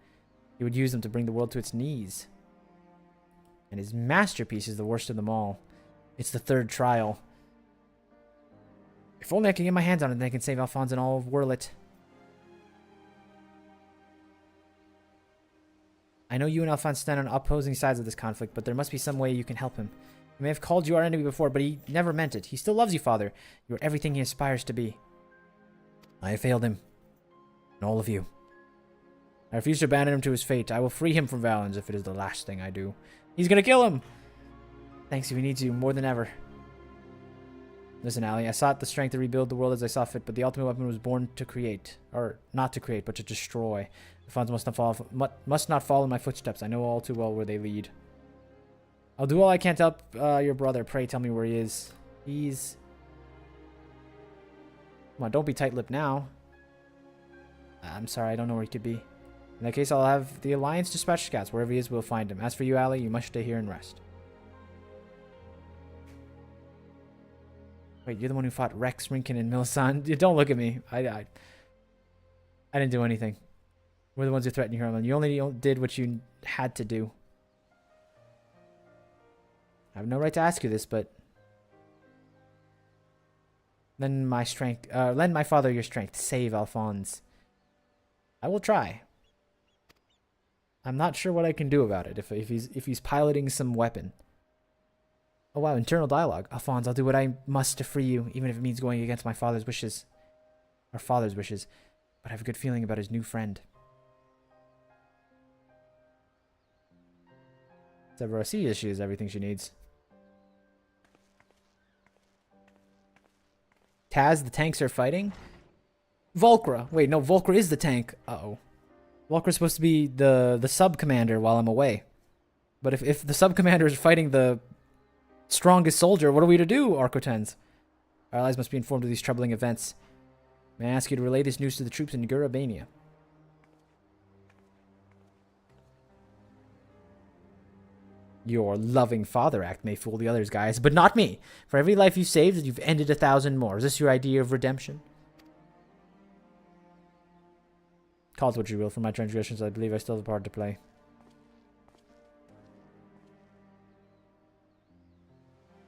Speaker 1: He would use them to bring the world to its knees. And his masterpiece is the worst of them all. It's the third trial. If only I could get my hands on it, then I can save Alphonse and all of Wurlit. I know you and Alphonse stand on opposing sides of this conflict, but there must be some way you can help him. He may have called you our enemy before, but he never meant it. He still loves you, father. You are everything he aspires to be. I have failed him. And all of you. I refuse to abandon him to his fate. I will free him from Valens if it is the last thing I do. He's gonna kill him! Thanks if he needs you more than ever. Listen, Ali, I sought the strength to rebuild the world as I saw fit, but the ultimate weapon was born to create. Or, not to create, but to destroy. Alphonse must not fall in my footsteps. I know all too well where they lead. I'll do all I can to help your brother. Pray tell me where he is. He's... Come on, don't be tight-lipped now. I'm sorry, I don't know where he could be. In that case, I'll have the Alliance dispatch scouts. Wherever he is, we'll find him. As for you, Ali, you must stay here and rest. Wait, you're the one who fought Rex, Rinkin, and Milisan. Don't look at me. I didn't do anything. We're the ones who threatened you, Herman. You only did what you had to do. I have no right to ask you this, but... lend my father your strength. Save Alphonse. I will try. I'm not sure what I can do about it if he's piloting some weapon. Oh wow, internal dialogue. Alphonse, I'll do what I must to free you, even if it means going against my father's wishes. Our father's wishes. But I have a good feeling about his new friend. Severus, she has everything she needs. Taz, the tanks are fighting? Volcra. Wait, no, Volcra is the tank. Uh-oh. Walker's supposed to be the sub-commander while I'm away. But if the sub-commander is fighting the strongest soldier, what are we to do, Arcotens? Our allies must be informed of these troubling events. May I ask you to relay this news to the troops in Gurabania? Your loving father act may fool the others, guys, but not me. For every life you saved, you've ended 1,000 more. Is this your idea of redemption? Call it what you will. For my transgressions, I believe I still have a part to play.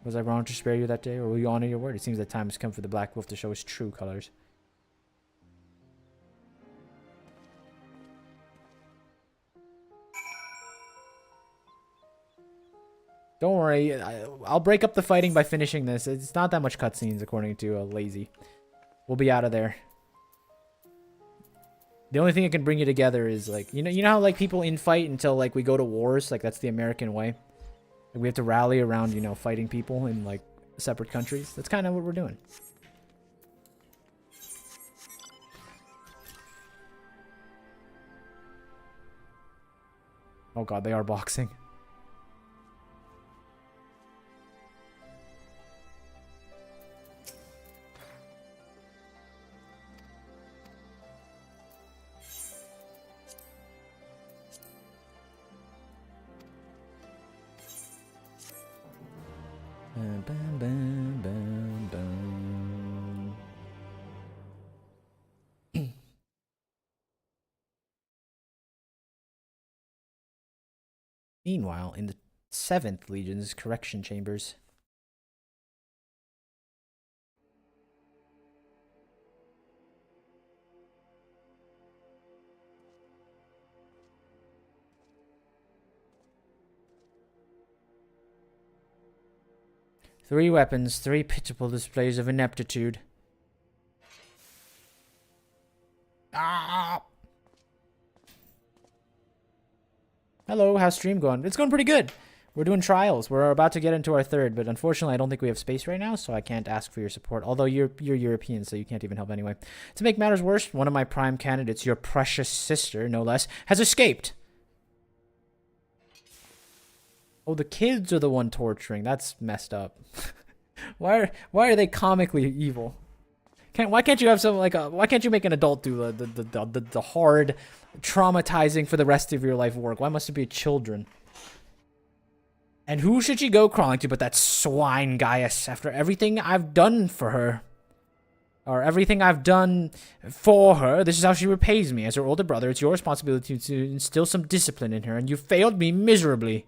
Speaker 1: Was I wrong to spare you that day, or will you honor your word? It seems that time has come for the Black Wolf to show his true colors. Don't worry, I'll break up the fighting by finishing this. It's not that much cutscenes, according to Lazy. We'll be out of there. The only thing that can bring you together is, like, you know how, like, people infight until, like, we go to wars? Like, that's the American way. Like, we have to rally around, you know, fighting people in, like, separate countries. That's kind of what we're doing. Oh god, they are boxing. Bum, bum, bum, bum. Meanwhile, in the 7th Legion's correction chambers. Three weapons, three pitiable displays of ineptitude. Ah! Hello, how's stream going? It's going pretty good. We're doing trials. We're about to get into our 3rd, but unfortunately I don't think we have space right now, so I can't ask for your support. Although you're European, so you can't even help anyway. To make matters worse, one of my prime candidates, your precious sister, no less, has escaped. Oh, the kids are the one torturing. That's messed up. Why are they comically evil? Why can't you have some, like, why can't you make an adult do the hard, traumatizing for the rest of your life work? Why must it be children? And who should she go crawling to but that swine Gaius, after everything I've done for her? Or everything I've done for her, this is how she repays me. As her older brother, it's your responsibility to instill some discipline in her, and you failed me miserably.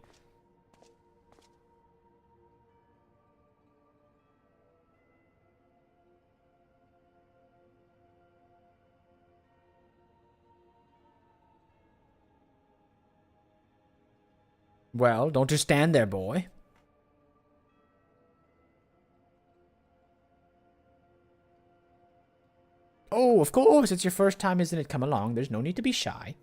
Speaker 1: Well, don't just stand there, boy. Oh, of course, it's your first time, isn't it? Come along, there's no need to be shy.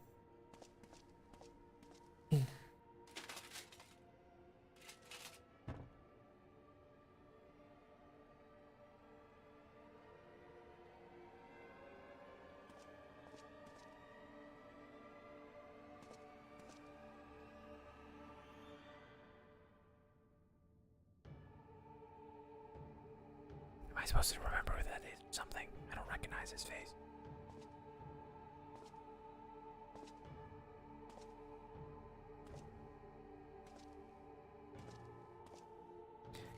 Speaker 1: Am I supposed to remember who that is? Something. I don't recognize his face.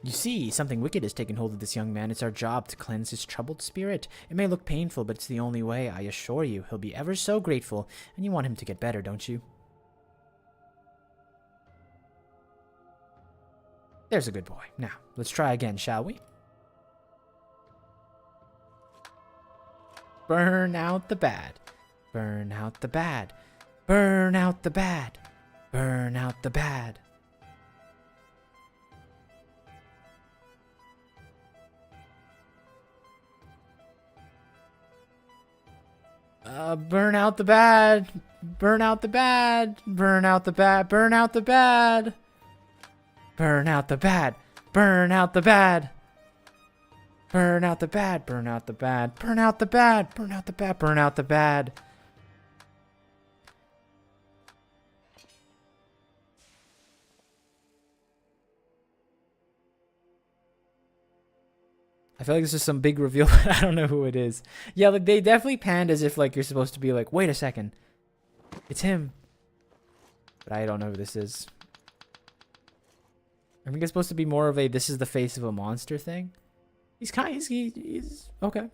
Speaker 1: You see, something wicked has taken hold of this young man. It's our job to cleanse his troubled spirit. It may look painful, but it's the only way, I assure you. He'll be ever so grateful, and you want him to get better, don't you? There's a good boy. Now, let's try again, shall we? Burn out the bad. Burn out the bad. Burn out the bad. Burn out the bad. Burn out the bad. Burn out the bad. Burn out the bad. Burn out the bad. Burn out the bad. Burn out the bad. Burn out the bad. Burn out the bad. Burn out the bad. Burn out the bad. Burn out the bad. I feel like this is some big reveal, but I don't know who it is. Yeah, like they definitely panned as if like you're supposed to be like, wait a second, it's him. But I don't know who this is. I think it's supposed to be more of a this is the face of a monster thing. He's okay.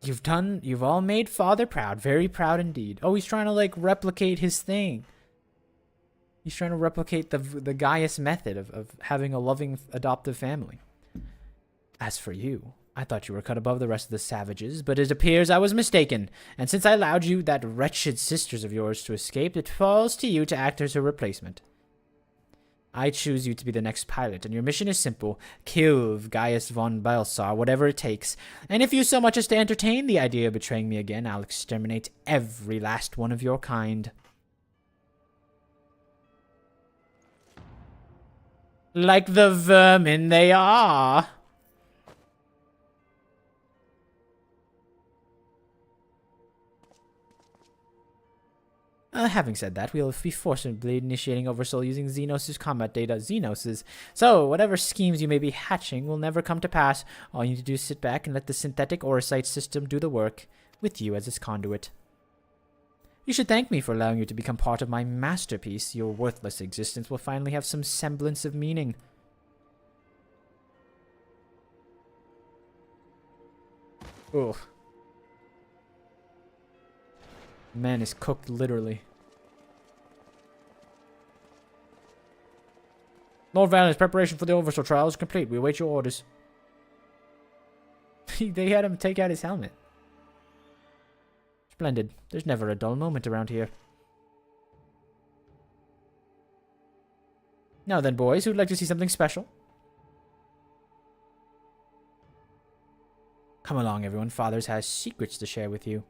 Speaker 1: You've all made father proud, very proud indeed. Oh, he's trying to like replicate his thing. He's trying to replicate the Gaius method of having a loving adoptive family. As for you, I thought you were cut above the rest of the savages, but it appears I was mistaken. And since I allowed you that wretched sisters of yours to escape, it falls to you to act as her replacement. I choose you to be the next pilot, and your mission is simple. Kill Gaius von Balsar, whatever it takes. And if you so much as to entertain the idea of betraying me again, I'll exterminate every last one of your kind. Like the vermin they are. Having said that, we'll be forcibly initiating Oversoul using Xenos' combat data. Xenos'. So, whatever schemes you may be hatching will never come to pass. All you need to do is sit back and let the synthetic Orosite system do the work, with you as its conduit. You should thank me for allowing you to become part of my masterpiece. Your worthless existence will finally have some semblance of meaning. Ugh. Man is cooked literally. Lord Valen's preparation for the Oversoul trial is complete. We await your orders. They had him take out his helmet. Splendid. There's never a dull moment around here. Now then, boys, who'd like to see something special? Come along, everyone. Fathers has secrets to share with you.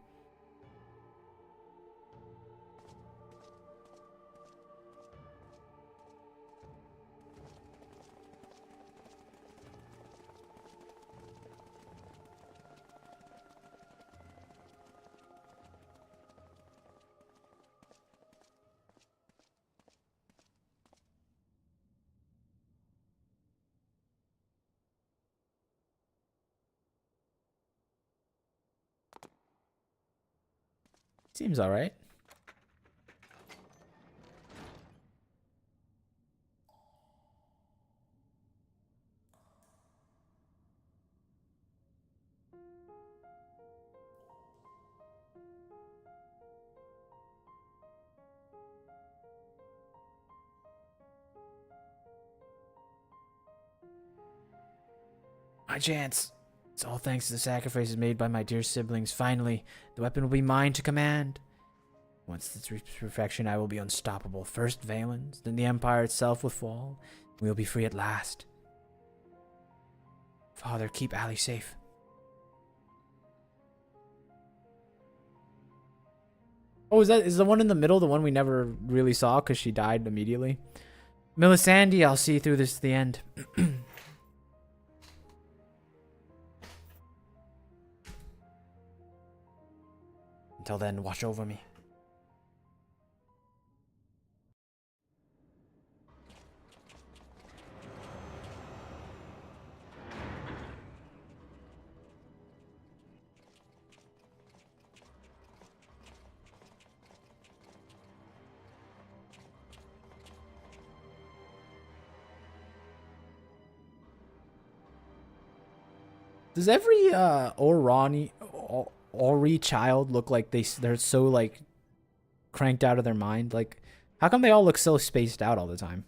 Speaker 1: Seems alright. My chance. It's all thanks to the sacrifices made by my dear siblings. Finally, the weapon will be mine to command. Once it's reached perfection, I will be unstoppable. First Valens, then the Empire itself will fall. We'll be free at last. Father, keep Allie safe. Oh, is the one in the middle the one we never really saw because she died immediately? Melisande, I'll see you through this to the end. Until then, watch over me. Does every Ori child look like they're so like cranked out of their mind? Like, how come they all look so spaced out all the time?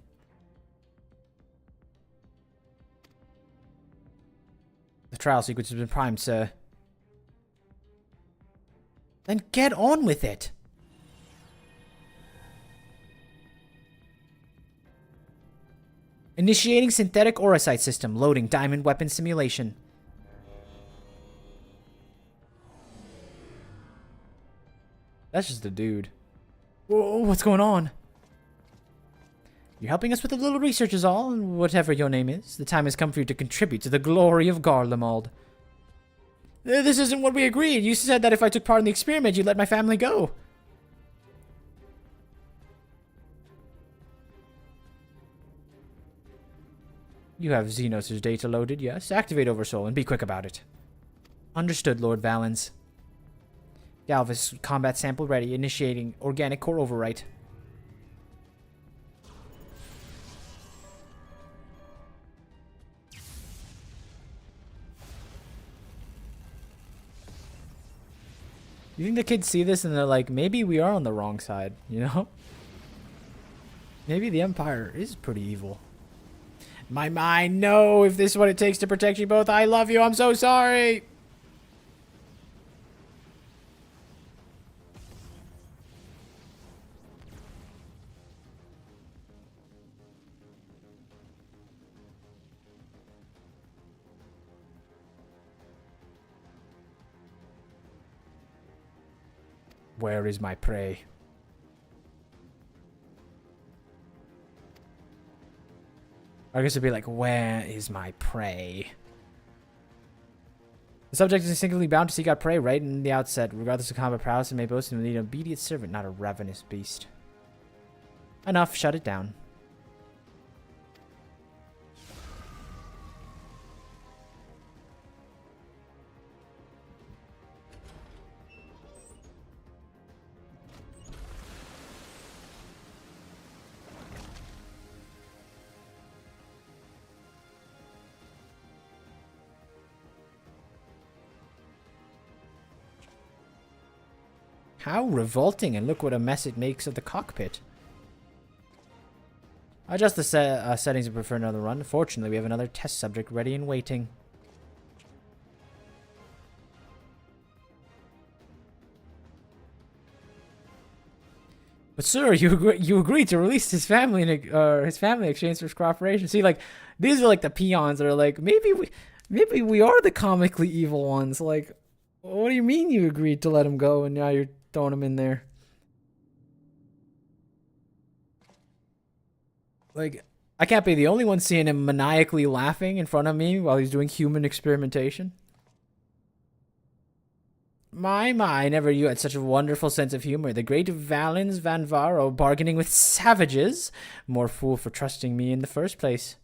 Speaker 1: The trial sequence has been primed, sir. Then get on with it. Initiating synthetic Orosite system. Loading diamond weapon simulation. That's just a dude. Whoa, what's going on? You're helping us with a little research is all, and whatever your name is, the time has come for you to contribute to the glory of Garlemald. This isn't what we agreed. You said that if I took part in the experiment, you'd let my family go. You have Xenos' data loaded, yes? Activate Oversoul and be quick about it. Understood, Lord Valens. Galvus, combat sample ready. Initiating organic core overwrite. You think the kids see this and they're like, maybe we are on the wrong side, you know? Maybe the Empire is pretty evil. My mind, no, if this is what it takes to protect you both, I love you, I'm so sorry! Where is my prey? I guess it'd be like, where is my prey? The subject is instinctively bound to seek out prey right in the outset. Regardless of combat prowess, it may boast and need an obedient servant, not a ravenous beast. Enough, shut it down. How revolting, and look what a mess it makes of the cockpit. Adjust the settings and prefer another run. Fortunately, we have another test subject ready and waiting. But sir, you agreed to release his family in exchange for cooperation. See, like, these are like the peons that are like, maybe we are the comically evil ones. Like, what do you mean you agreed to let him go and now you're throwing him in there? Like, I can't be the only one seeing him maniacally laughing in front of me while he's doing human experimentation. My, never you had such a wonderful sense of humor. The great Valens Van Varo bargaining with savages. More fool for trusting me in the first place.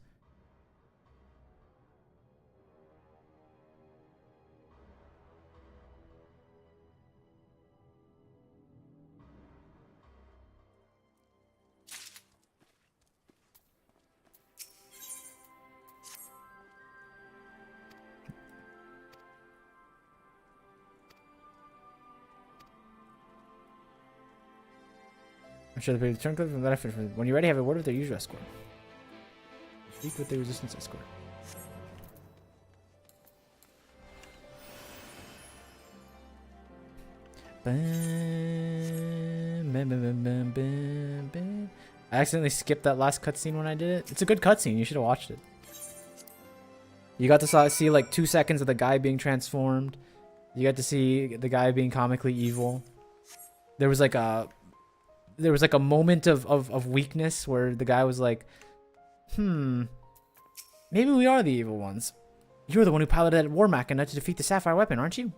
Speaker 1: I'm sure the turn clip from that effort. When you're ready, have a word with their usual escort. Speak with the resistance escort. I accidentally skipped that last cutscene when I did it. It's a good cutscene. You should have watched it. You got to see like 2 seconds of the guy being transformed. You got to see the guy being comically evil. There was like a moment of weakness where the guy was like, maybe we are the evil ones. You're the one who piloted that war machina to defeat the Sapphire weapon, aren't you?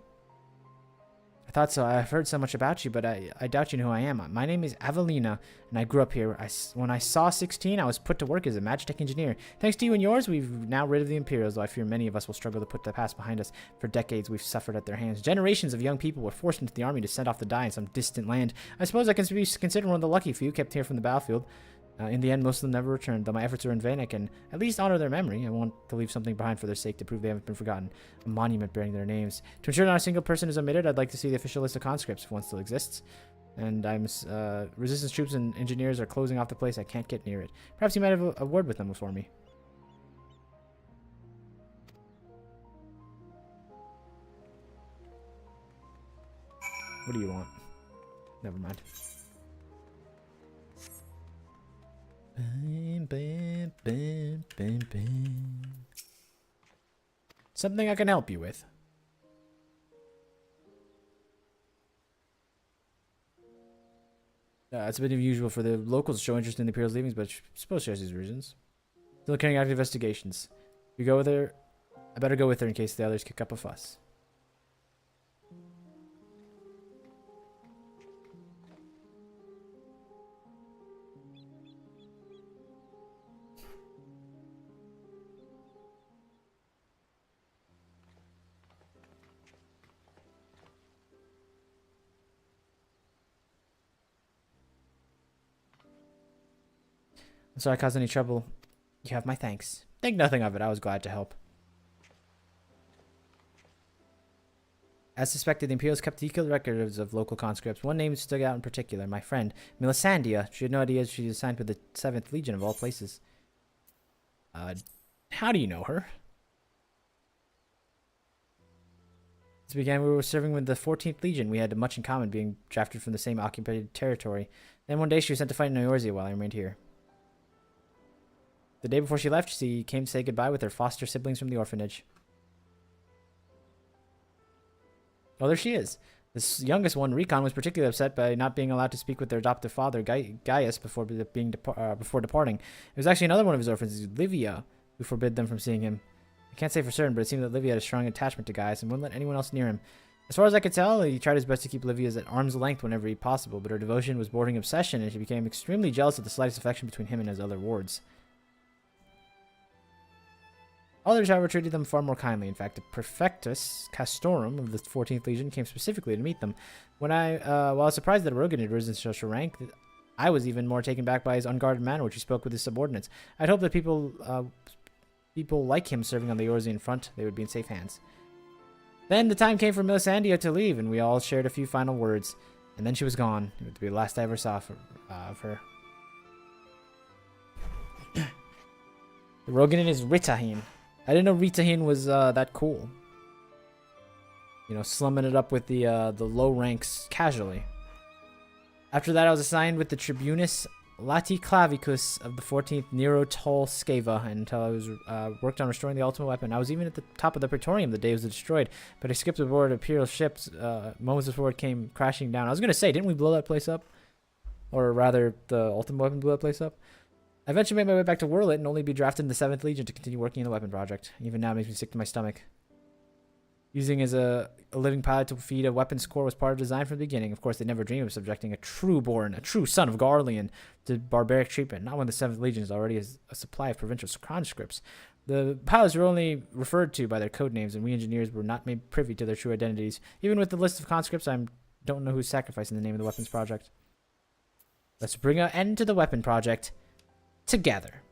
Speaker 1: I thought so. I've heard so much about you, but I doubt you know who I am. My name is Avelina, and I grew up here. When I saw 16, I was put to work as a Magitech engineer. Thanks to you and yours, we've now rid of the Imperials, though I fear many of us will struggle to put the past behind us. For decades, we've suffered at their hands. Generations of young people were forced into the army to send off to die in some distant land. I suppose I can be considered one of the lucky few kept here from the battlefield. In the end, most of them never returned. Though my efforts are in vain, I can at least honor their memory. I want to leave something behind for their sake to prove they haven't been forgotten. A monument bearing their names. To ensure not a single person is omitted, I'd like to see the official list of conscripts, if one still exists. And resistance troops and engineers are closing off the place. I can't get near it. Perhaps you might have a word with them before me. What do you want? Never mind. Something I can help you with. It's a bit unusual for the locals to show interest in the Imperial's leavings, but I suppose she has these reasons. Still carrying out investigations. You go with her. I better go with her in case the others kick up a fuss. I'm sorry I caused any trouble. You have my thanks. Think nothing of it. I was glad to help. As suspected, the Imperials kept detailed records of local conscripts. One name stuck out in particular, my friend, Melisandria. She had no idea she was assigned with the 7th Legion of all places. How do you know her? As we began, we were serving with the 14th Legion. We had much in common, being drafted from the same occupied territory. Then one day she was sent to fight in Eorzea while I remained here. The day before she left, she came to say goodbye with her foster siblings from the orphanage. Oh, there she is. This youngest one, Recon, was particularly upset by not being allowed to speak with their adoptive father, Gaius, before departing. It was actually another one of his orphans, Livia, who forbid them from seeing him. I can't say for certain, but it seemed that Livia had a strong attachment to Gaius and wouldn't let anyone else near him. As far as I could tell, he tried his best to keep Livia's at arm's length whenever possible, but her devotion was bordering obsession, and she became extremely jealous of the slightest affection between him and his other wards. Others, however, treated them far more kindly. In fact, the Prefectus Castorum of the 14th Legion came specifically to meet them. While I was surprised that Rogan had risen to such a rank, I was even more taken back by his unguarded manner, which he spoke with his subordinates. I'd hoped that people like him serving on the Eorzean front, they would be in safe hands. Then the time came for Melisandria to leave, and we all shared a few final words. And then she was gone. It would be the last I ever saw of her. Rogan is Ritahin. I didn't know Ritahin was that cool. You know, slumming it up with the low ranks casually. After that, I was assigned with the Tribunus Laticlavicus of the 14th Nero Tol Sceva until I was worked on restoring the ultimate weapon. I was even at the top of the Praetorium the day it was destroyed, but I skipped aboard Imperial ships moments before it came crashing down. I was going to say, didn't we blow that place up? Or rather, the ultimate weapon blew that place up? I eventually made my way back to Wurlit and only be drafted in the 7th Legion to continue working in the weapon project. Even now it makes me sick to my stomach. Using as a living pilot to feed a weapons core was part of the design from the beginning. Of course, they never dreamed of subjecting a true son of Garlean to barbaric treatment, not when the 7th Legion is already a supply of provincial conscripts. The pilots were only referred to by their code names, and we engineers were not made privy to their true identities. Even with the list of conscripts, I don't know who's sacrificing the name of the weapons project. Let's bring an end to the weapon project together.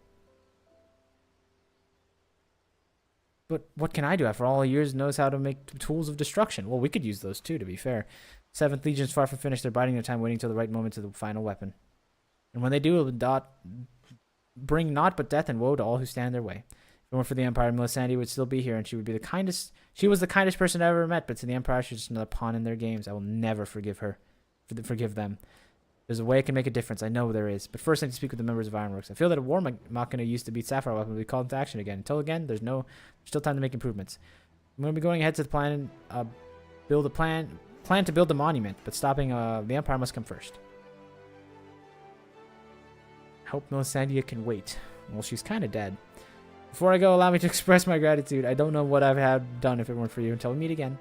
Speaker 1: But what can I do? After all years, knows how to make tools of destruction. Well, we could use those too, to be fair. 7th Legion's far from finished. They're biding their time, waiting till the right moment to the final weapon. And when they do, it will bring naught but death and woe to all who stand in their way. If it weren't for the Empire, Melisandre would still be here, and she would be the kindest. She was the kindest person I ever met, but to the Empire, she's just another pawn in their games. I will never forgive them. There's a way I can make a difference. I know there is. But first, I need to speak with the members of Ironworks. I feel that a war machina used to beat Sapphire Weapon will be called into action again. Until again, there's still time to make improvements. I'm going to be going ahead to the plan to build the monument, but stopping the Empire must come first. Hope Melisandre can wait. Well, she's kind of dead. Before I go, allow me to express my gratitude. I don't know what I've had done if it weren't for you. Until we meet again.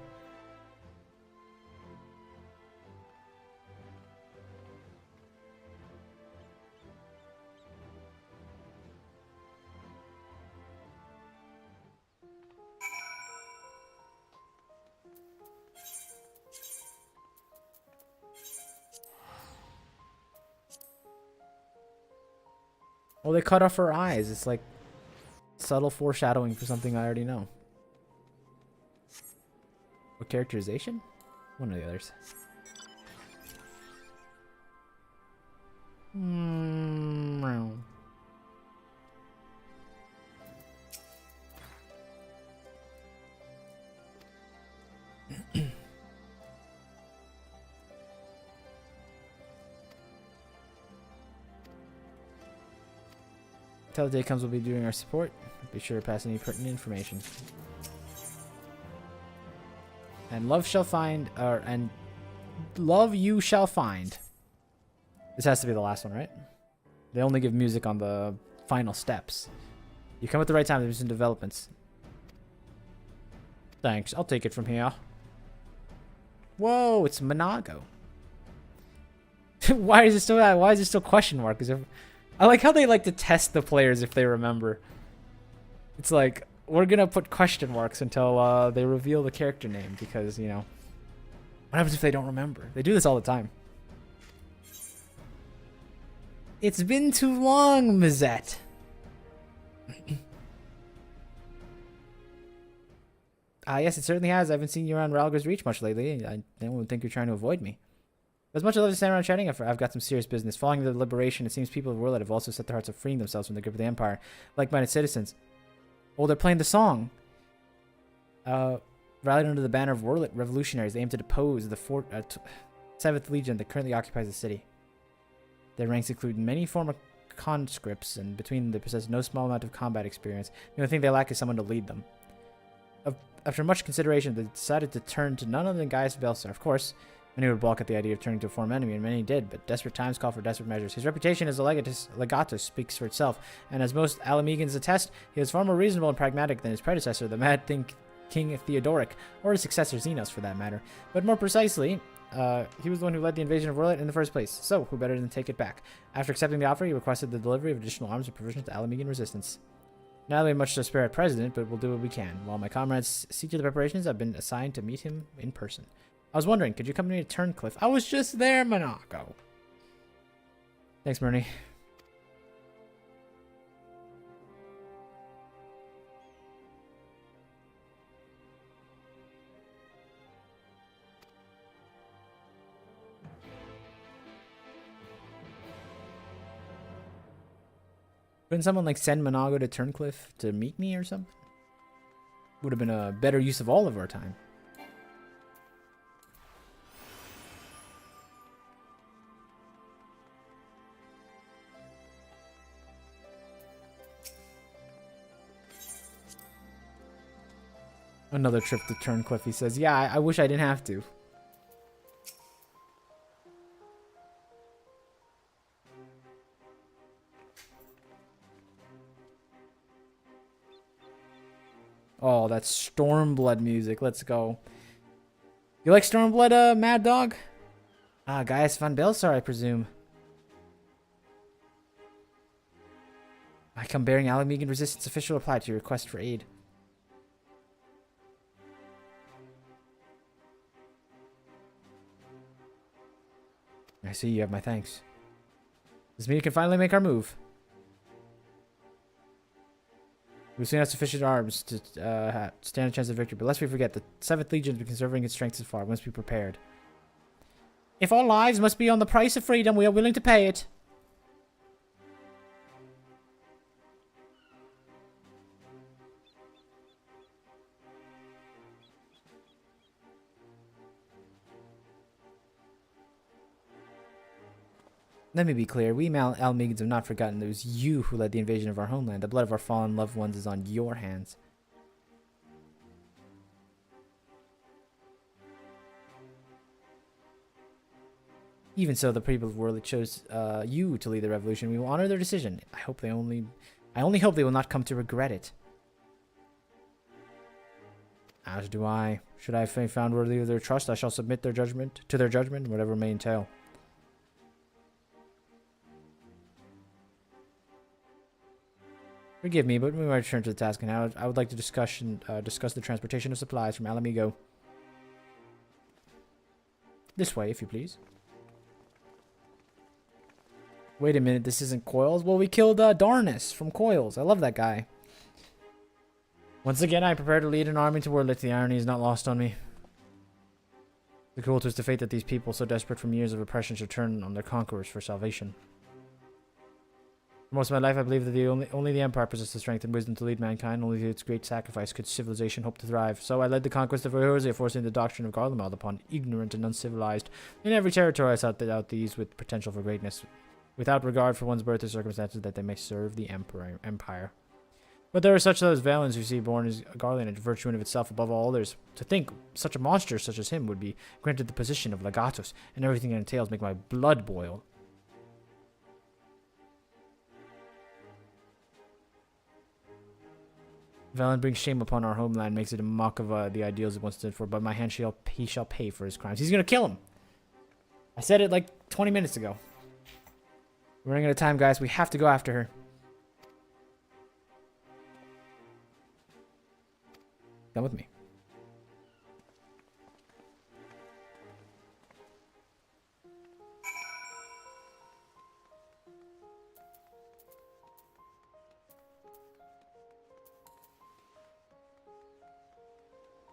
Speaker 1: Well, they cut off her eyes. It's like subtle foreshadowing for something I already know. What characterization? One of the others. Until the day comes, we'll be doing our support. Be sure to pass any pertinent information. And love you shall find. This has to be the last one, right? They only give music on the final steps. You come at the right time. There's some developments. Thanks. I'll take it from here. Whoa, it's Monago. Why is it still question mark? I like how they like to test the players if they remember. It's like, we're going to put question marks until they reveal the character name because, you know, what happens if they don't remember? They do this all the time. It's been too long, Mazette. Yes, it certainly has. I haven't seen you around Ralgar's Reach much lately. I don't think you're trying to avoid me. As much as I love to stand around chatting, I've got some serious business. Following the liberation, it seems people of World have also set their hearts of freeing themselves from the grip of the Empire, like-minded citizens. Oh, they're playing the song. Rallied under the banner of Worlet revolutionaries, they aim to depose the 7th Legion that currently occupies the city. Their ranks include many former conscripts, and between them they possess no small amount of combat experience. The only thing they lack is someone to lead them. After much consideration, they decided to turn to none other than Gaius Belsar. Of course, many would balk at the idea of turning to a foreign enemy, and many did, but desperate times call for desperate measures. His reputation as a legatus speaks for itself, and as most Alamegans attest, he was far more reasonable and pragmatic than his predecessor, the mad King Theodoric, or his successor Xenos for that matter. But more precisely, he was the one who led the invasion of Worlet in the first place, so who better than take it back? After accepting the offer, he requested the delivery of additional arms and provisions to Alamegan resistance. Not that we have much to spare at present, but we'll do what we can. While my comrades see to the preparations, I've been assigned to meet him in person. I was wondering, could you accompany me to Turncliffe? I was just there, Monaco. Thanks, Murney. Couldn't someone like send Monago to Turncliffe to meet me or something? Would have been a better use of all of our time. Another trip to Turncliffe, he says. Yeah, I wish I didn't have to. Oh, that's Stormblood music. Let's go. You like Stormblood, Mad Dog? Ah, Gaius von Belsar, I presume. I come bearing Alamegan Resistance official reply to your request for aid. I see you have my thanks. This means we can finally make our move. We've seen enough sufficient arms to stand a chance of victory, but lest we forget, the 7th Legion has been conserving its strength so far. We must be prepared. If our lives must be on the price of freedom, we are willing to pay it. Let me be clear, we Almegans have not forgotten it was you who led the invasion of our homeland. The blood of our fallen loved ones is on your hands. Even so, the people of Worley chose you to lead the revolution. We will honor their decision. I only hope they will not come to regret it. As do I. Should I have found worthy of their trust, I shall submit their judgment to their judgment, whatever may entail. Forgive me, but we might return to the task now. I would like to discuss the transportation of supplies from Alamigo. This way, if you please. Wait a minute, this isn't Coils? Well, we killed Darnus from Coils. I love that guy. Once again, I prepare to lead an army to Worlet. The irony is not lost on me. The cruel twist of fate that these people, so desperate from years of oppression, should turn on their conquerors for salvation. For most of my life, I believe that only the Empire possessed the strength and wisdom to lead mankind. Only through its great sacrifice could civilization hope to thrive. So I led the conquest of Eorzea, forcing the doctrine of Garlemald upon ignorant and uncivilized. In every territory, I sought out these with potential for greatness, without regard for one's birth or circumstances, that they may serve the Empire. But there are such those Valens who see born as Garland a virtue in of itself above all others. To think such a monster such as him would be granted the position of legatus, and everything it entails make my blood boil. Valen brings shame upon our homeland, makes it a mock of the ideals it once stood for, but my hand he shall pay for his crimes. He's gonna kill him! I said it like 20 minutes ago. We're running out of time, guys. We have to go after her. Come with me.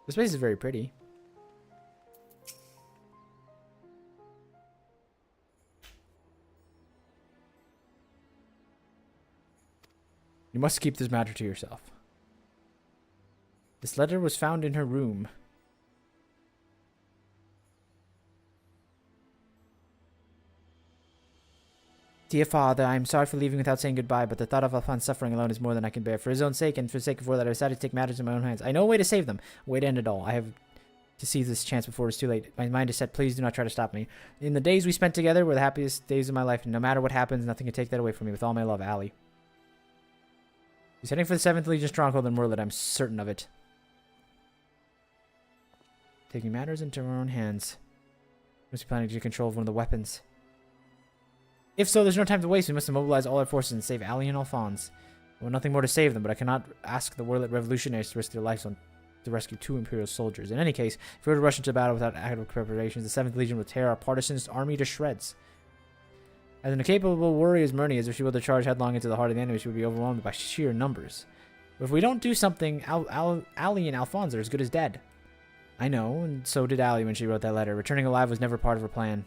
Speaker 1: This place is very pretty. You must keep this matter to yourself. This letter was found in her room. Dear father, I am sorry for leaving without saying goodbye, but the thought of Alphonse suffering alone is more than I can bear. For his own sake and for the sake of Warlet, I decided to take matters in my own hands. I know a way to save them, a way to end it all. I have to seize this chance before it's too late. My mind is set. Please do not try to stop me. In the days we spent together were the happiest days of my life, and no matter what happens, nothing can take that away from me. With all my love, Allie. He's heading for the 7th Legion stronghold in Warlet, I'm certain of it. Taking matters into our own hands. Must be planning to take control of one of the weapons. If so, there's no time to waste. We must immobilize all our forces and save Ali and Alphonse. I want nothing more to save them, but I cannot ask the Warlet revolutionaries to risk their lives to rescue 2 Imperial soldiers. In any case, if we were to rush into battle without adequate preparations, the 7th Legion would tear our partisans' army to shreds. As an incapable warrior as Myrni is, if she were to charge headlong into the heart of the enemy, she would be overwhelmed by sheer numbers. But if we don't do something, Ali and Alphonse are as good as dead. I know, and so did Ali when she wrote that letter. Returning alive was never part of her plan.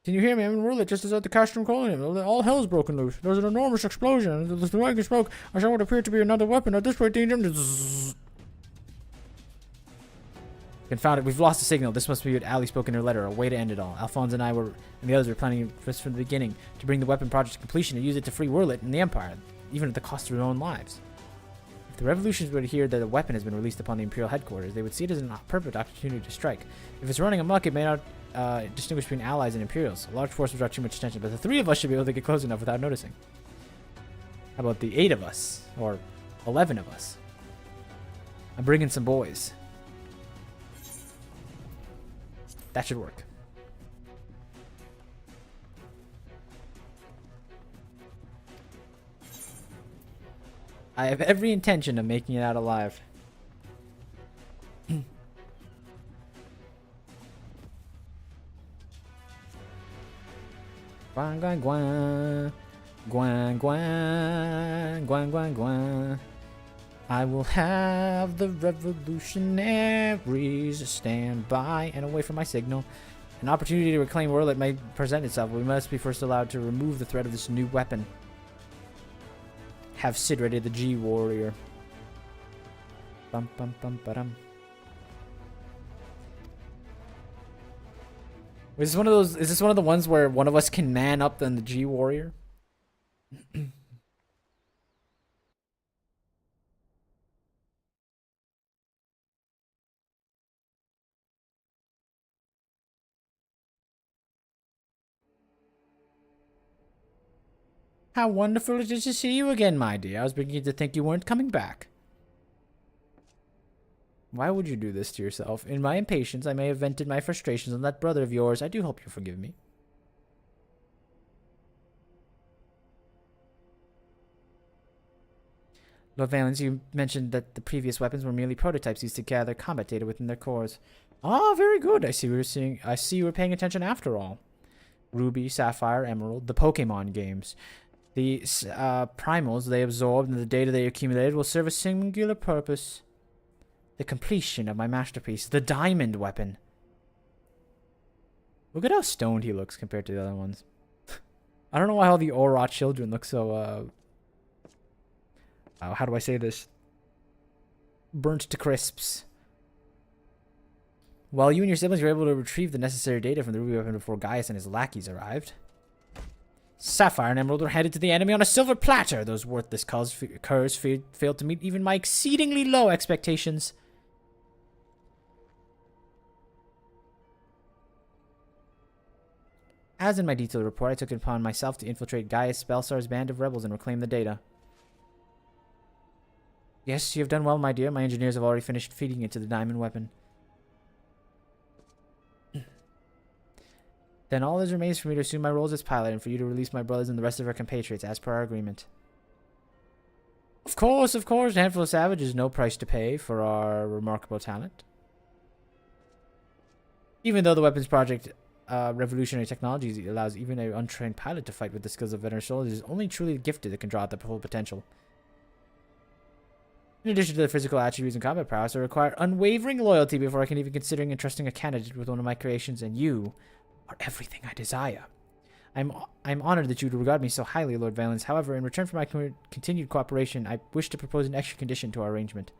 Speaker 1: Can you hear me? I'm in Warlet, just as at the Castrum Colonium. All hell's broken loose. There was an enormous explosion. As the wagon spoke, I saw what appeared to be another weapon. At this point, danger. Confound it, we've lost the signal. This must be what Ali spoke in her letter, a way to end it all. Alphonse and I and the others were planning this from the beginning, to bring the weapon project to completion and use it to free Warlet and the Empire, even at the cost of their own lives. If the revolutionaries were to hear that a weapon has been released upon the Imperial headquarters, they would see it as a perfect opportunity to strike. If it's running amok, it may not distinguish between allies and Imperials. A large force would draw too much attention, but the 3 of us should be able to get close enough without noticing. How about the 8 of us? Or 11 of us? I'm bringing some boys. That should work. I have every intention of making it out alive. Guan guan guan. Guan guan. Guan guan guan. I will have the revolutionaries stand by and away from my signal. An opportunity to reclaim Warlet may present itself, but we must be first allowed to remove the threat of this new weapon. Have Sid ready, the G warrior. Bum bum bum ba-dum. Is this one of the ones where one of us can man up than the G warrior? How wonderful it is to see you again, my dear. I was beginning to think you weren't coming back. Why would you do this to yourself? In my impatience, I may have vented my frustrations on that brother of yours. I do hope you forgive me. Lord Valens, you mentioned that the previous weapons were merely prototypes used to gather combat data within their cores. Ah, very good. I see you were paying attention after all. Ruby, Sapphire, Emerald, the Pokemon games. The primals they absorbed and the data they accumulated will serve a singular purpose. The completion of my masterpiece, the diamond weapon. Look at how stoned he looks compared to the other ones. I don't know why all the Aura children look so, how do I say this? Burnt to crisps. While you and your siblings were able to retrieve the necessary data from the Ruby weapon before Gaius and his lackeys arrived, Sapphire and Emerald were handed to the enemy on a silver platter. Those worthless curs failed to meet even my exceedingly low expectations. As in my detailed report, I took it upon myself to infiltrate Gaius Spelsar's band of rebels and reclaim the data. Yes, you have done well, my dear. My engineers have already finished feeding it to the diamond weapon. Then all that remains for me to assume my role as its pilot and for you to release my brothers and the rest of our compatriots as per our agreement. Of course, a handful of savages is no price to pay for our remarkable talent. Even though the weapons project revolutionary technologies that allows even an untrained pilot to fight with the skills of veteran soldiers is only truly gifted that can draw out the full potential. In addition to the physical attributes and combat prowess, I require unwavering loyalty before I can even consider entrusting a candidate with one of my creations, and you are everything I desire. I'm honored that you would regard me so highly, Lord Valens. However, in return for my continued cooperation, I wish to propose an extra condition to our arrangement.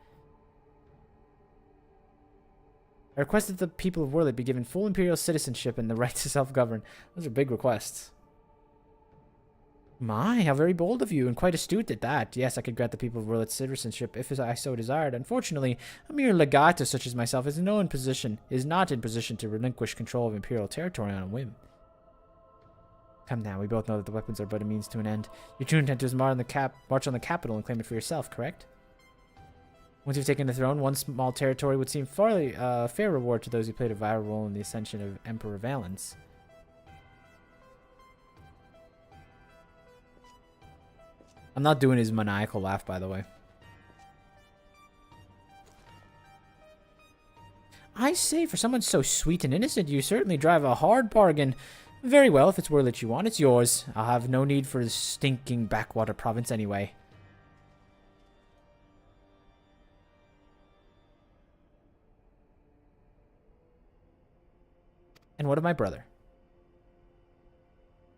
Speaker 1: I request that the people of Werlet be given full imperial citizenship and the right to self-govern. Those are big requests. My, how very bold of you, and quite astute at that. Yes, I could grant the people of Werlet citizenship if I so desired. Unfortunately, a mere legato such as myself is not in position to relinquish control of imperial territory on a whim. Come now, we both know that the weapons are but a means to an end. Your true intent is march on the capital and claim it for yourself, correct? Once you've taken the throne, one small territory would seem fairly fair reward to those who played a vital role in the ascension of Emperor Valens. I'm not doing his maniacal laugh, by the way. I say, for someone so sweet and innocent, you certainly drive a hard bargain. Very well, if it's Werlet you want, it's yours. I'll have no need for the stinking backwater province anyway. And what of my brother?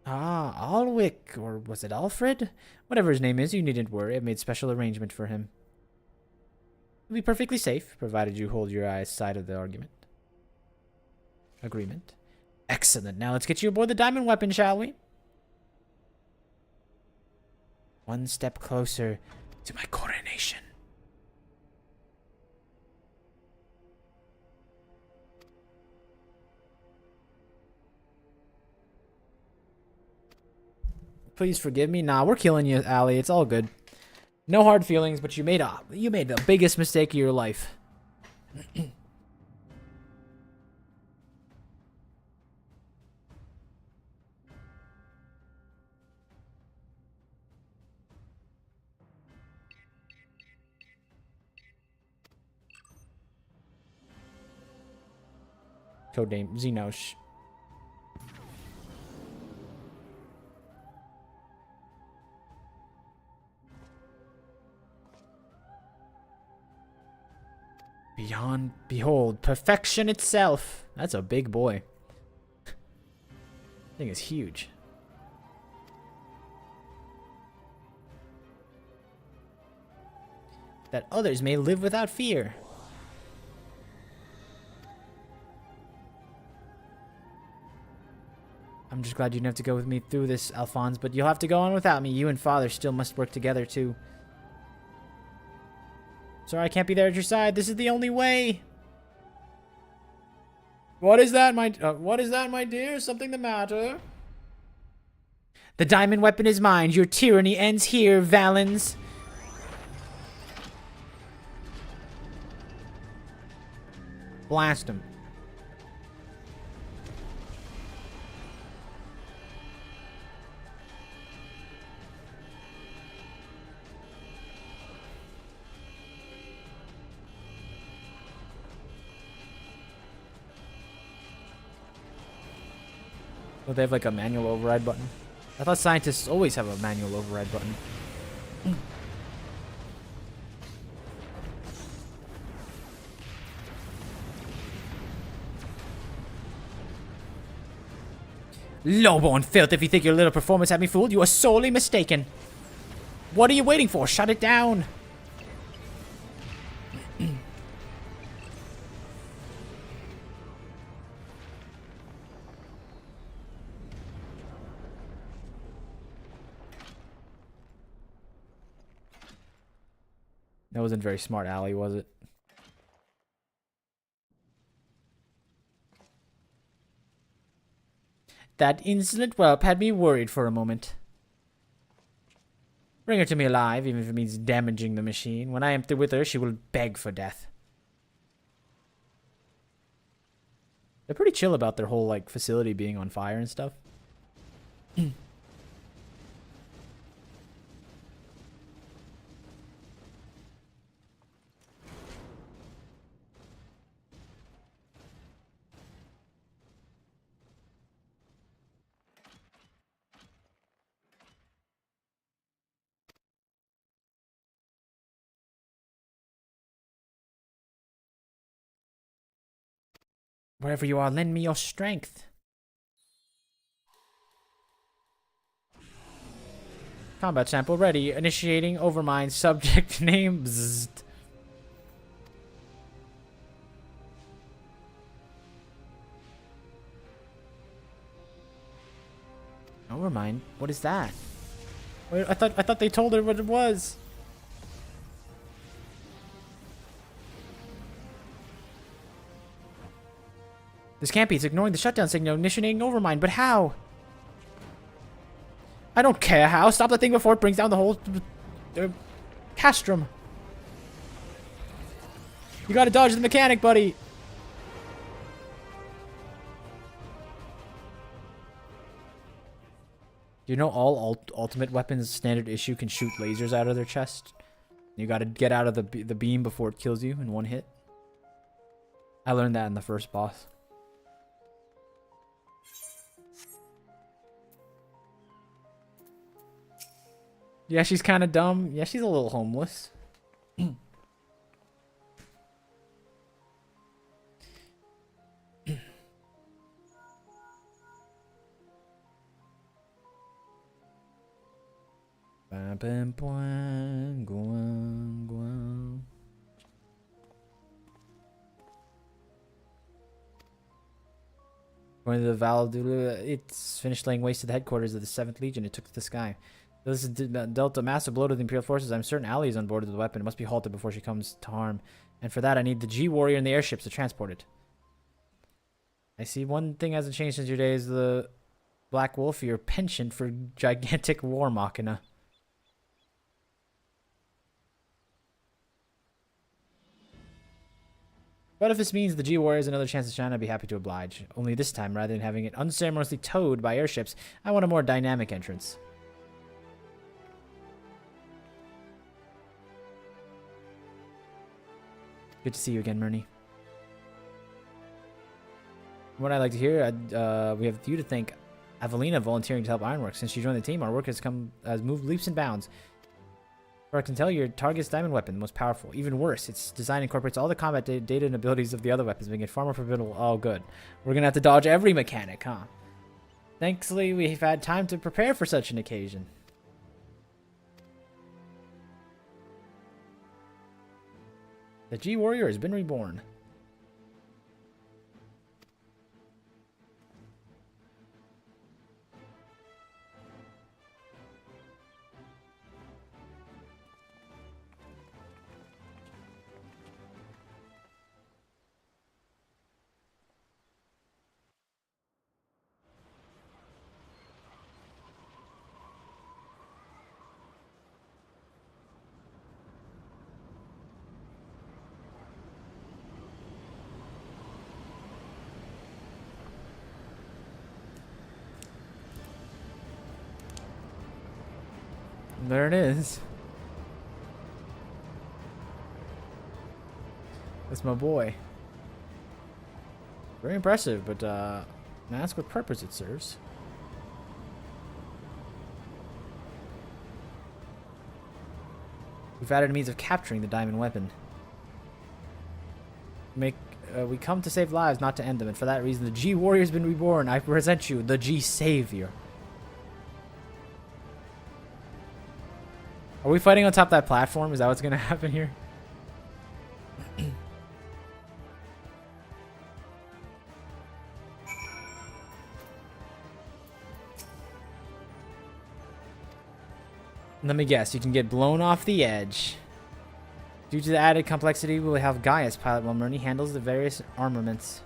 Speaker 1: Ah, Alwick, or was it Alfred? Whatever his name is, you needn't worry. I've made special arrangement for him. He'll be perfectly safe, provided you hold your eyes side of the argument. Agreement. Excellent. Now let's get you aboard the diamond weapon, shall we? One step closer to my coronation. Please forgive me. Nah, we're killing you, Allie. It's all good. No hard feelings, but you made the biggest mistake of your life. Codename Xenos. Behold, perfection itself. That's a big boy. Thing is huge. That others may live without fear. I'm just glad you didn't have to go with me through this, Alphonse, but you'll have to go on without me. You and Father still must work together, too. Sorry, I can't be there at your side. This is the only way. What is that, my dear? Something the matter? The diamond weapon is mine. Your tyranny ends here, Valens. Blast him. Oh, they have like a manual override button. I thought scientists always have a manual override button. Lowborn filth, if you think your little performance had me fooled, you are sorely mistaken. What are you waiting for? Shut it down. That wasn't very smart, Allie, was it? That insolent whelp had me worried for a moment. Bring her to me alive, even if it means damaging the machine. When I am through with her, she will beg for death. They're pretty chill about their whole, like, facility being on fire and stuff. Wherever you are, lend me your strength. Combat sample ready. Initiating overmind. Subject name. Bzzzt. Overmind? What is that? Wait, I thought they told her what it was. This can't be. It's ignoring the shutdown signal, initiating overmind. But how? I don't care how. Stop the thing before it brings down the whole castrum. You gotta dodge the mechanic, buddy. You know all ultimate weapons standard issue can shoot lasers out of their chest? You gotta get out of the beam before it kills you in one hit. I learned that in the first boss. Yeah, she's kind of dumb. Yeah, she's a little homeless. According to the Valdula, it's finished laying waste to the headquarters of the 7th Legion. It took to the sky. This has dealt a massive blow to the Imperial forces. I'm certain Ali is on board with the weapon. It must be halted before she comes to harm. And for that, I need the G-Warrior and the airships to transport it. I see one thing hasn't changed since your days. The Black Wolf, your penchant for gigantic war machina. But if this means the G-Warrior has another chance to shine, I'd be happy to oblige. Only this time, rather than having it unceremoniously towed by airships, I want a more dynamic entrance. Good to see you again, Murney. What I'd like to hear, we have you to thank Avelina volunteering to help Ironworks. Since she joined the team, our work has moved leaps and bounds. Or I can tell your target's diamond weapon, the most powerful. Even worse, its design incorporates all the combat data and abilities of the other weapons, making it far more formidable. Oh, good. We're gonna have to dodge every mechanic, huh? Thankfully, we've had time to prepare for such an occasion. The G-Warrior has been reborn. There it is. That's my boy. Very impressive, but now ask what purpose it serves. We've added a means of capturing the diamond weapon. We come to save lives, not to end them, and for that reason the G-Warrior has been reborn. I present you the G-Savior. Are we fighting on top of that platform? Is that what's going to happen here? Let me guess. You can get blown off the edge. Due to the added complexity, we will have Gaius pilot while Murney handles the various armaments.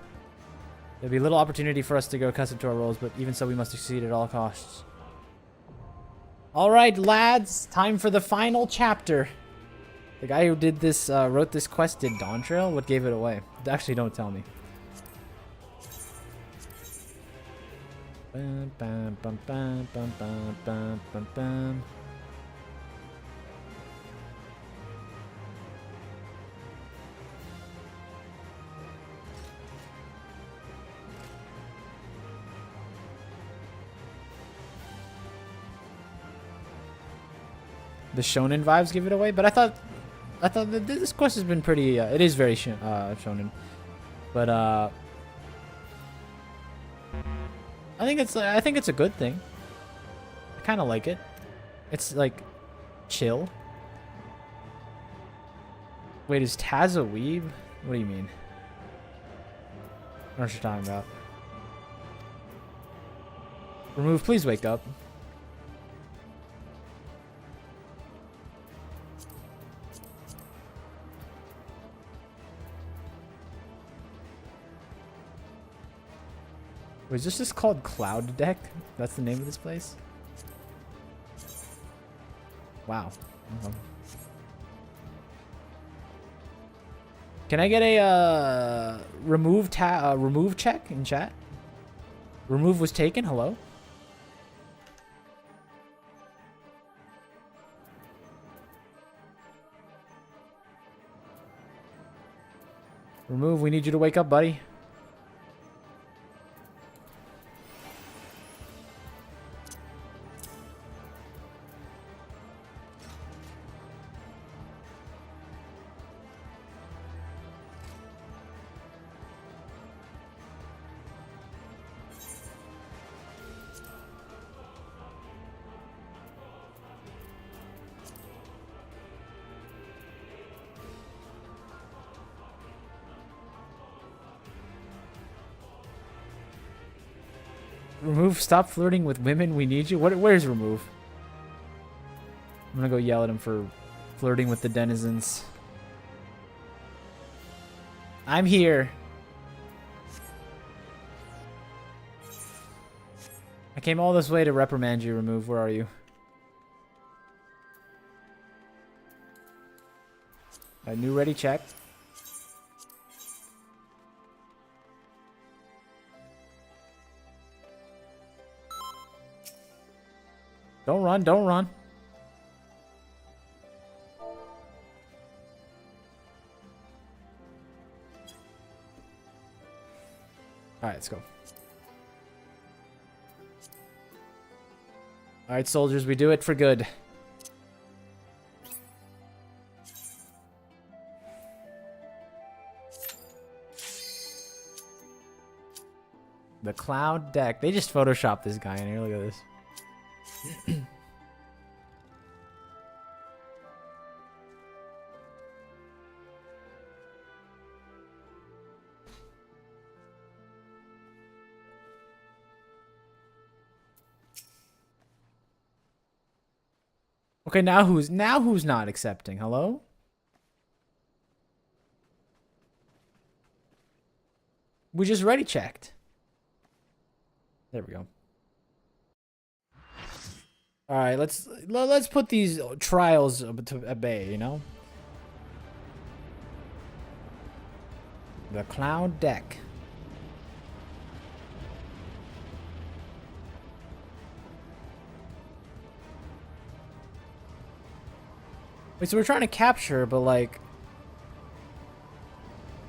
Speaker 1: There'll be little opportunity for us to grow accustomed to our roles, but even so, we must succeed at all costs. All right, lads, time for the final chapter. The guy who did this, wrote this quest, did Dawn Trail? What gave it away? Actually, don't tell me. Bum, bum, bum, bum, bum, bum, bum, bum, bum. The shonen vibes give it away, but I thought that this quest has been pretty. It is very shonen, but I think it's a good thing. I kind of like it. It's like chill. Wait, is Taz a weeb? What do you mean? I don't know what you're talking about. Remove, please wake up. Wait, is this just called Cloud Deck? That's the name of this place? Wow. Can I get a remove check in chat? Remove was taken. Hello. Remove. We need you to wake up, buddy. Remove, stop flirting with women. We need you. Where's Remove? I'm gonna go yell at him for flirting with the denizens. I'm here. I came all this way to reprimand you, Remove. Where are you? A new ready check. Don't run, don't run. Alright, let's go. Alright, soldiers, we do it for good. The Cloud Deck. They just photoshopped this guy in here. Look at this. Okay, now who's not accepting? Hello? We just ready checked. There we go. All right, let's put these trials to bay, you know? The Cloud Deck. Wait, so we're trying to capture, but like...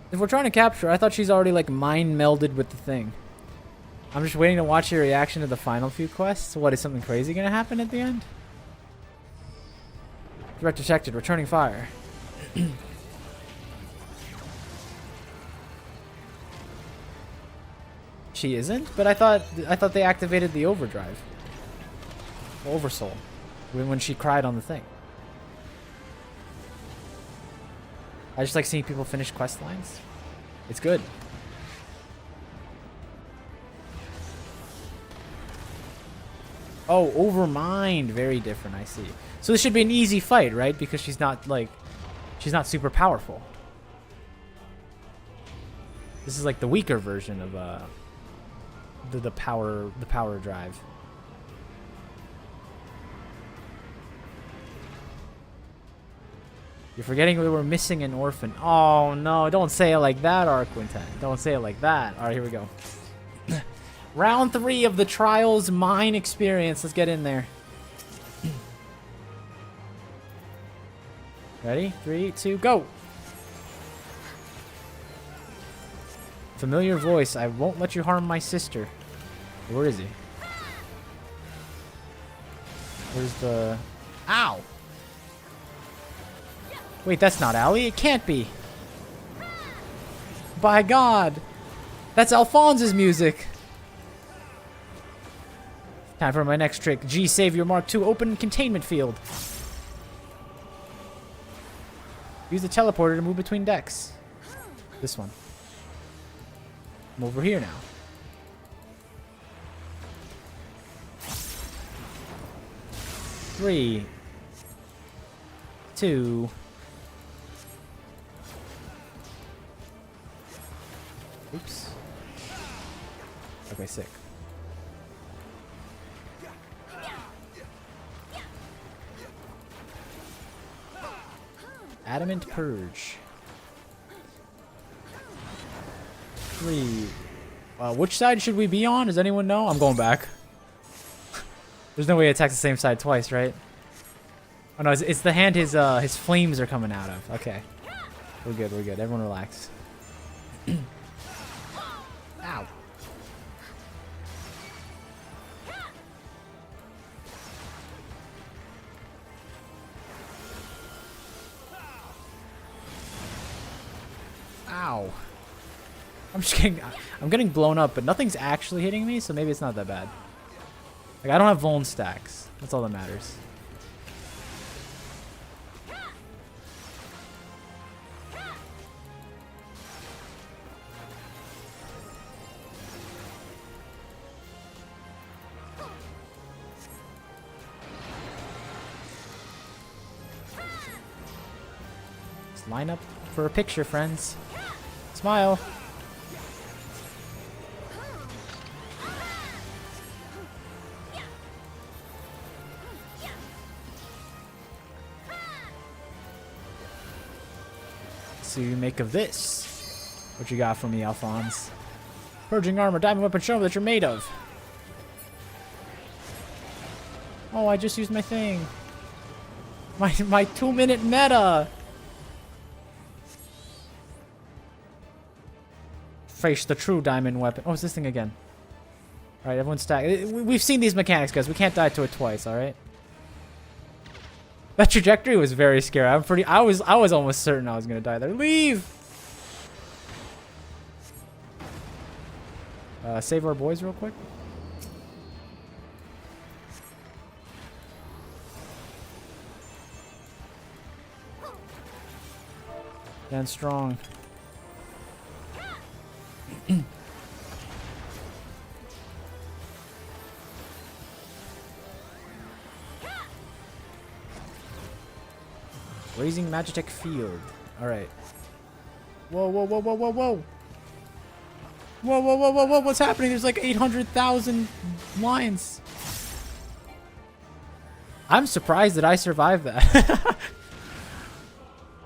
Speaker 1: If we're trying to capture, I thought she's already like mind melded with the thing. I'm just waiting to watch your reaction to the final few quests. What, is something crazy gonna happen at the end? Threat detected. Returning fire. She isn't, but I thought they activated the overdrive. Oversoul. When she cried on the thing. I just like seeing people finish quest lines. It's good. Oh, Overmind. Very different, I see. So this should be an easy fight, right? Because she's not super powerful. This is like the weaker version of the power drive. You're forgetting we were missing an orphan. Oh no, don't say it like that, Arquintet. Don't say it like that. Alright, here we go. Round 3 of the Trials Mine experience. Let's get in there. Ready? 3, 2, go! Familiar voice. I won't let you harm my sister. Where is he? Where's the... Ow! Wait, that's not Ali. It can't be. By God. That's Alphonse's music. Time for my next trick. G Savior Mark II. Open containment field. Use the teleporter to move between decks. This one. I'm over here now. Three. 2. Oops. Okay, sick. Adamant Purge. 3. Which side should we be on? Does anyone know? I'm going back. There's no way it attacks the same side twice, right? Oh no, it's the hand his flames are coming out of. Okay. We're good, we're good. Everyone relax. Ow. Ow. I'm getting blown up, but nothing's actually hitting me, so maybe it's not that bad. Like, I don't have vuln stacks. That's all that matters. Let's line up for a picture, friends. Smile. So you make of this. What you got for me, Alphonse? Purging armor, diamond weapon, show me that you're made of. Oh, I just used my thing. My 2-minute meta. Face the true diamond weapon. Oh, it's this thing again. All right, everyone stack. We've seen these mechanics, guys. We can't die to it twice. All right. That trajectory was very scary. I was almost certain I was gonna die there. Leave. Save our boys real quick. Stand strong. Raising Magitek Field. Alright. Whoa, whoa, whoa, whoa, whoa, whoa. Whoa, whoa, whoa, whoa, whoa. What's happening? There's like 800,000 lines. I'm surprised that I survived that.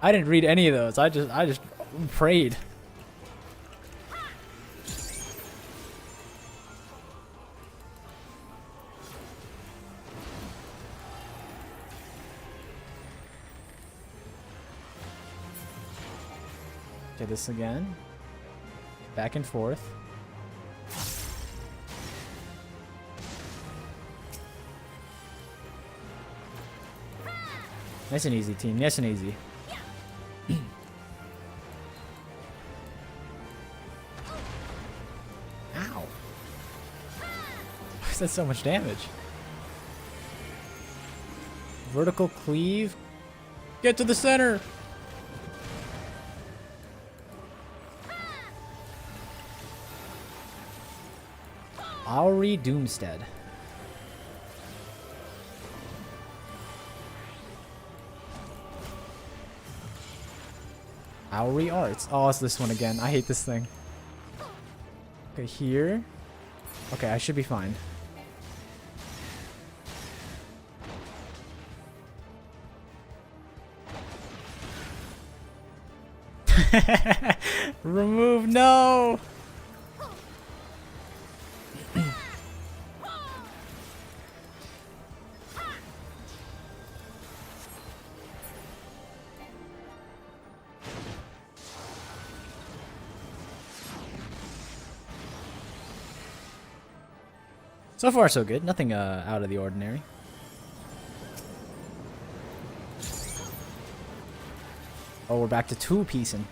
Speaker 1: I didn't read any of those. I just prayed. Okay, this again. Back and forth. Nice and easy, team. Nice and easy. Ow. Why is that so much damage? Vertical cleave. Get to the center. Auri Doomstead. Auri Arts. Oh, it's this one again. I hate this thing. Okay, here. Okay, I should be fine. Remove, no! So far, so good. Nothing out of the ordinary. Oh, we're back to 2-piecing.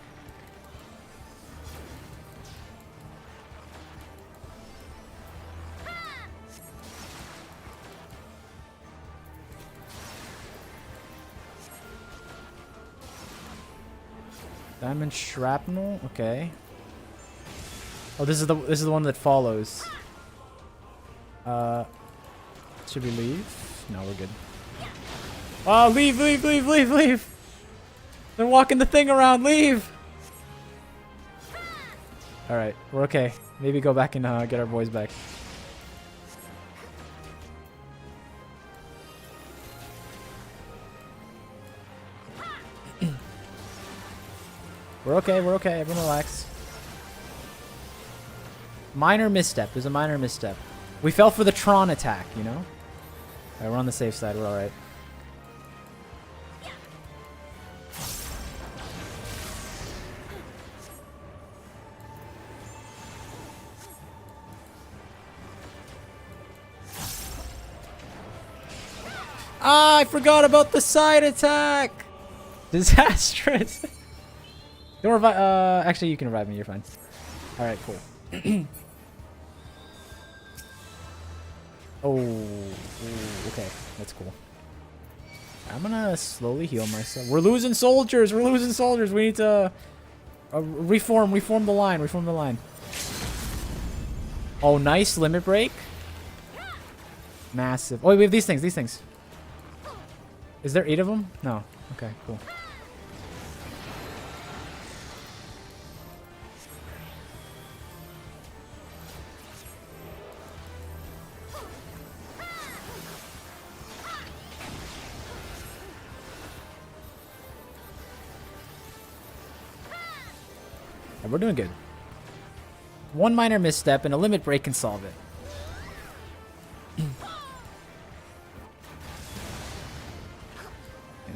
Speaker 1: Diamond shrapnel. Okay. Oh, this is the one that follows. Should we leave? No, we're good. Oh, leave, leave, leave, leave, leave! They're walking the thing around. Leave! All right, we're okay. Maybe go back and get our boys back. We're okay, we're okay. Everyone relax. Minor misstep. There's a minor misstep. We fell for the Tron attack, you know? Alright, we're on the safe side. We're alright. Ah, I forgot about the side attack! Disastrous! Don't revive. Actually, you can revive me. You're fine. Alright, cool. Oh, ooh, okay. That's cool. I'm gonna slowly heal myself. We're losing soldiers! We're losing soldiers! We need to reform the line. Reform the line. Oh, nice limit break. Massive. Oh, we have these things. These things. Is there 8 of them? No. Okay, cool. We're doing good. One minor misstep and a limit break can solve it. And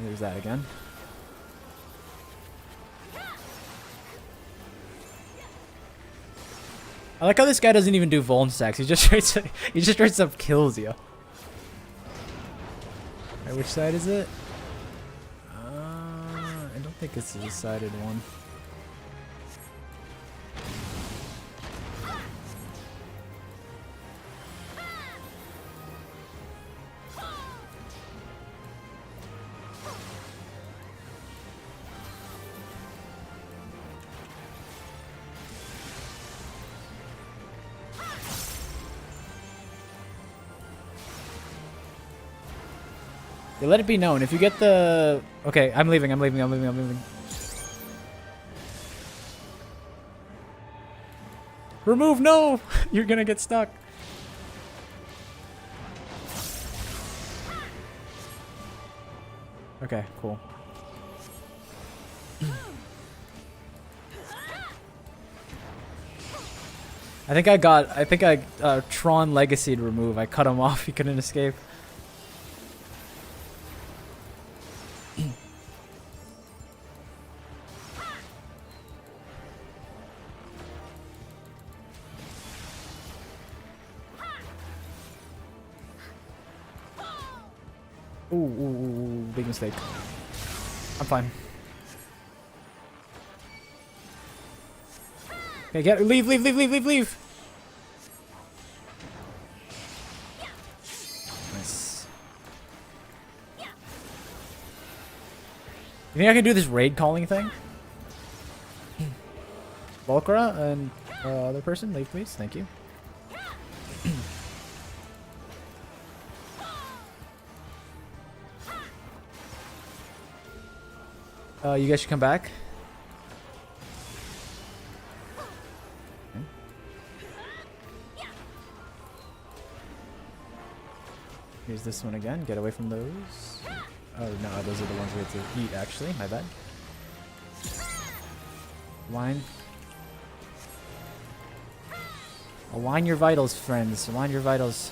Speaker 1: there's that again. I like how this guy doesn't even do vuln stacks. He just straight up kills you. Alright, which side is it? I don't think it's a decided one. Yeah, let it be known. If you get the... Okay, I'm leaving. Remove, no! You're gonna get stuck. Okay, cool. I think I Tron Legacy to remove. I cut him off. He couldn't escape. Ooh, big mistake. I'm fine. Okay, leave. Nice. You think I can do this raid calling thing? Volcra and other person, leave please. Thank you. You guys should come back. Okay. Here's this one again. Get away from those. Oh no, those are the ones we have to eat actually. My bad. Line. Align your vitals, friends. Align your vitals.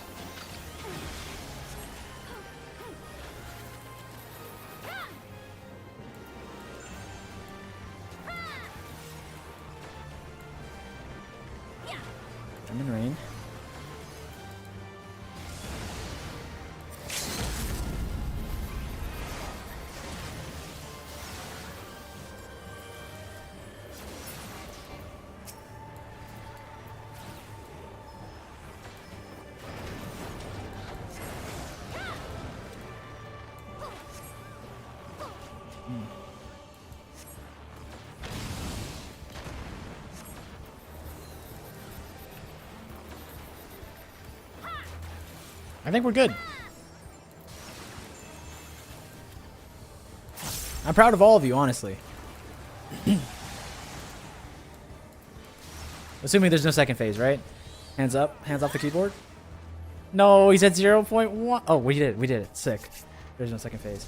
Speaker 1: I'm in rain. I think we're good. I'm proud of all of you, honestly. Assuming there's no second phase, right? Hands up. Hands off the keyboard. No, he's at 0.1. Oh, we did it. We did it. Sick. There's no second phase.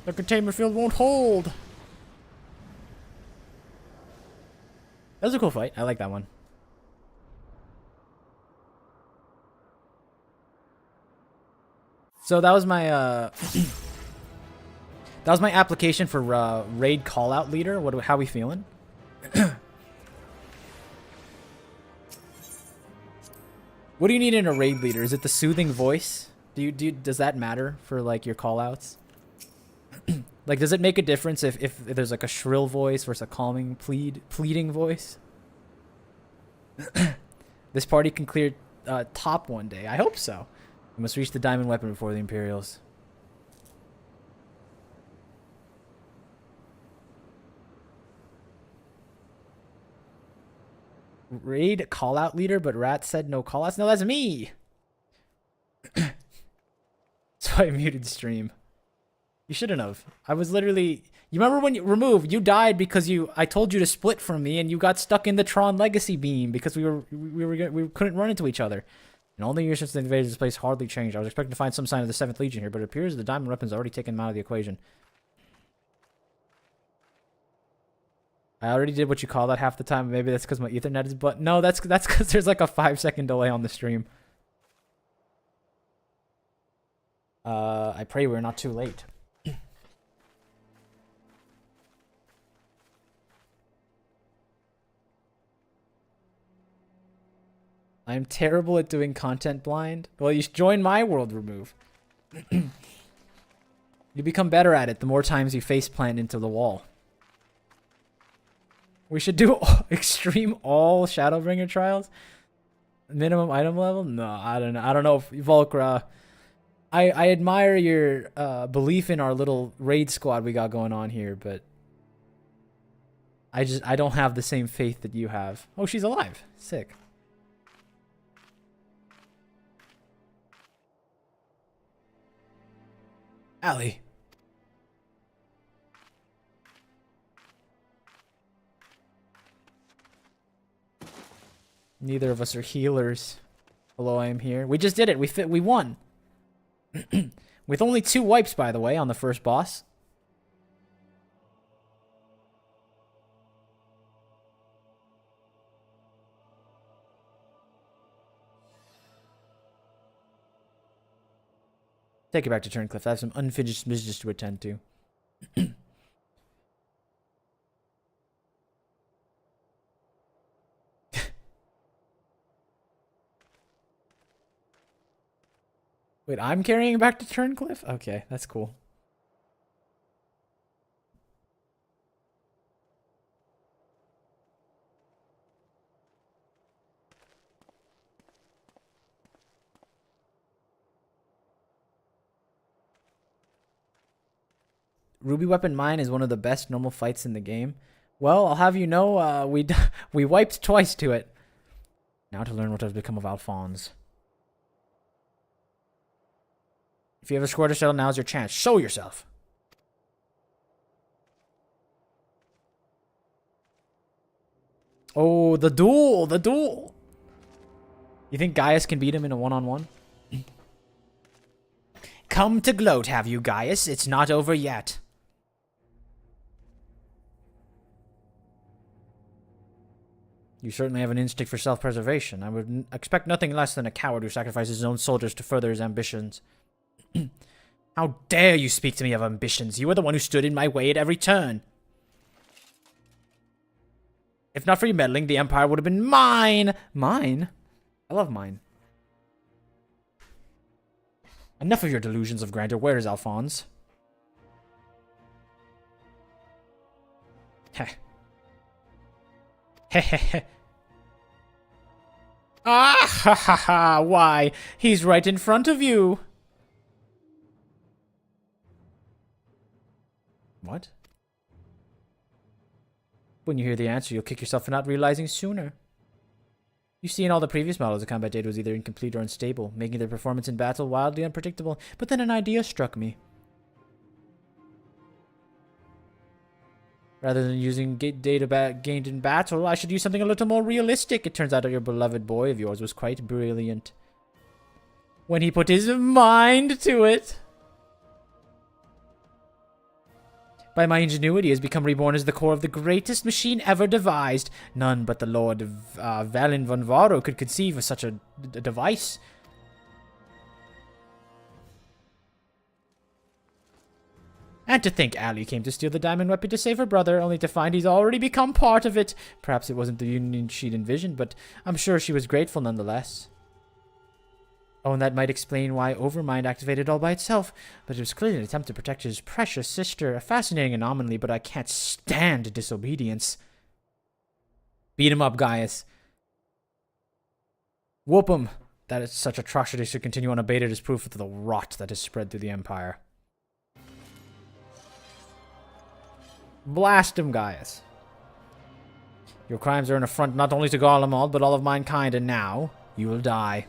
Speaker 1: The containment field won't hold. That was a cool fight. I like that one. So that was my that was my application for raid callout leader. How we feeling? What do you need in a raid leader? Is it the soothing voice? Does that matter for like your callouts? Like, does it make a difference if there's like a shrill voice versus a calming pleading voice? This party can clear top one day. I hope so. We must reach the diamond weapon before the Imperials. Raid call-out leader, but Rat said no call-outs. No, that's me! So I muted stream. You shouldn't have. I was literally... You remember when you died because I told you to split from me and you got stuck in the Tron Legacy beam because we couldn't run into each other. In all the years since the invasion of this place hardly changed. I was expecting to find some sign of the 7th Legion here, but it appears the diamond weapon's already taken them out of the equation. I already did what you call that half the time. Maybe that's because my Ethernet is... But no, that's because there's like a 5-second delay on the stream. I pray we're not too late. I am terrible at doing content blind. Well, you should join my world remove. You become better at it the more times you faceplant into the wall. We should do extreme all Shadowbringer trials. Minimum item level? No, I don't know. I don't know if Volkra. I admire your belief in our little raid squad we got going on here, but I don't have the same faith that you have. Oh, she's alive. Sick. Allie. Neither of us are healers. Hello, I am here. We just did it. We won. With only 2 wipes, by the way, on the first boss. Take it back to Turncliffe. I have some unfinished business to attend to. Wait, I'm carrying it back to Turncliffe? Okay, that's cool. Ruby Weapon Mine is one of the best normal fights in the game. Well, I'll have you know, we wiped twice to it. Now to learn what has become of Alphonse. If you have a score to settle, now's your chance. Show yourself. Oh, the duel! The duel! You think Gaius can beat him in a one-on-one? Come to gloat, have you, Gaius? It's not over yet. You certainly have an instinct for self-preservation. I would expect nothing less than a coward who sacrifices his own soldiers to further his ambitions. How dare you speak to me of ambitions? You were the one who stood in my way at every turn. If not for your meddling, the Empire would have been mine. Mine? I love mine. Enough of your delusions of grandeur. Where is Alphonse? Heh. Heh. Ah ha ha ha. Why? He's right in front of you. What? When you hear the answer, you'll kick yourself for not realizing sooner. You see, in all the previous models, the combat data was either incomplete or unstable, making their performance in battle wildly unpredictable. But then an idea struck me. Rather than using data gained in battle, I should use something a little more realistic. It turns out that your beloved boy of yours was quite brilliant when he put his mind to it. By my ingenuity, has become reborn as the core of the greatest machine ever devised. None but the Lord Valen von Varo could conceive of such a device. And to think Allie came to steal the diamond weapon to save her brother, only to find he's already become part of it. Perhaps it wasn't the union she'd envisioned, but I'm sure she was grateful nonetheless. Oh, and that might explain why Overmind activated all by itself. But it was clearly an attempt to protect his precious sister. A fascinating anomaly, but I can't stand disobedience. Beat him up, Gaius. Whoop him. That is such atrocity should continue unabated as proof of the rot that has spread through the Empire. Blast him, Gaius. Your crimes are an affront not only to Garlemald, but all of mankind, and now you will die.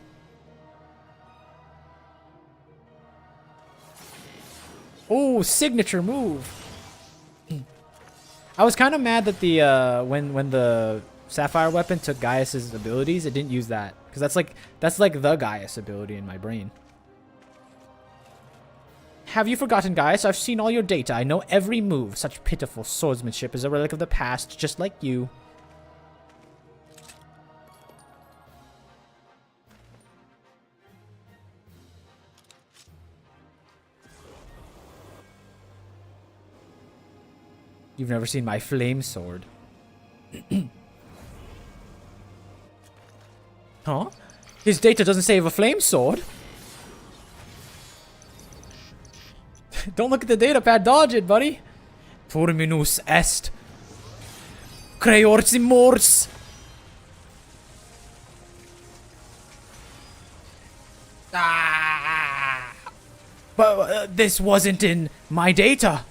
Speaker 1: Oh, signature move. I was kind of mad that the when the Sapphire weapon took Gaius's abilities, it didn't use that, because that's like the Gaius ability in my brain. Have you forgotten, Gaius? I've seen all your data. I know every move. Such pitiful swordsmanship is a relic of the past, just like you. You've never seen my flame sword. Huh? His data doesn't say of a flame sword. Don't look at the data pad, dodge it, buddy. Terminus est. Creorsimors. Ah! But this wasn't in my data.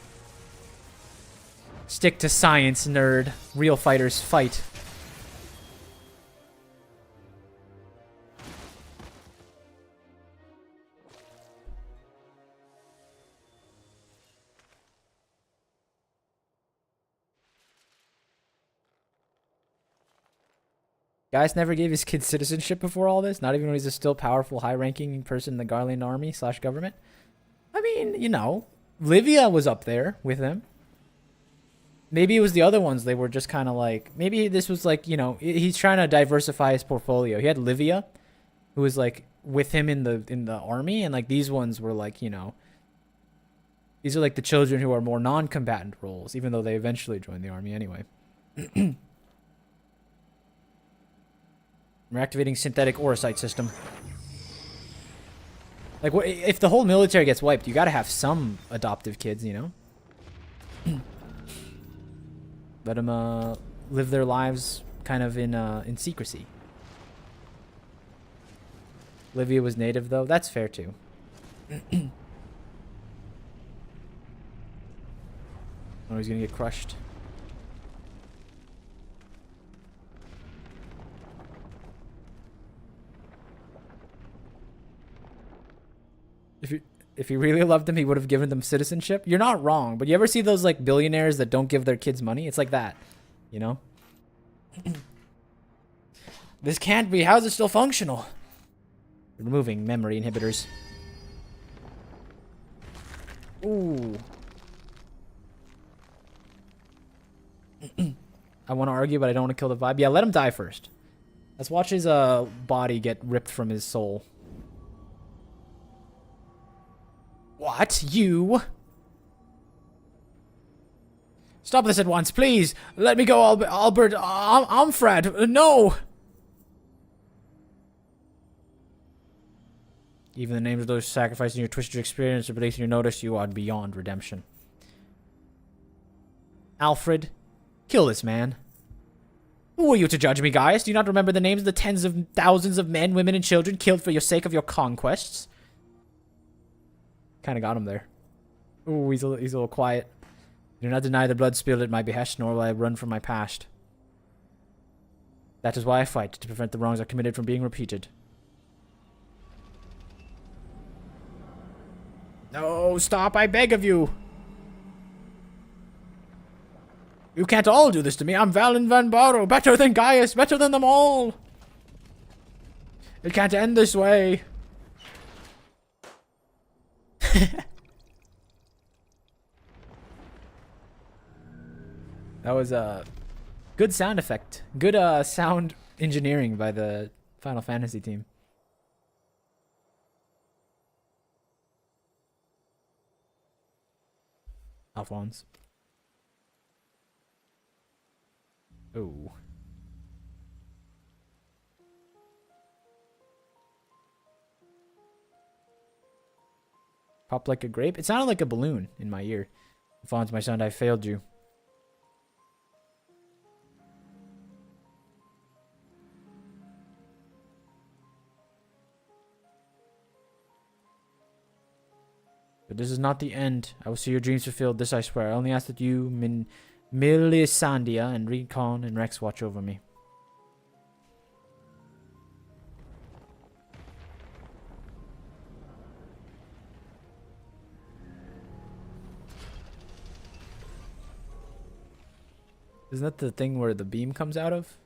Speaker 1: Stick to science, nerd. Real fighters fight. Gaius never gave his kid citizenship before all this, not even when he's a still powerful, high-ranking person in the Garlean army / government. I mean, you know, Livia was up there with him. Maybe it was the other ones. They were just kind of like, maybe this was like, you know, he's trying to diversify his portfolio. He had Livia, who was like with him in the army, and like these ones were like, you know, these are like the children who are more non-combatant roles, even though they eventually joined the army anyway. We're activating synthetic Orosite system. Like, what if the whole military gets wiped? You gotta have some adoptive kids, you know? Let them live their lives kind of in secrecy. Livia was native, though. That's fair, too. Oh, he's gonna get crushed. If he really loved them, he would have given them citizenship. You're not wrong, but you ever see those like billionaires that don't give their kids money? It's like that, you know? This can't be. How is it still functional? Removing memory inhibitors. Ooh. I want to argue, but I don't want to kill the vibe. Yeah, let him die first. Let's watch his body get ripped from his soul. What? You? Stop this at once, please. Let me go, Albert. Amfred. No. Even the names of those sacrificing your twisted experience or placing your notice, you are beyond redemption. Alfred, kill this man. Who are you to judge me, Gaius? Do you not remember the names of the tens of thousands of men, women, and children killed for your sake of your conquests? Kind of got him there. Ooh, he's a little quiet. I do not deny the blood spilled at my behest, nor will I run from my past. That is why I fight, to prevent the wrongs I committed from being repeated. No, stop, I beg of you! You can't all do this to me. I'm Valen Van Barrow, better than Gaius, better than them all! It can't end this way. That was a good sound effect. Good sound engineering by the Final Fantasy team. Alphonse. Oh. Pop like a grape? It sounded like a balloon in my ear. Alphonse, my son, I failed you. But this is not the end. I will see your dreams fulfilled, this I swear. I only ask that you, Milisandia, and Recon and Rex watch over me. Isn't that the thing where the beam comes out of?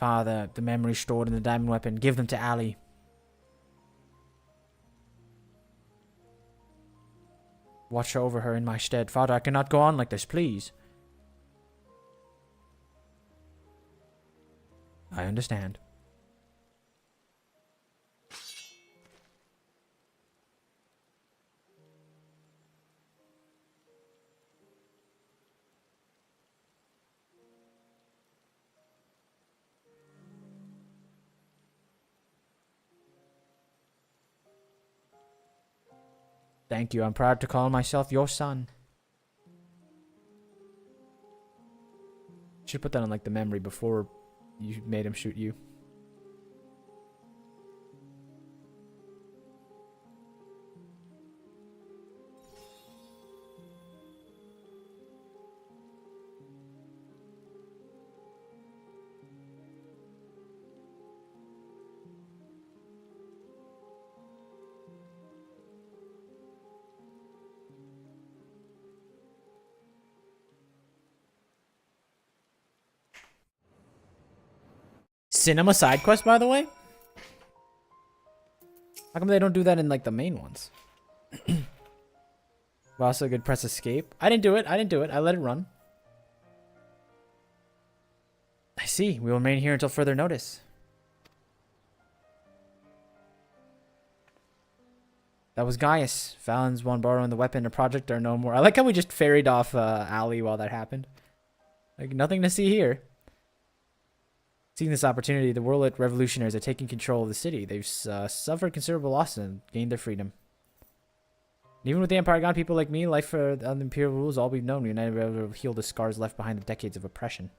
Speaker 1: Father, the memories stored in the diamond weapon, give them to Ali. Watch over her in my stead. Father, I cannot go on like this, please. I understand. Thank you. I'm proud to call myself your son. Should put that on like the memory before you made him shoot you. Cinema side quest, by the way? How come they don't do that in like the main ones? Also could press escape. I didn't do it. I didn't do it. I let it run. I see. We will remain here until further notice. That was Gaius. Valen's one borrowing the weapon and project are no more. I like how we just ferried off Ali while that happened. Like, nothing to see here. Seeing this opportunity, the Warlit revolutionaries are taking control of the city. They've suffered considerable loss and gained their freedom. And even with the Empire gone, people like me, life for the Imperial rules, all we've known. We united, were able to heal the scars left behind the decades of oppression.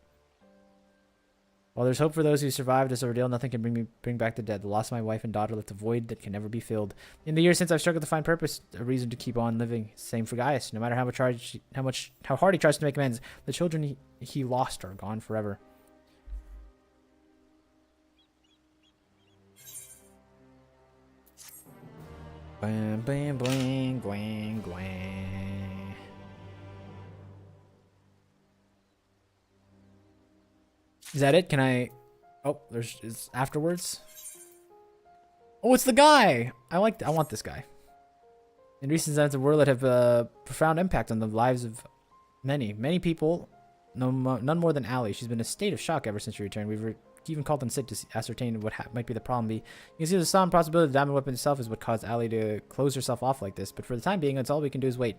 Speaker 1: While there's hope for those who survived this ordeal, nothing can bring back the dead. The loss of my wife and daughter left a void that can never be filled. In the years since I've struggled to find purpose, a reason to keep on living. Same for Gaius. No matter how hard he tries to make amends, the children he lost are gone forever. Blam, blam, bling, gwang, gwang. Is that it? Can I... Oh, it's afterwards. Oh, it's the guy! I want this guy. In recent times, the world have a profound impact on the lives of many people. None more than Ali. She's been in a state of shock ever since she returned. We've even called in sick to ascertain what might be the problem. You can see the solemn possibility the diamond weapon itself is what caused Ali to close herself off like this. But for the time being, that's all we can do is wait.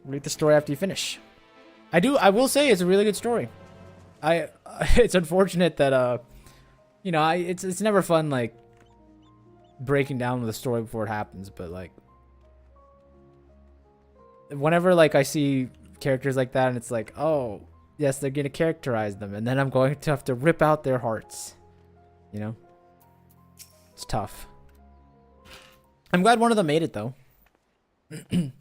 Speaker 1: Read the story after you finish. I will say it's a really good story. It's unfortunate that you know, it's never fun like breaking down the story before it happens, but like whenever like I see characters like that and it's like, oh yes, they're gonna characterize them, and then I'm going to have to rip out their hearts. You know? It's tough. I'm glad one of them made it, though. Thank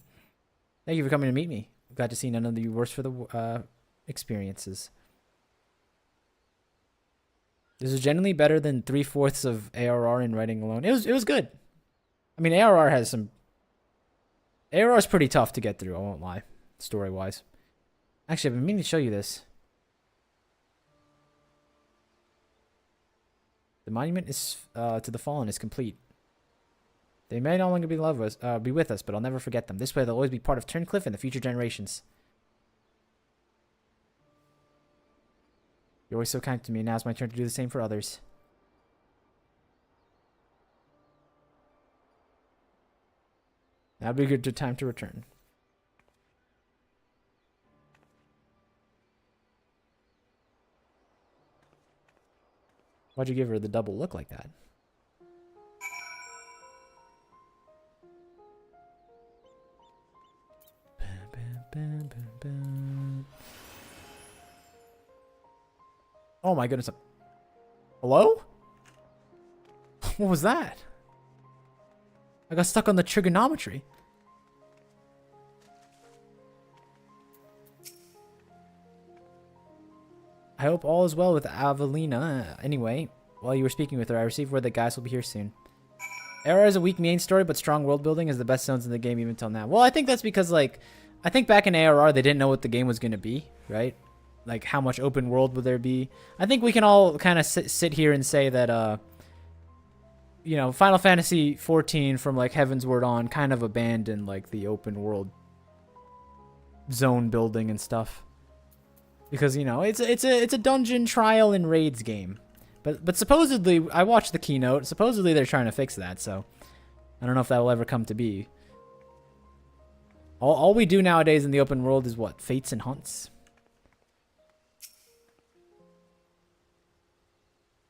Speaker 1: you for coming to meet me. Glad to see none of the worse for the experiences. This is generally better than 3/4 of ARR in writing alone. It was good. I mean, ARR has some... ARR is pretty tough to get through, I won't lie, story-wise. Actually, I've been meaning to show you this. The monument is to the fallen is complete. They may no longer be with us, but I'll never forget them. This way, they'll always be part of Turncliffe and the future generations. You're always so kind to me. Now's my turn to do the same for others. That'd be a good time to return. Why'd you give her the double look like that? Oh my goodness. Hello? What was that? I got stuck on the trigonometry. I hope all is well with Avelina. Anyway, while you were speaking with her, I received word that guys will be here soon. Era is a weak main story, but strong world building is the best zones in the game even till now. Well, I think that's because, like, I think back in ARR, they didn't know what the game was going to be, right? Like, how much open world would there be? I think we can all kind of sit here and say that, you know, Final Fantasy XIV from, like, Heavensward on kind of abandoned, like, the open world zone building and stuff. Because, you know, it's a dungeon trial and raids game. But supposedly, I watched the keynote, supposedly they're trying to fix that, so I don't know if that will ever come to be. All we do nowadays in the open world is what? Fates and hunts?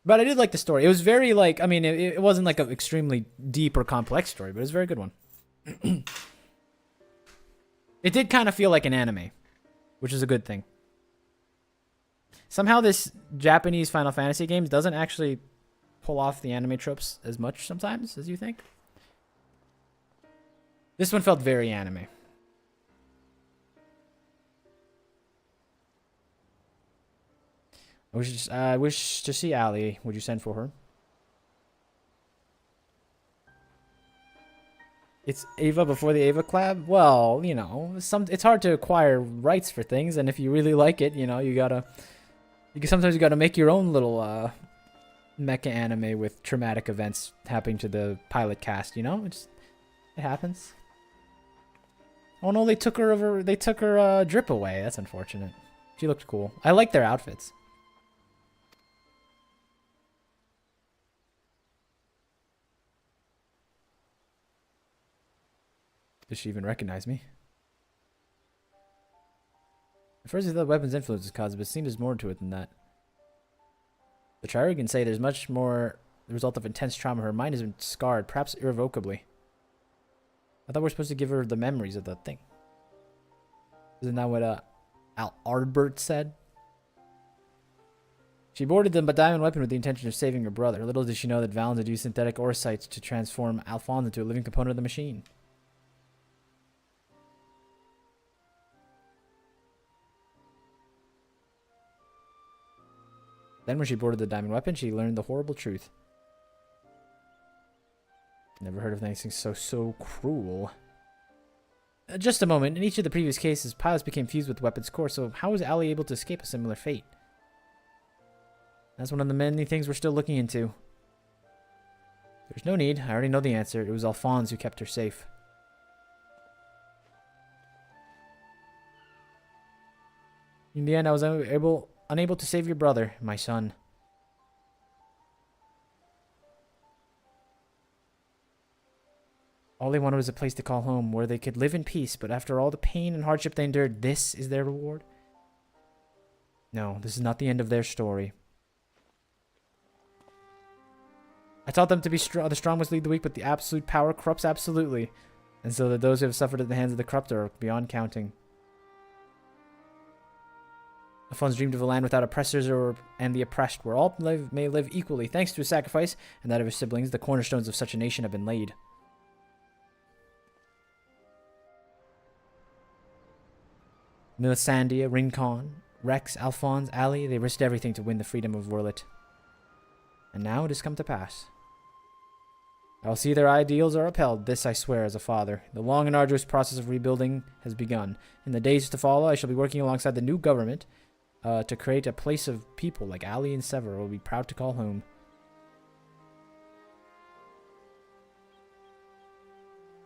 Speaker 1: But I did like the story. It was very, like, I mean, it wasn't like an extremely deep or complex story, but it was a very good one. It did kind of feel like an anime, which is a good thing. Somehow this Japanese Final Fantasy games doesn't actually pull off the anime tropes as much sometimes as you think. This one felt very anime. I wish to see Ali. Would you send for her? It's Ava before the Ava collab? Well, you know, it's hard to acquire rights for things, and if you really like it, you know, sometimes you gotta make your own little mecha anime with traumatic events happening to the pilot cast, you know? It happens. Oh no, they took her drip away. That's unfortunate. She looked cool. I like their outfits. Does she even recognize me? At first I thought weapons influences caused, but it seemed there's more to it than that. The Triarch can say there's much more the result of intense trauma. Her mind has been scarred, perhaps irrevocably. I thought we were supposed to give her the memories of the thing. Isn't that what Al Ardbert said? She boarded the diamond weapon with the intention of saving her brother. Little did she know that Valens had used synthetic orosites to transform Alphonse into a living component of the machine. Then when she boarded the diamond weapon, she learned the horrible truth. Never heard of anything so cruel. Just a moment. In each of the previous cases, pilots became fused with the weapon's core, so how was Ali able to escape a similar fate? That's one of the many things we're still looking into. There's no need. I already know the answer. It was Alphonse who kept her safe. In the end, I was unable to save your brother, my son. All they wanted was a place to call home, where they could live in peace, but after all the pain and hardship they endured, this is their reward? No, this is not the end of their story. I taught them to be strong. The strong must lead the weak, but the absolute power corrupts absolutely. And so that those who have suffered at the hands of the corrupt are beyond counting. Alphonse dreamed of a land without oppressors and the oppressed, where all may live equally. Thanks to his sacrifice and that of his siblings, the cornerstones of such a nation have been laid. Melisandre, Rincon, Rex, Alphonse, Ali, they risked everything to win the freedom of Wurlet. And now it has come to pass. I will see their ideals are upheld. This I swear as a father. The long and arduous process of rebuilding has begun. In the days to follow, I shall be working alongside the new government to create a place of people like Ali and Sever will be proud to call home.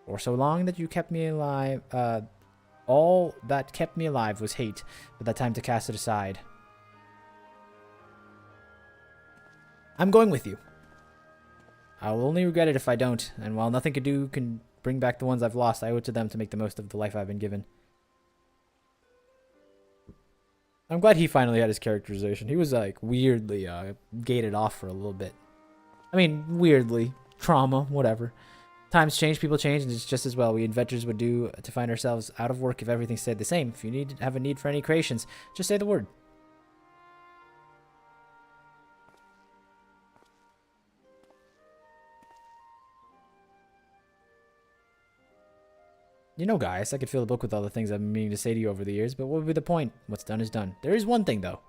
Speaker 1: For so long that you kept me alive, all that kept me alive was hate, but that time to cast it aside. I'm going with you. I will only regret it if I don't, and while nothing can bring back the ones I've lost, I owe it to them to make the most of the life I've been given. I'm glad he finally had his characterization. He was, like, weirdly gated off for a little bit. I mean, weirdly. Trauma, whatever. Times change, people change, and it's just as well we adventurers would do to find ourselves out of work if everything stayed the same. If you have a need for any creations, just say the word. You know, guys, I could fill the book with all the things I've been meaning to say to you over the years, but what would be the point? What's done is done. There is one thing, though.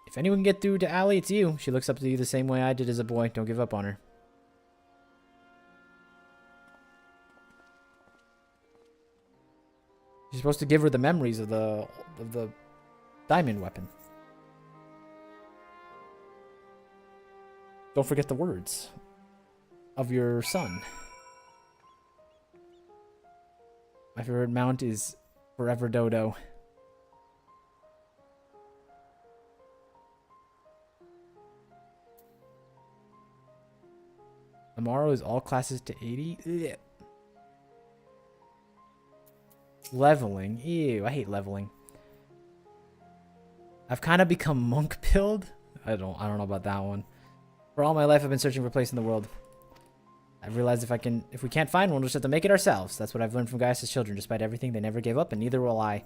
Speaker 1: If anyone can get through to Ali, it's you. She looks up to you the same way I did as a boy. Don't give up on her. You're supposed to give her the memories of the diamond weapon. Don't forget the words of your son. My favorite mount is Forever Dodo. Tomorrow is all classes to 80. Ugh. Leveling. Ew, I hate leveling. I've kind of become monk pilled. I don't know about that one. For all my life I've been searching for a place in the world. I've realized if we can't find one, we'll just have to make it ourselves. That's what I've learned from Gaius' children. Despite everything, they never gave up, and neither will I.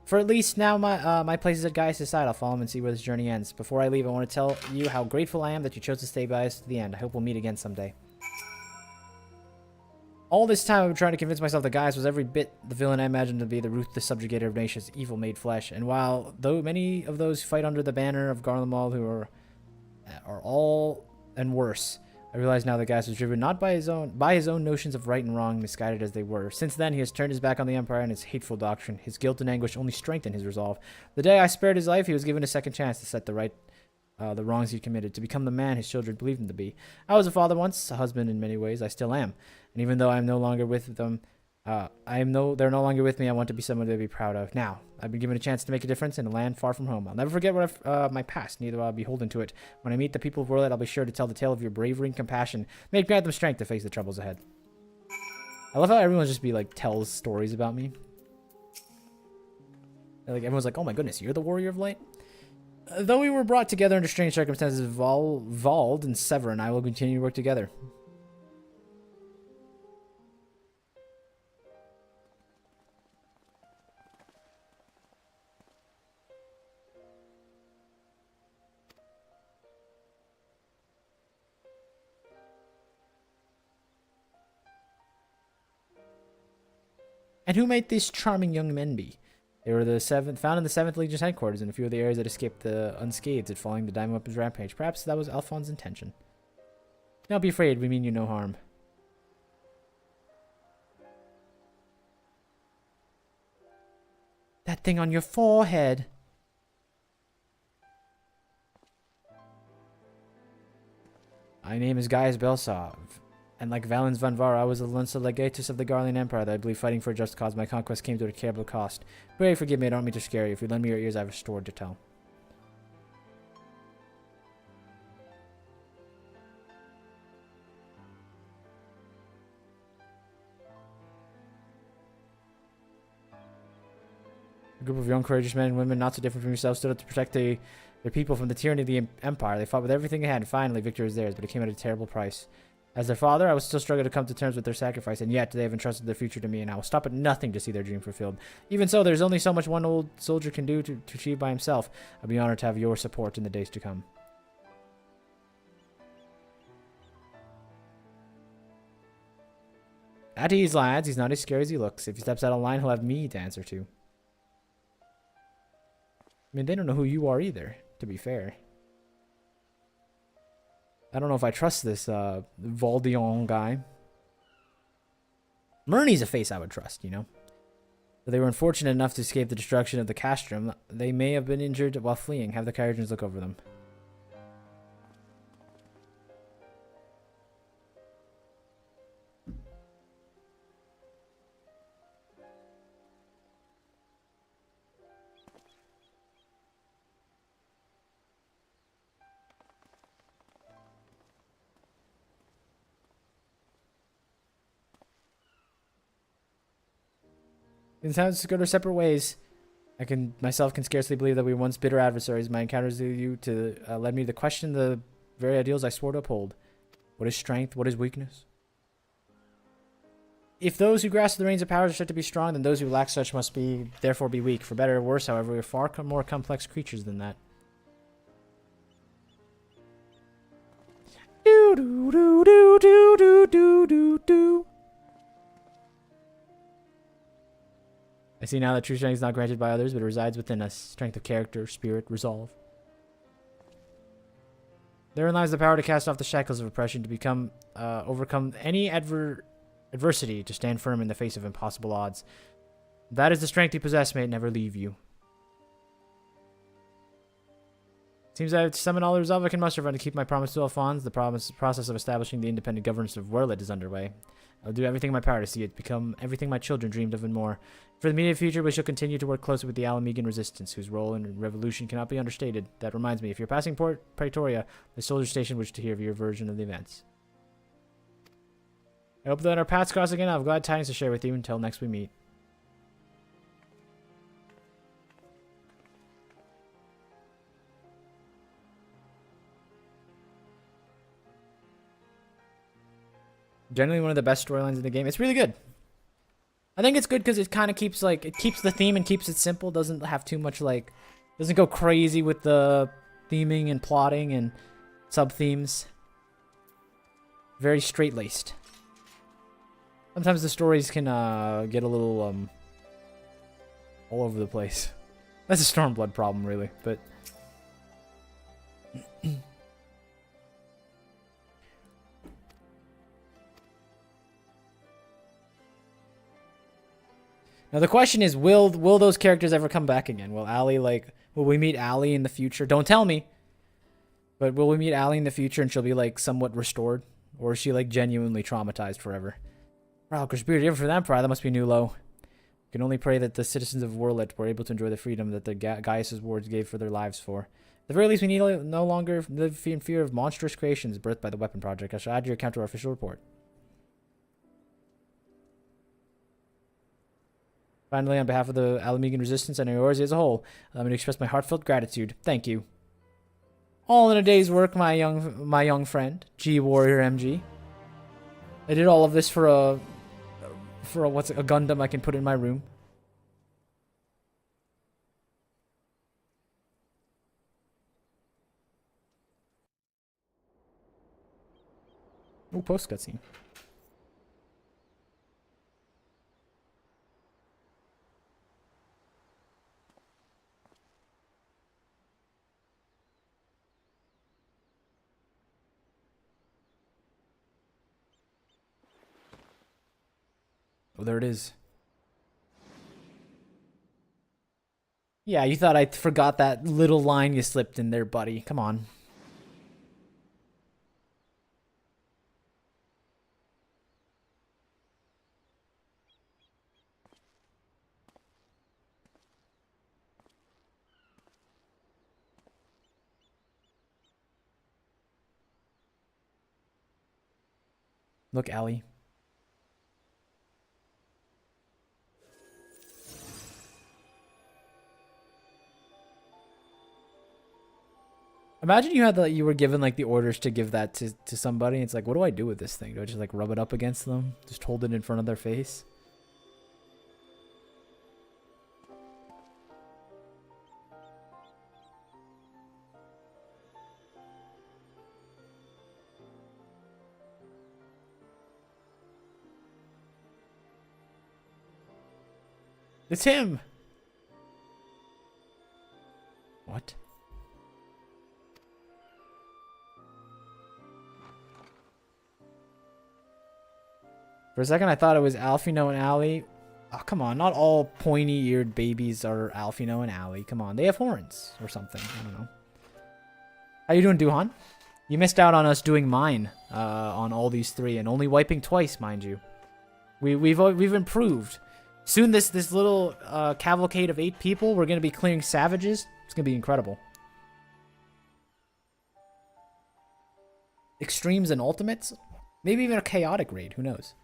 Speaker 1: For at least now, my place is at Gaius' side. I'll follow him and see where this journey ends. Before I leave, I want to tell you how grateful I am that you chose to stay by us to the end. I hope we'll meet again someday. All this time, I've been trying to convince myself that Gaius was every bit the villain I imagined to be, the ruthless subjugator of nations, evil made flesh. And while though many of those who fight under the banner of Garlemald who are all and worse, I realize now that Gaius was driven not by his own notions of right and wrong, misguided as they were. Since then, he has turned his back on the Empire and its hateful doctrine. His guilt and anguish only strengthened his resolve. The day I spared his life, he was given a second chance to set the wrongs he'd committed, to become the man his children believed him to be. I was a father once, a husband in many ways. I still am. And even though I'm no longer with them, they're no longer with me, I want to be someone to be proud of. Now, I've been given a chance to make a difference in a land far from home. I'll never forget my past, neither will I be beholden to it. When I meet the people of Wurlet, I'll be sure to tell the tale of your bravery and compassion. May it grant them strength to face the troubles ahead. I love how everyone just tells stories about me. Like, everyone's like, oh my goodness, you're the warrior of light? Though we were brought together under strange circumstances, Vald and Sever and I will continue to work together. And who might these charming young men be? They were found in the 7th Legion's headquarters in a few of the areas that escaped the unscathed at following the Diamond Weapon's rampage. Perhaps that was Alphonse's intention. Don't be afraid, we mean you no harm. That thing on your forehead. My name is Gaius Belsov. And like Valens van Var, I was the Lunsa Legatus of the Garlean Empire that I believe fighting for a just cause. My conquest came to a terrible cost. Pray forgive me, I don't mean to scare you. If you lend me your ears, I have a story to tell. A group of young, courageous men and women, not so different from yourselves, stood up to protect their people from the tyranny of the Empire. They fought with everything they had, and finally, victory was theirs, but it came at a terrible price. As their father, I was still struggling to come to terms with their sacrifice, and yet they have entrusted their future to me, and I will stop at nothing to see their dream fulfilled. Even so, there's only so much one old soldier can do to achieve by himself. I'll be honored to have your support in the days to come. At ease, lads. He's not as scary as he looks. If he steps out of line, he'll have me to answer to. I mean, they don't know who you are either, to be fair. I don't know if I trust this Valdion guy. Murney's a face I would trust, you know. If they were unfortunate enough to escape the destruction of the castrum, they may have been injured while fleeing. Have the Kyrians look over them. It sounds to go their separate ways. Myself can scarcely believe that we were once bitter adversaries. My encounters with you led me to question the very ideals I swore to uphold. What is strength? What is weakness? If those who grasp the reins of power are said to be strong, then those who lack such must therefore be weak. For better or worse, however, we are far more complex creatures than that. Do do do do do do do do do. I see now that true strength is not granted by others, but it resides within us. Strength of character, spirit, resolve. Therein lies the power to cast off the shackles of oppression, to overcome any adversity, to stand firm in the face of impossible odds. That is the strength you possess, may it never leave you. Seems I have summoned all the resolve I can muster to keep my promise to Alphonse. The process of establishing the independent governance of Werlet is underway. I'll do everything in my power to see it become everything my children dreamed of and more. For the immediate future, we shall continue to work closely with the Alamegan resistance, whose role in revolution cannot be understated. That reminds me, if you're passing Praetoria, the soldier station wishes to hear of your version of the events. I hope that our paths cross again. I'll have glad tidings to share with you until next we meet. Generally one of the best storylines in the game. It's really good. I think it's good because it kind of keeps the theme and keeps it simple. Doesn't have too much doesn't go crazy with the theming and plotting and sub themes. Very straight laced. Sometimes the stories can get a little all over the place. That's a Stormblood problem, really, but. Now the question is, will those characters ever come back again? Will we meet Allie in the future? Don't tell me. But will we meet Allie in the future and she'll be somewhat restored? Or is she genuinely traumatized forever? Wow, Crispirit, even for that Empire, that must be new low. We can only pray that the citizens of Werlet were able to enjoy the freedom that the Gaius' wards gave for their lives for. At the very least, we need no longer live in fear of monstrous creations birthed by the Weapon Project. I shall add your account to our official report. Finally, on behalf of the Alamegan Resistance and yours as a whole, I'm going to express my heartfelt gratitude. Thank you. All in a day's work, my young friend, G Warrior MG. I did all of this for a Gundam I can put in my room. Oh, post cutscene. Oh, there it is. Yeah, you thought I forgot that little line you slipped in there, buddy. Come on. Look, Allie. Imagine you were given the orders to give that to somebody. It's what do I do with this thing? Do I just rub it up against them? Just hold it in front of their face? It's him. What? For a second, I thought it was Alfino and Allie. Oh, come on. Not all pointy-eared babies are Alfino and Allie. Come on. They have horns or something. I don't know. How you doing, Duhan? You missed out on us doing mine on all these three and only wiping twice, mind you. We've improved. Soon this little cavalcade of 8 people, we're going to be clearing savages. It's going to be incredible. Extremes and ultimates? Maybe even a chaotic raid. Who knows?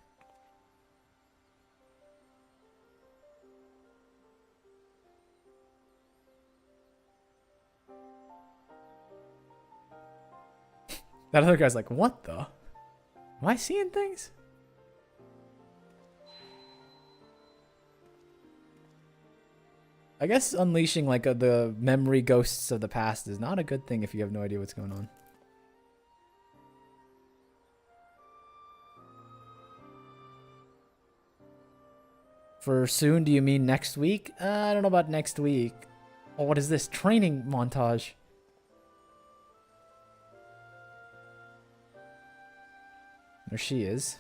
Speaker 1: That other guy's like, what the? Am I seeing things? I guess unleashing like the memory ghosts of the past is not a good thing if you have no idea what's going on. For soon, do you mean next week? I don't know about next week. Oh, what is this? Training montage. There she is.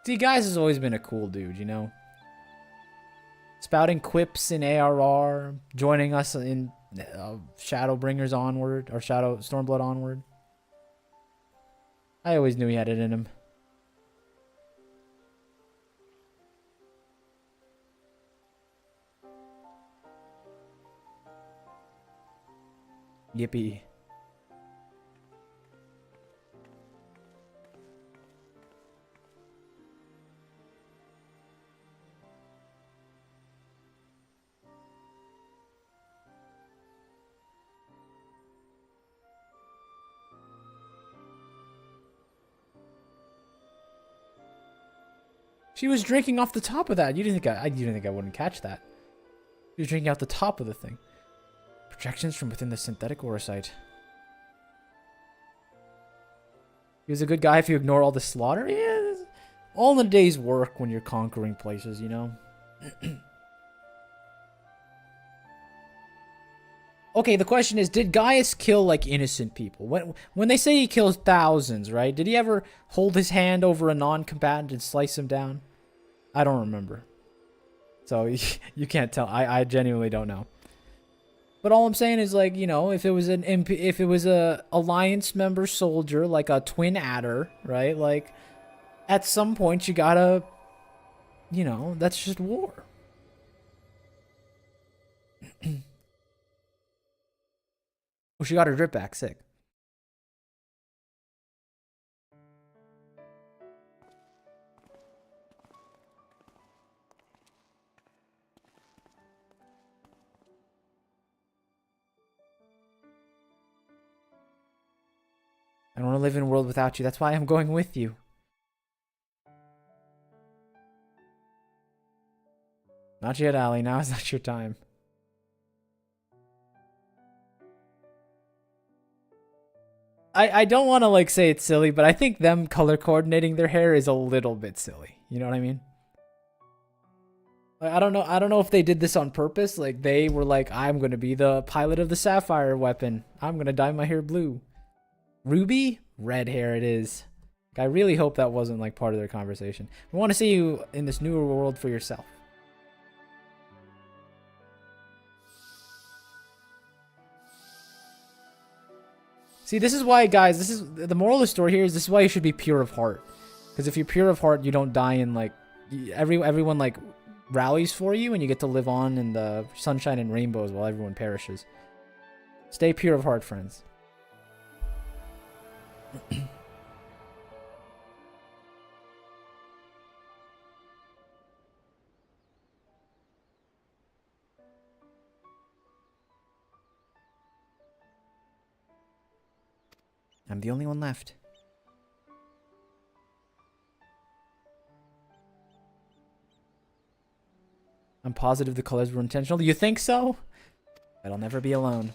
Speaker 1: See, Guys has always been a cool dude, you know? Spouting quips in ARR, joining us in Shadowbringers Onward, or Stormblood Onward. I always knew he had it in him. Yippee. She was drinking off the top of that. You didn't think I wouldn't catch that. She was drinking out the top of the thing. Projections from within the synthetic aura site. He was a good guy if you ignore all the slaughter. Yeah, all in a day's work when you're conquering places, you know. Okay, the question is, did Gaius kill like innocent people? When they say he kills thousands, right? Did he ever hold his hand over a non-combatant and slice him down? I don't remember. So you can't tell. I genuinely don't know. But all I'm saying is, like, you know, if it was a alliance member soldier, like a twin adder, right? Like, at some point you gotta, you know, that's just war. Oh, she got her drip back. Sick. I don't want to live in a world without you. That's why I'm going with you. Not yet, Allie. Now is not your time. I don't want to like say it's silly, but I think them color coordinating their hair is a little bit silly. You know what I mean? I don't know if they did this on purpose. Like they were like, I'm gonna be the pilot of the Sapphire weapon. I'm gonna dye my hair blue. Ruby? Red hair it is. I really hope that wasn't like part of their conversation. We want to see you in this newer world for yourself. See, this is why, guys, this is the moral of the story here is this is why you should be pure of heart. Because if you're pure of heart, you don't die in like everyone like rallies for you and you get to live on in the sunshine and rainbows while everyone perishes. Stay pure of heart, friends. I'm the only one left. I'm positive the colors were intentional. You think so? I'll never be alone.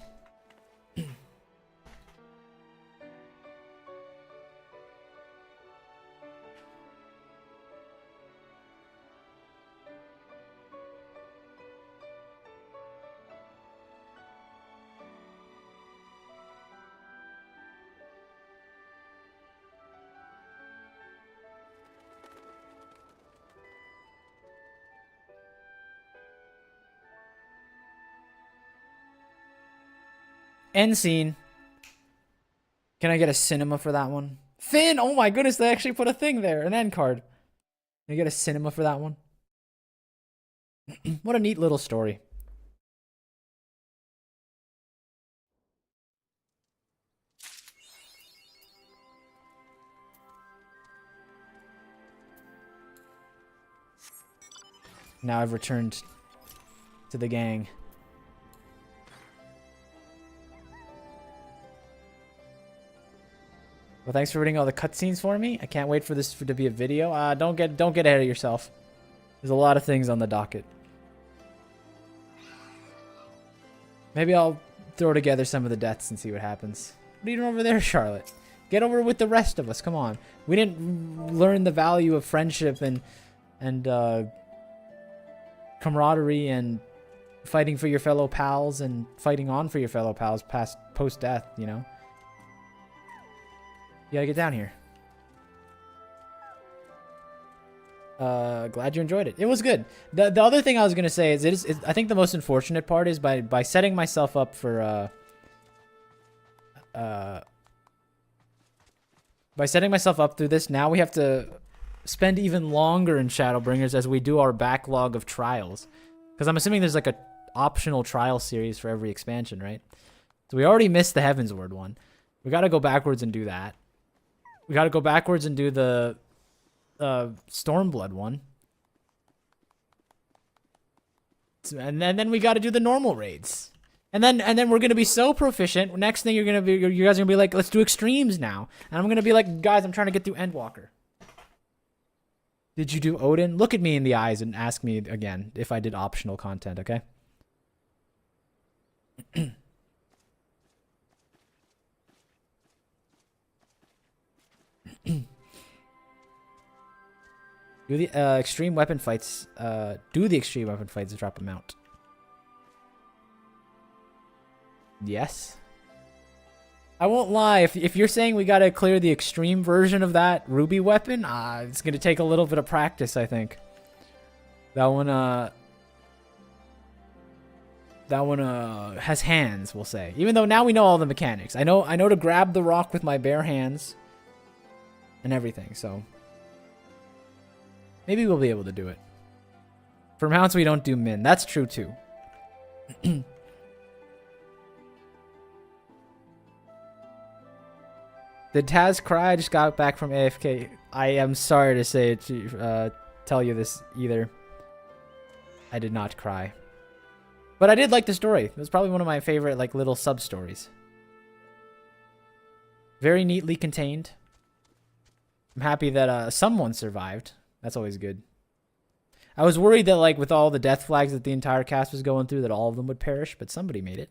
Speaker 1: End scene. Can I get a cinema for that one? Finn! Oh my goodness, they actually put a thing there. An end card. Can I get a cinema for that one? What a neat little story. Now I've returned to the gang. Well, thanks for reading all the cutscenes for me. I can't wait for this to be a video. Don't get ahead of yourself. There's a lot of things on the docket. Maybe I'll throw together some of the deaths and see what happens. What are you doing over there, Charlotte? Get over with the rest of us. Come on. We didn't learn the value of friendship and camaraderie and fighting for your fellow pals and fighting on for your fellow pals post death, you know? You gotta get down here. Glad you enjoyed it. It was good. The other thing I was gonna say is I think the most unfortunate part is by setting myself up for by setting myself up through this, now we have to spend even longer in Shadowbringers as we do our backlog of trials. Because I'm assuming there's like a optional trial series for every expansion, right? So we already missed the Heavensward one. We gotta go backwards and do that. We gotta go backwards and do the Stormblood one. And then we gotta do the normal raids. And then we're gonna be so proficient. Next thing you guys are gonna be like, let's do extremes now. And I'm gonna be like, guys, I'm trying to get through Endwalker. Did you do Odin? Look at me in the eyes and ask me again if I did optional content, okay? Do the extreme weapon fights. Do the extreme weapon fights to drop a mount. Yes. I won't lie. If you're saying we gotta clear the extreme version of that ruby weapon, it's gonna take a little bit of practice, I think. That one has hands, we'll say. Even though now we know all the mechanics. I know to grab the rock with my bare hands and everything, so maybe we'll be able to do it. For mounts we don't do min. That's true too. Did Taz cry? I just got back from AFK. I am sorry to say it to tell you this either. I did not cry. But I did like the story. It was probably one of my favorite like little sub-stories. Very neatly contained. I'm happy that someone survived. That's always good. I was worried that like with all the death flags that the entire cast was going through that all of them would perish, but somebody made it.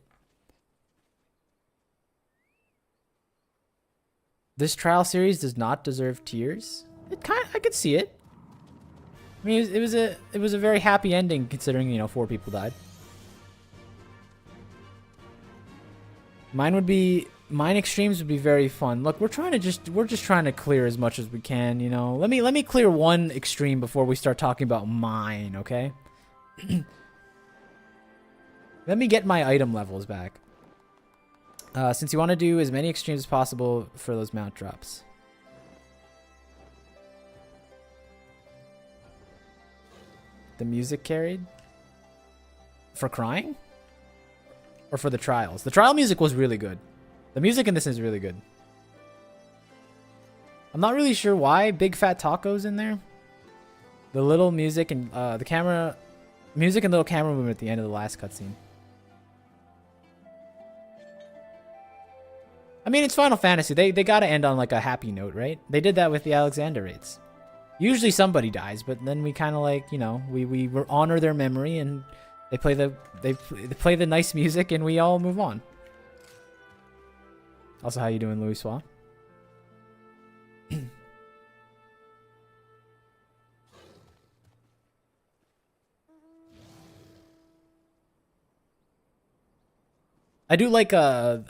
Speaker 1: This trial series does not deserve tears. I could see it. I mean, it was a very happy ending considering, you know, 4 people died. Mine extremes would be very fun. Look, we're just trying to clear as much as we can, you know. Let me clear one extreme before we start talking about mine, okay? Let me get my item levels back. Since you want to do as many extremes as possible for those mount drops. The music carried? For crying? Or for the trials? The trial music was really good. The music in this is really good. I'm not really sure why Big Fat Taco's in there. The little music and the camera... Music and little camera movement at the end of the last cutscene. I mean, it's Final Fantasy. They gotta end on like a happy note, right? They did that with the Alexander raids. Usually somebody dies, but then we kind of like, you know, we honor their memory and they play the nice music and we all move on. Also, how you doing, Louis Swa? I do like I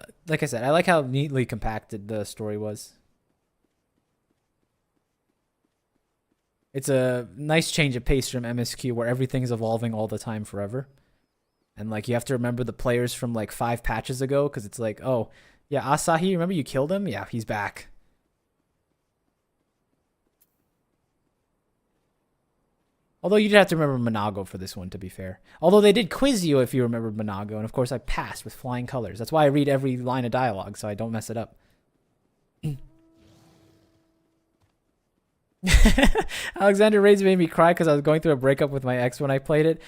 Speaker 1: said, I like how neatly compacted the story was. It's a nice change of pace from MSQ where everything's evolving all the time forever. And like you have to remember the players from like 5 patches ago because it's like, oh, yeah, Asahi, remember you killed him? Yeah, he's back. Although you did have to remember Monago for this one, to be fair. Although they did quiz you if you remembered Monago, and of course I passed with flying colors. That's why I read every line of dialogue, so I don't mess it up. Alexander Raids made me cry because I was going through a breakup with my ex when I played it.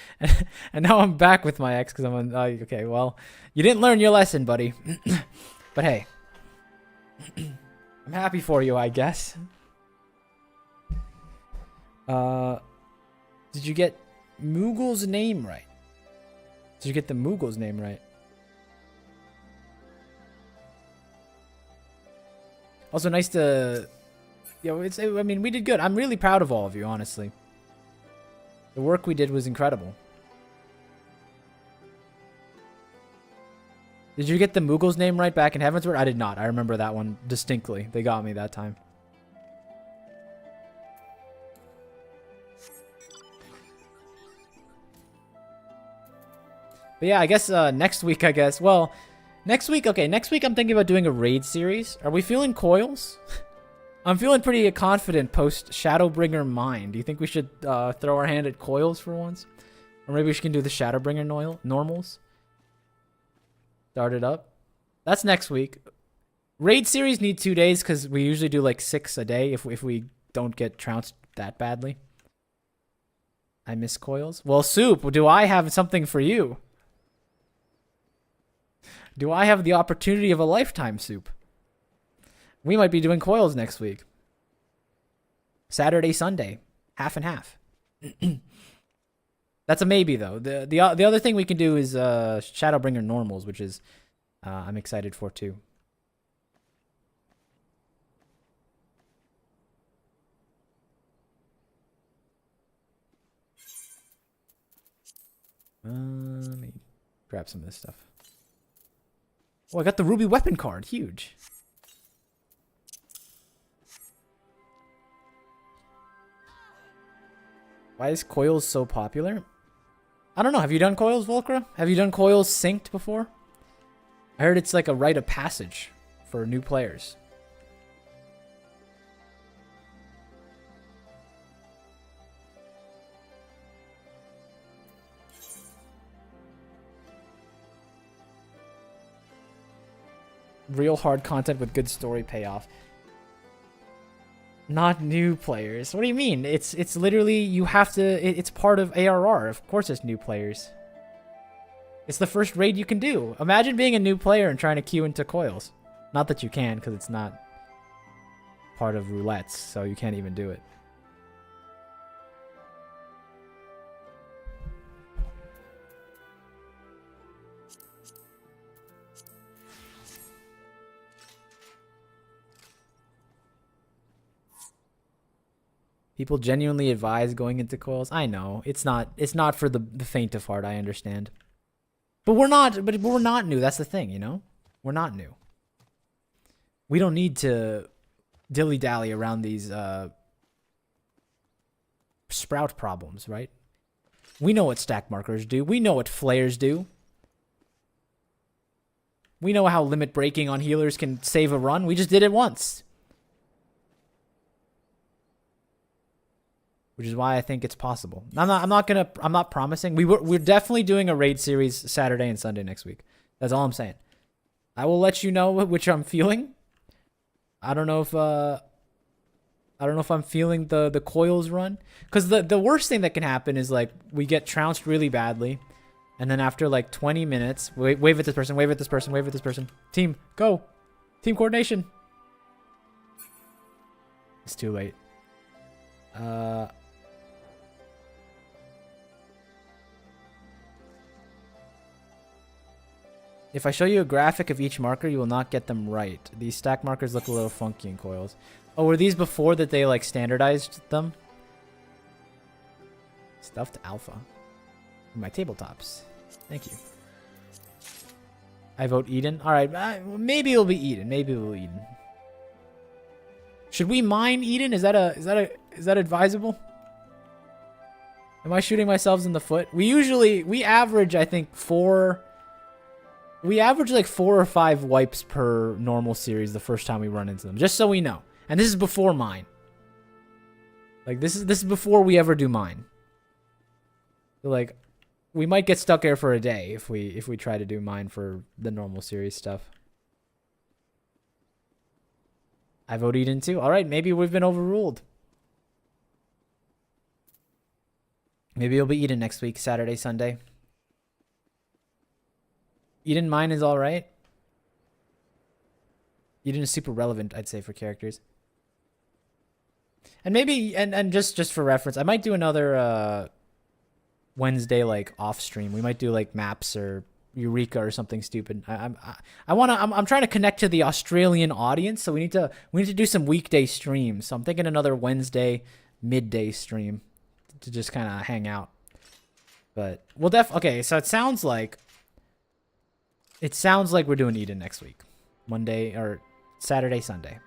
Speaker 1: And now I'm back with my ex because I'm on... okay, well, you didn't learn your lesson, buddy. But hey. I'm happy for you, I guess. Did you get Moogle's name right? Did you get the Moogle's name right? Also, nice to... I mean, we did good. I'm really proud of all of you, honestly. The work we did was incredible. Did you get the Moogle's name right back in Heavensward? I did not. I remember that one distinctly. They got me that time. But yeah, I guess next week, Well, next week, okay, next week I'm thinking about doing a raid series. Are we feeling coils? I'm feeling pretty confident post Shadowbringer Mine. Do you think we should throw our hand at coils for once? Or maybe we can do the Shadowbringer normals? Start it up. That's next week. Raid series need 2 days because we usually do like 6 a day if we don't get trounced that badly. I miss coils. Well, Soup, do I have something for you? Do I have the opportunity of a lifetime, Soup? We might be doing coils next week. Saturday, Sunday. Half and half. That's a maybe, though. The other thing we can do is Shadowbringer normals, which is I'm excited for, too. Let me grab some of this stuff. Oh, I got the Ruby Weapon card. Huge. Why is Coils so popular? I don't know. Have you done Coils, Volcra? Have you done Coils synced before? I heard it's like a rite of passage for new players. Real hard content with good story payoff. Not new players. What do you mean? It's literally you have to. It's part of ARR. Of course, it's new players. It's the first raid you can do. Imagine being a new player and trying to queue into coils. Not that you can, because it's not part of roulettes, so you can't even do it. People genuinely advise going into coils. I know it's not for the faint of heart. I understand, but we're not new. That's the thing, you know. We're not new. We don't need to dilly dally around these sprout problems, right? We know what stack markers do. We know what flares do. We know how limit breaking on healers can save a run. We just did it once. Which is why I think it's possible. I'm not promising. We're definitely doing a raid series Saturday and Sunday next week. That's all I'm saying. I will let you know which I'm feeling. I don't know if I'm feeling the coils run, because the worst thing that can happen is like we get trounced really badly, and then after like 20 minutes, wave at this person, wave at this person, wave at this person. Team, go. Team coordination. It's too late. If I show you a graphic of each marker, you will not get them right. These stack markers look a little funky in coils. Oh, were these before that they like standardized them? Stuffed alpha. My tabletops. Thank you. I vote Eden. All right, maybe it'll be Eden. Maybe it'll be Eden. Should we mine Eden? Is that advisable? Am I shooting myself in the foot? We average, I think, we average like 4 or 5 wipes per normal series the first time we run into them, just so we know. And this is before mine. Like, this is before we ever do mine. So, like, we might get stuck there for a day if we try to do mine for the normal series stuff. I vote Eden too. All right, maybe we've been overruled. Maybe it'll be Eden next week, Saturday, Sunday. Eden, mine is all right. Eden is super relevant, I'd say, for characters. And maybe, and just for reference, I might do another Wednesday like off stream. We might do like maps or Eureka or something stupid. I'm trying to connect to the Australian audience, so we need to do some weekday streams. So I'm thinking another Wednesday midday stream to just kind of hang out. But we'll okay, so it sounds like we're doing Eden next week. Monday or Saturday, Sunday.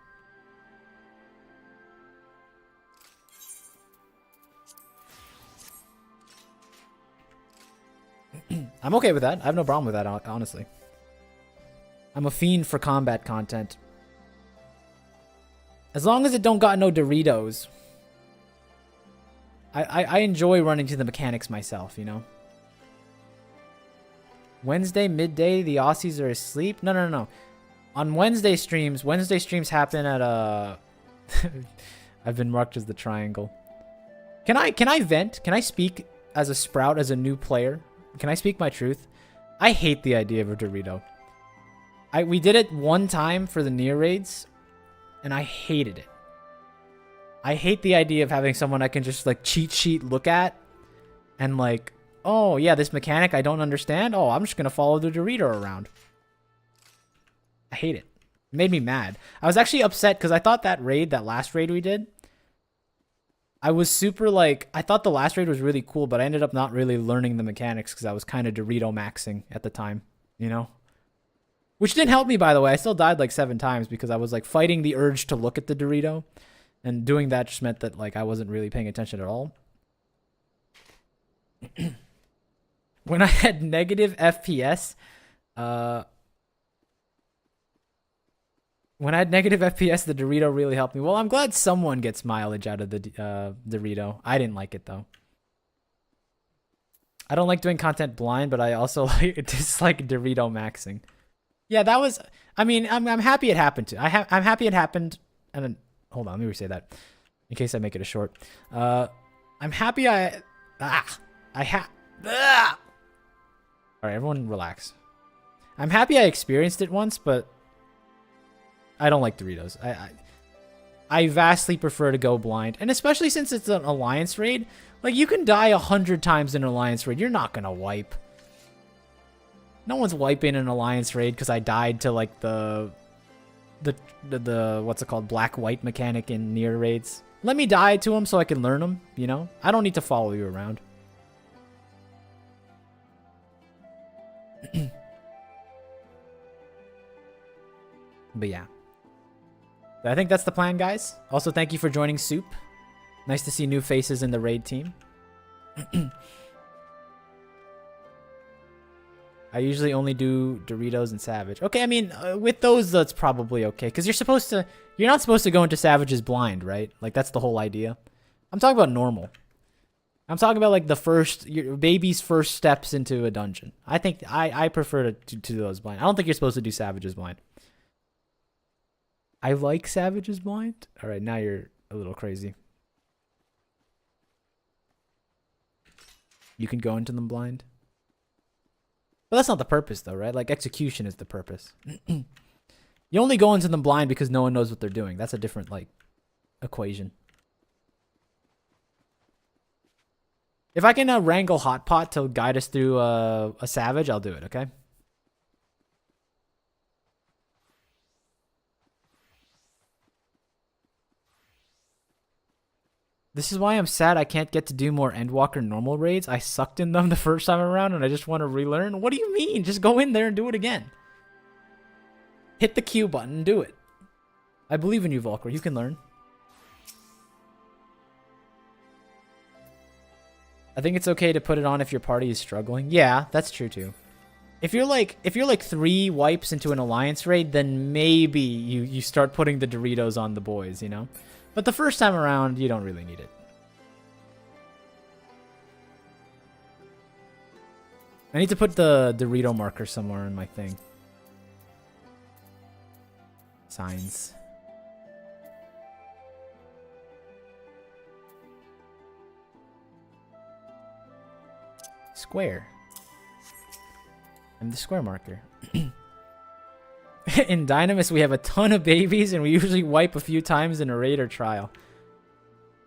Speaker 1: I'm okay with that. I have no problem with that, honestly. I'm a fiend for combat content. As long as it don't got no Doritos. I enjoy running to the mechanics myself, you know? Wednesday, midday, the Aussies are asleep? No. On Wednesday streams happen at I've been marked as the triangle. Can I vent? Can I speak as a Sprout, as a new player? Can I speak my truth? I hate the idea of a Dorito. We did it one time for the near raids, and I hated it. I hate the idea of having someone I can just like cheat sheet look at and like, oh yeah, this mechanic I don't understand. Oh, I'm just gonna follow the Dorito around. I hate it. It made me mad. I was actually upset because I thought that last raid we did, I was super like, I thought the last raid was really cool, but I ended up not really learning the mechanics because I was kind of Dorito maxing at the time, you know? Which didn't help me, by the way. I still died like 7 times because I was like fighting the urge to look at the Dorito. And doing that just meant that like I wasn't really paying attention at all. When I had negative FPS, the Dorito really helped me. Well, I'm glad someone gets mileage out of the Dorito. I didn't like it though. I don't like doing content blind, but I also dislike Dorito maxing. Yeah, that was. I mean, I'm happy it happened I'm happy it happened. And then, hold on, let me re-say that in case I make it a short. I'm happy All right, everyone relax. I'm happy I experienced it once, but I don't like Doritos. I vastly prefer to go blind, and especially since it's an alliance raid. Like, you can die 100 times in an alliance raid. You're not gonna wipe. No one's wiping an alliance raid because I died to like the what's it called, black-white mechanic in near raids. Let me die to them so I can learn them, you know? I don't need to follow you around. But yeah. I think that's the plan, guys. Also, thank you for joining Soup. Nice to see new faces in the raid team. I usually only do Doritos and Savage. Okay, I mean, with those, that's probably okay. Because you're not supposed to go into Savages blind, right? Like, that's the whole idea. I'm talking about normal. I'm talking about, like, your baby's first steps into a dungeon. I think, I prefer to do those blind. I don't think you're supposed to do Savages blind. I like Savages blind? Alright, now you're a little crazy. You can go into them blind? But that's not the purpose, though, right? Like, execution is the purpose. You only go into them blind because no one knows what they're doing. That's a different, like, equation. If I can wrangle Hot Pot to guide us through a Savage, I'll do it, okay? This is why I'm sad I can't get to do more Endwalker normal raids. I sucked in them the first time around and I just want to relearn. What do you mean? Just go in there and do it again. Hit the Q button and do it. I believe in you, Volker. You can learn. I think it's okay to put it on if your party is struggling. Yeah, that's true too. If you're like 3 wipes into an alliance raid, then maybe you start putting the Doritos on the boys, you know? But the first time around, you don't really need it. I need to put the Dorito marker somewhere in my thing. Signs. Square. I'm the square marker. In Dynamis, we have a ton of babies, and we usually wipe a few times in a raid or trial.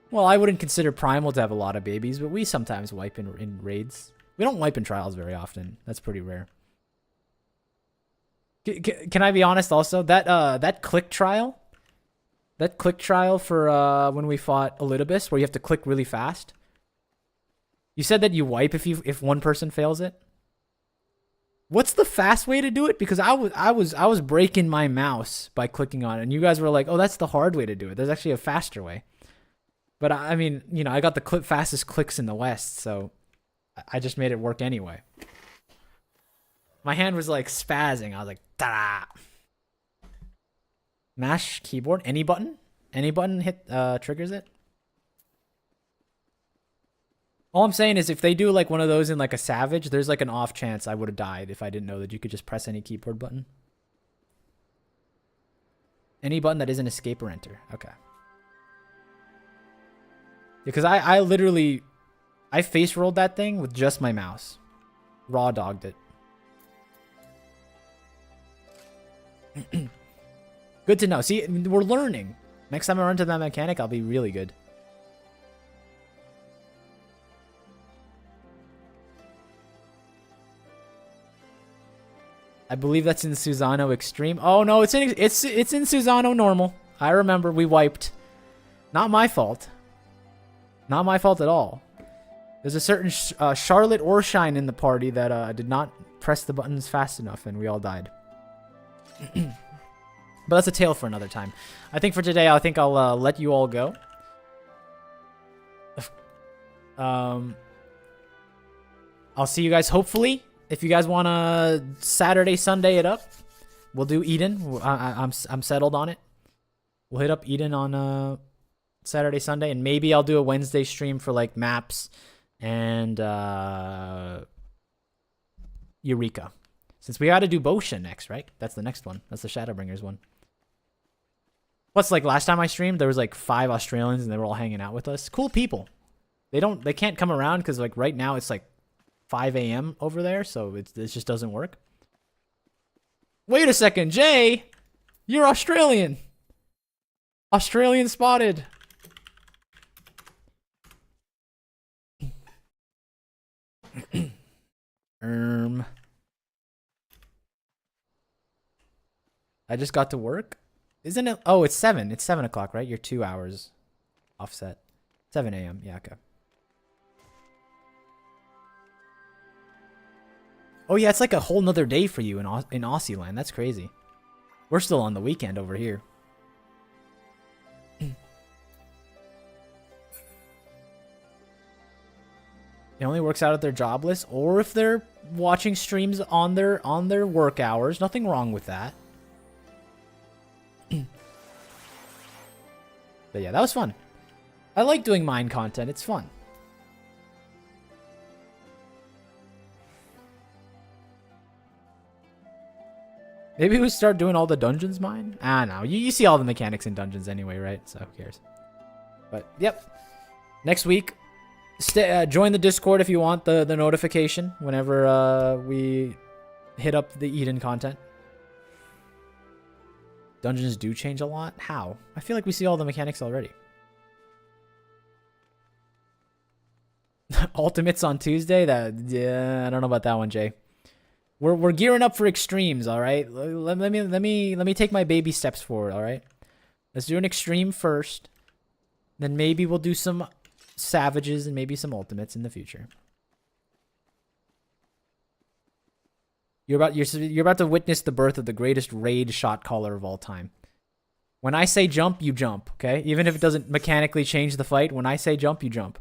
Speaker 1: Well, I wouldn't consider Primal to have a lot of babies, but we sometimes wipe in raids. We don't wipe in trials very often. That's pretty rare. Can I be honest also? That click trial for when we fought Elidibus, where you have to click really fast. You said that you wipe if one person fails it. What's the fast way to do it? Because I was breaking my mouse by clicking on it, and you guys were like, "Oh, that's the hard way to do it." There's actually a faster way. But I mean, you know, I got the fastest clicks in the West, so I just made it work anyway. My hand was like spazzing. I was like, "Ta!" Mash keyboard. Any button? Any button hit triggers it. All I'm saying is if they do like one of those in like a Savage, there's like an off chance I would have died if I didn't know that you could just press any keyboard button. Any button that isn't escape or enter. Okay. Because I literally, I face rolled that thing with just my mouse. Raw dogged it. Good to know. See, we're learning. Next time I run to that mechanic, I'll be really good. I believe that's in Susano Extreme. Oh no, it's in Susano Normal. I remember we wiped. Not my fault. Not my fault at all. There's a certain Charlotte Orshine in the party that did not press the buttons fast enough, and we all died. But that's a tale for another time. I think for today, I think I'll let you all go. I'll see you guys hopefully. If you guys want to Saturday, Sunday it up, we'll do Eden. I'm settled on it. We'll hit up Eden on Saturday, Sunday, and maybe I'll do a Wednesday stream for like maps and Eureka. Since we got to do Bosha next, right? That's the next one. That's the Shadowbringers one. Plus, like last time I streamed, there was like 5 Australians and they were all hanging out with us. Cool people. They can't come around because like right now it's like 5 a.m. over there, so it just doesn't work. Wait a second, Jay! You're Australian! Australian spotted! I just got to work? Isn't it? Oh, it's 7. It's 7 o'clock, right? You're 2 hours offset. 7 a.m. Yeah, okay. Oh yeah, it's like a whole nother day for you in Aussie land. That's crazy. We're still on the weekend over here. It only works out if they're jobless or if they're watching streams on their work hours. Nothing wrong with that. But yeah, that was fun. I like doing mine content. It's fun. Maybe we start doing all the dungeons mine? Ah, no. You see all the mechanics in dungeons anyway, right? So who cares? But, yep. Next week, join the Discord if you want the notification whenever we hit up the Eden content. Dungeons do change a lot? How? I feel like we see all the mechanics already. Ultimates on Tuesday? Yeah, I don't know about that one, Jay. We're gearing up for extremes, all right? Let me take my baby steps forward, all right? Let's do an extreme first. Then maybe we'll do some savages and maybe some ultimates in the future. You're about to witness the birth of the greatest raid shot caller of all time. When I say jump, you jump, okay? Even if it doesn't mechanically change the fight, when I say jump, you jump.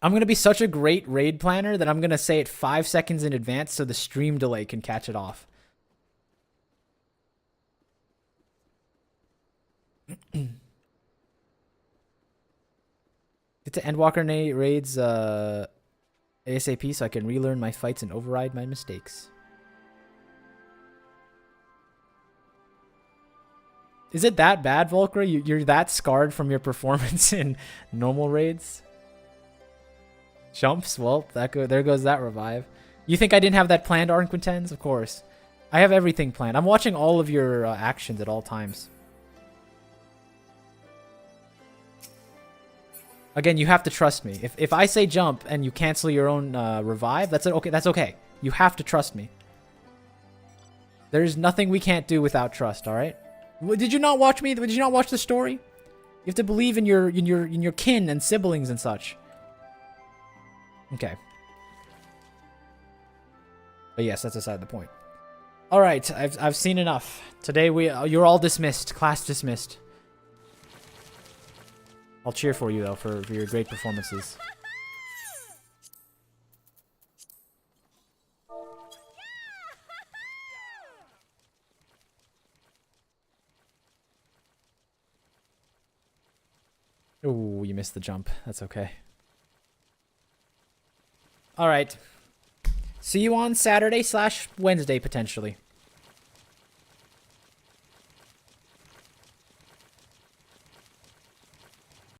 Speaker 1: I'm going to be such a great raid planner that I'm going to say it 5 seconds in advance so the stream delay can catch it off. Get to Endwalker raids ASAP so I can relearn my fights and override my mistakes. Is it that bad, Volker? You're that scarred from your performance in normal raids? Jumps? Well, there goes that revive. You think I didn't have that planned, Arnquintens? Of course. I have everything planned. I'm watching all of your actions at all times. Again, you have to trust me. If I say jump and you cancel your own revive, that's okay. That's okay. You have to trust me. There's nothing we can't do without trust. All right. Did you not watch me? Did you not watch the story? You have to believe in your kin and siblings and such. Okay. But yes, that's aside the point. All right, I've seen enough. Today you're all dismissed. Class dismissed. I'll cheer for you though for your great performances. Oh, you missed the jump. That's okay. All right. See you on Saturday/Wednesday potentially.